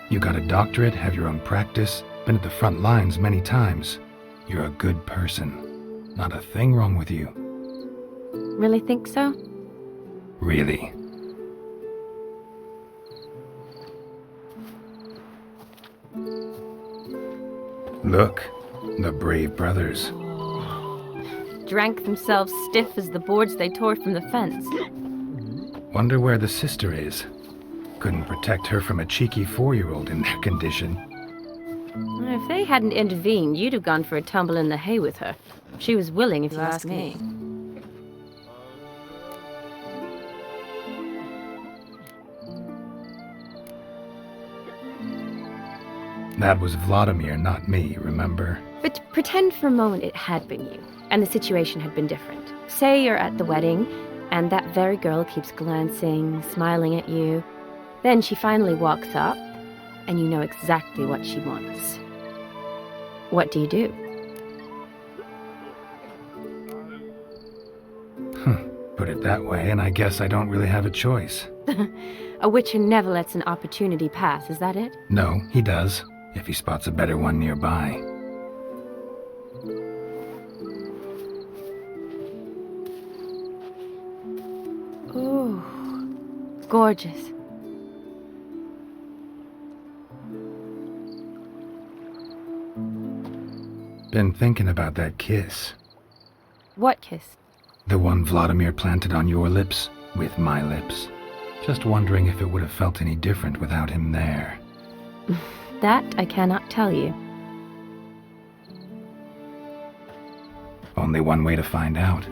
You got a doctorate, have your own practice, been at the front lines many times. You're a good person. Not a thing wrong with you. Really think so? Really. Look, the brave brothers. Drank themselves stiff as the boards they tore from the fence. Wonder where the sister is. Couldn't protect her from a cheeky 4-year-old in their condition. If they hadn't intervened, you'd have gone for a tumble in the hay with her. She was willing, if you ask me. That was Vladimir, not me, remember? But pretend for a moment it had been you, and the situation had been different. Say you're at the wedding, and that very girl keeps glancing, smiling at you. Then she finally walks up, and you know exactly what she wants. What do you do? Put it that way, and I guess I don't really have a choice. A witcher never lets an opportunity pass, is that it? No, he does, if he spots a better one nearby. Ooh, gorgeous. Been thinking about that kiss. What kiss? The one Vladimir planted on your lips, with my lips. Just wondering if it would have felt any different without him there. That I cannot tell you. Only one way to find out.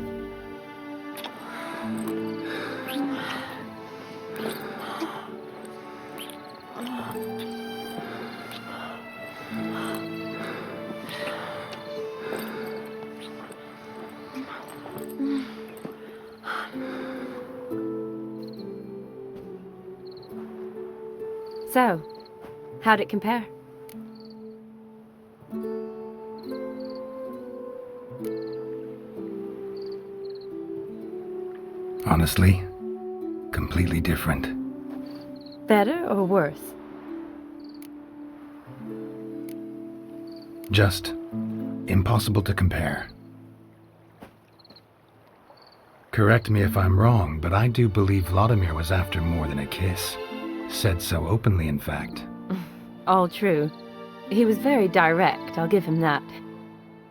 So, how'd it compare? Honestly, completely different. Better or worse? Just impossible to compare. Correct me if I'm wrong, but I do believe Vladimir was after more than a kiss. Said so openly, in fact. All true. He was very direct, I'll give him that.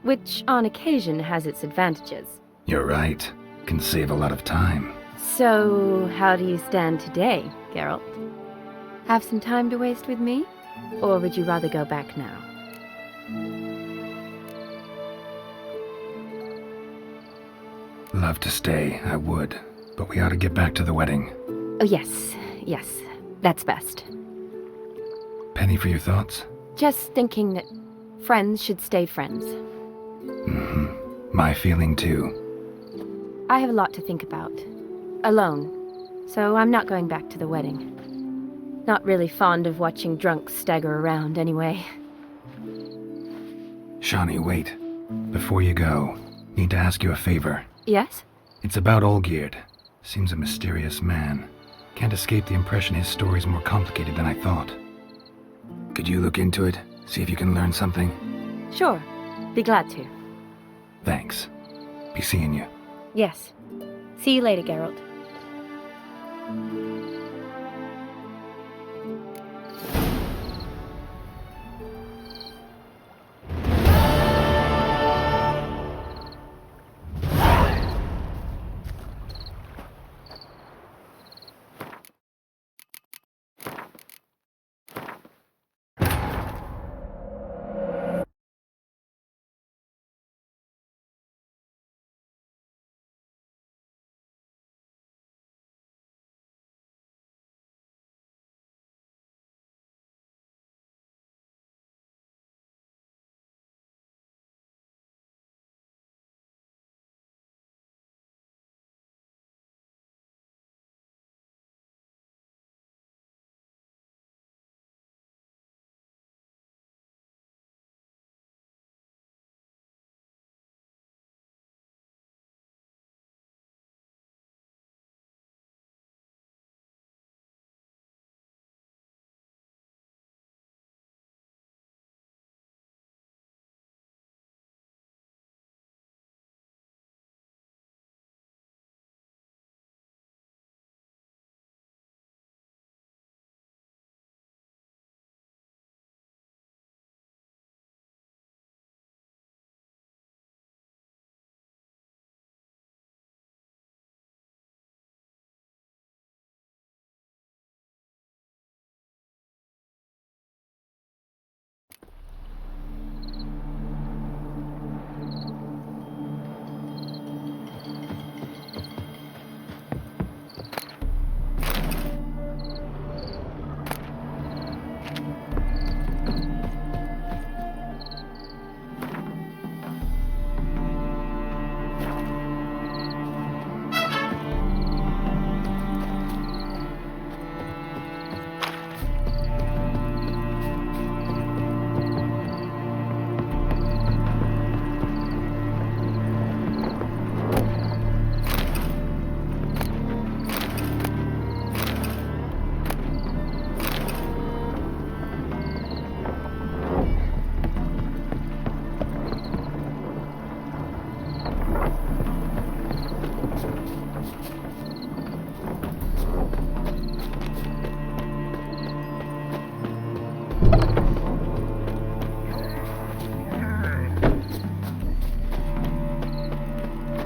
Which, on occasion, has its advantages. You're right. Can save a lot of time. So, how do you stand today, Geralt? Have some time to waste with me? Or would you rather go back now? Love to stay, I would. But we ought to get back to the wedding. Oh, yes. That's best. Penny for your thoughts? Just thinking that friends should stay friends. My feeling too. I have a lot to think about. Alone. So I'm not going back to the wedding. Not really fond of watching drunks stagger around, anyway. Shani, wait. Before you go, need to ask you a favor. Yes? It's about Olgierd. Seems a mysterious man. Can't escape the impression his story's more complicated than I thought. Could you look into it? See if you can learn something? Sure. Be glad to. Thanks. Be seeing you. Yes. See you later, Geralt.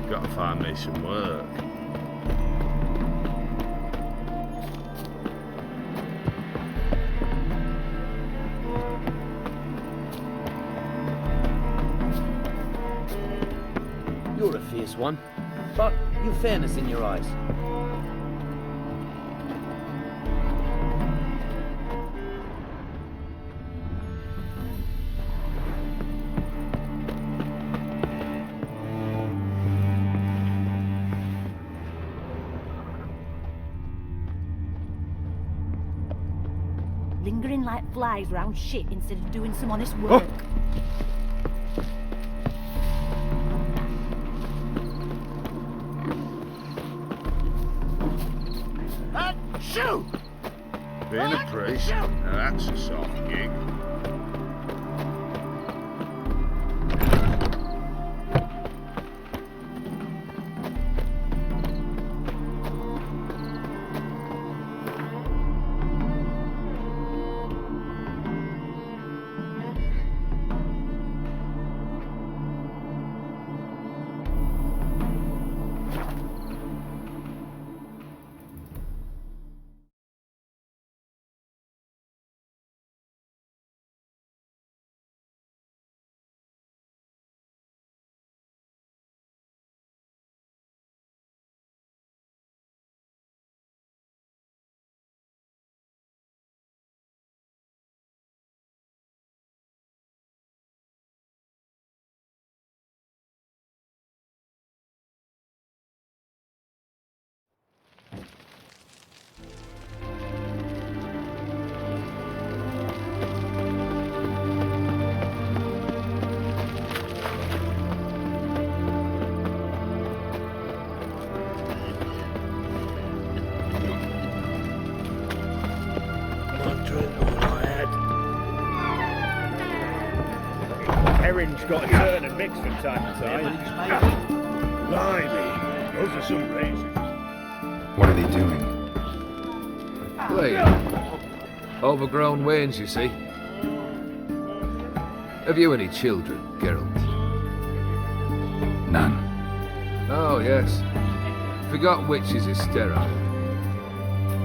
Gotta find me some work. You're a fierce one, but you've fairness in your eyes. lingering like flies round shit instead of doing some honest work. Shoot! Being a priest, now that's a soft gig. Herring's got a turn and mix from time to time. Blimey, those are some raisins. What are they doing? Playing. Overgrown wains, you see. Have you any children, Geralt? None. Oh, yes. Forgot witches is sterile.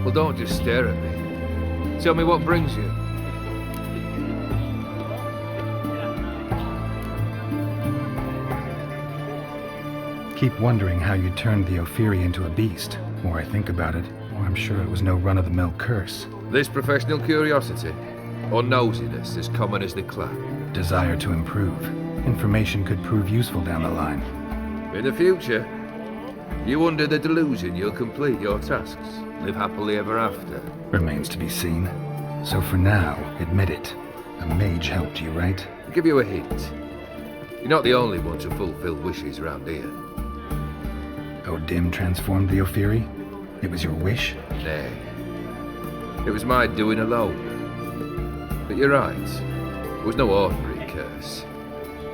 Well, don't just stare at me. Tell me what brings you. Keep wondering how you turned the Ophiri into a beast. The more I think about it, the more I'm sure it was no run-of-the-mill curse. This professional curiosity, or nosiness as common as the clap? Desire to improve. Information could prove useful down the line. In the future, you under the delusion you'll complete your tasks, live happily ever after. Remains to be seen. So for now, admit it. A mage helped you, right? I'll give you a hint. You're not the only one to fulfill wishes round here. O'Dim transformed the Ophiri? It was your wish? Nay. It was my doing alone. But you're right. It was no ordinary curse.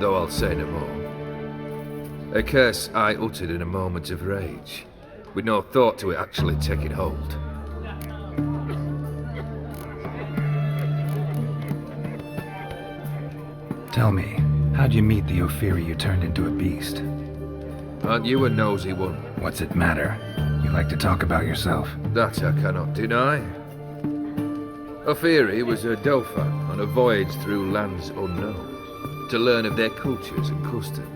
Though I'll say no more. A curse I uttered in a moment of rage, with no thought to it actually taking hold. Tell me, how'd you meet the Ophiri you turned into a beast? Aren't you a nosy one? What's it matter? You like to talk about yourself. That I cannot deny. Ophiri was a Dauphin on a voyage through lands unknown, to learn of their cultures and customs.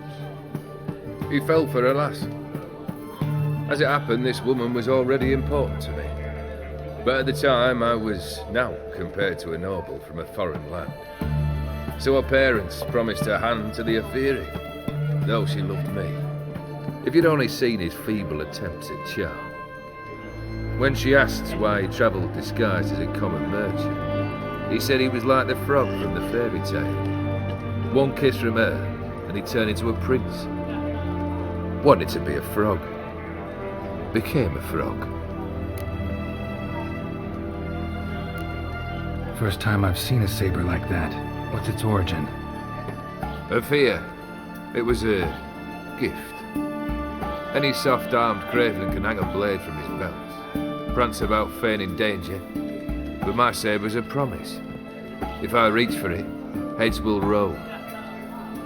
He fell for a lass. As it happened, this woman was already important to me. But at the time, I was now compared to a noble from a foreign land. So her parents promised her hand to the Ophiri, though she loved me. If you'd only seen his feeble attempts at charm. When she asked why he travelled disguised as a common merchant, he said he was like the frog from the fairy tale. One kiss from her, and he turned into a prince. Wanted to be a frog. Became a frog. First time I've seen a saber like that. What's its origin? A fear. It was a gift. Any soft-armed craven can hang a blade from his belt, prance about feigning danger, but my saber's a promise. If I reach for it, heads will roll.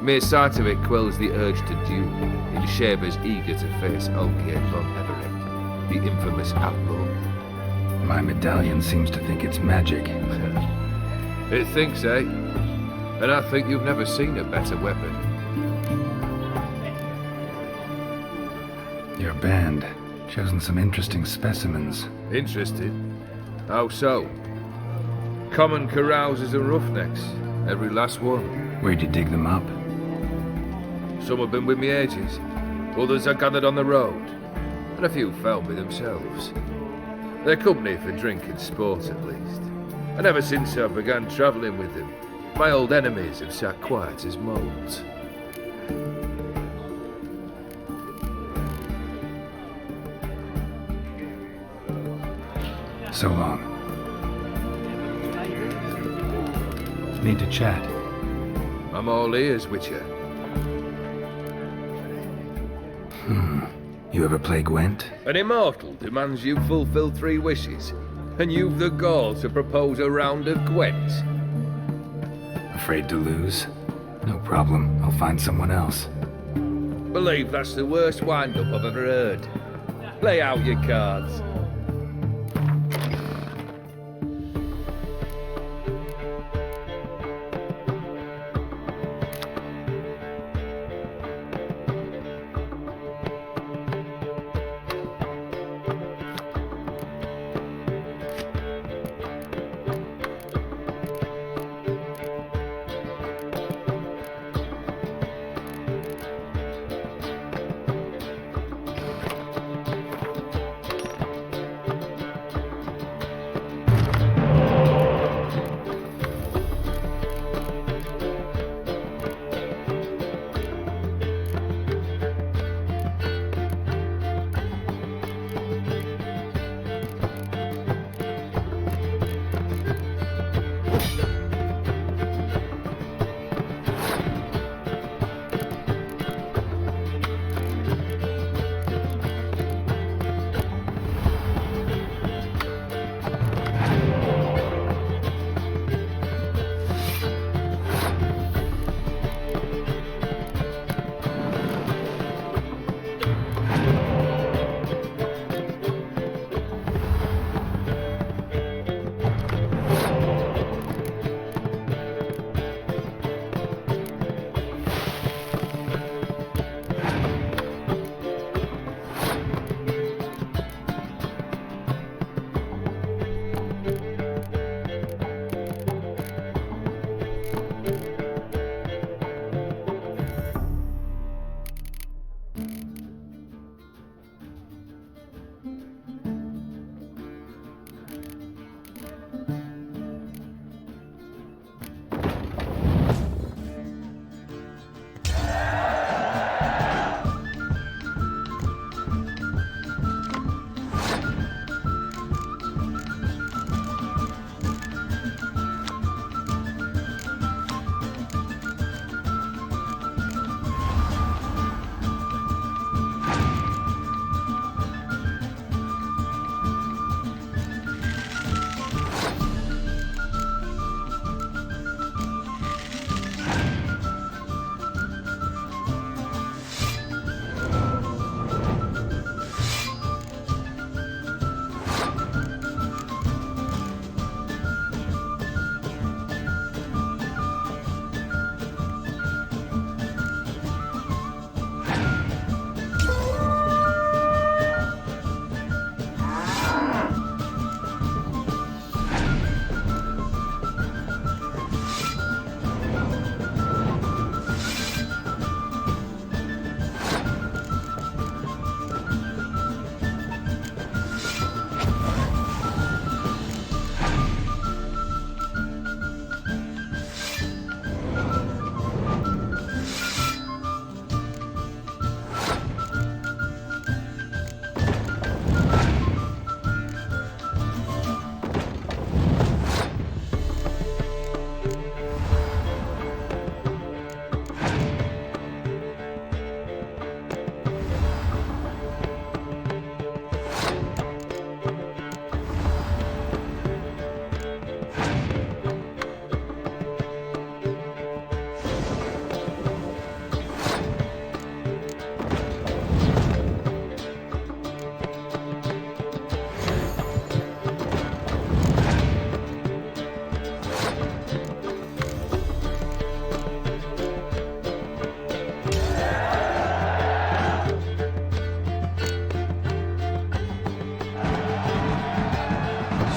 Mere sight of it quells the urge to duel, in Shaber's eager to face Olgierd von Everett, the infamous outlaw. My medallion seems to think it's magic. It thinks, eh? And I think you've never seen a better weapon. Your band, chosen some interesting specimens. Interested? How so? Common carousers and roughnecks, every last one. Where'd you dig them up? Some have been with me ages, others are gathered on the road, and a few found me themselves. They're company for drink and sport, at least. And ever since I began travelling with him, my old enemies have sat quiet as moles. So long. Need to chat. I'm all ears, Witcher. You ever play Gwent? An immortal demands you fulfill 3 wishes, and you've the gall to propose a round of Gwent. Afraid to lose? No problem. I'll find someone else. Believe that's the worst wind-up I've ever heard. Lay out your cards.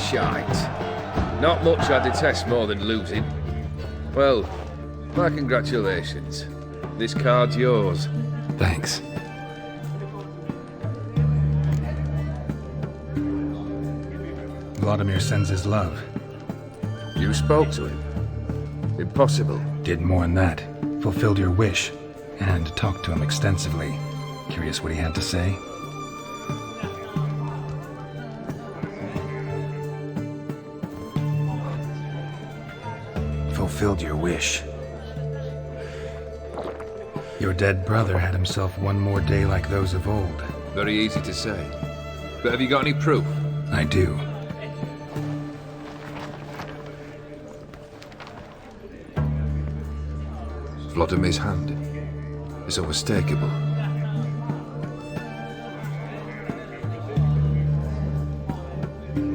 Shite. Not much I detest more than losing. Well, my congratulations. This card's yours. Thanks. Vladimir sends his love. You spoke to him? Impossible. Did more than that. Fulfilled your wish. And talked to him extensively. Curious what he had to say? Fulfilled your wish. Your dead brother had himself one more day like those of old. Very easy to say. But have you got any proof? I do. Vlodimir's hand. It's unmistakable.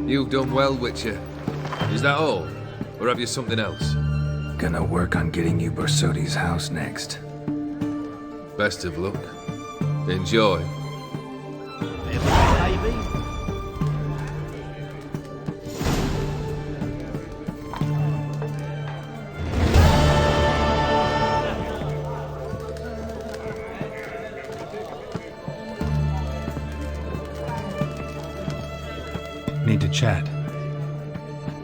You've done well, Witcher. Is that all? Or have you something else? Gonna work on getting you Borsodi's house next. Best of luck. Enjoy. Need to chat.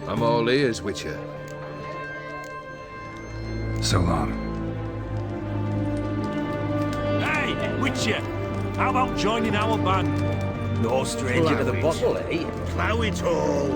I'm all ears, Witcher. So long. Hey, Witcher! How about joining our band? No stranger to the bottle, eh? Plough it all!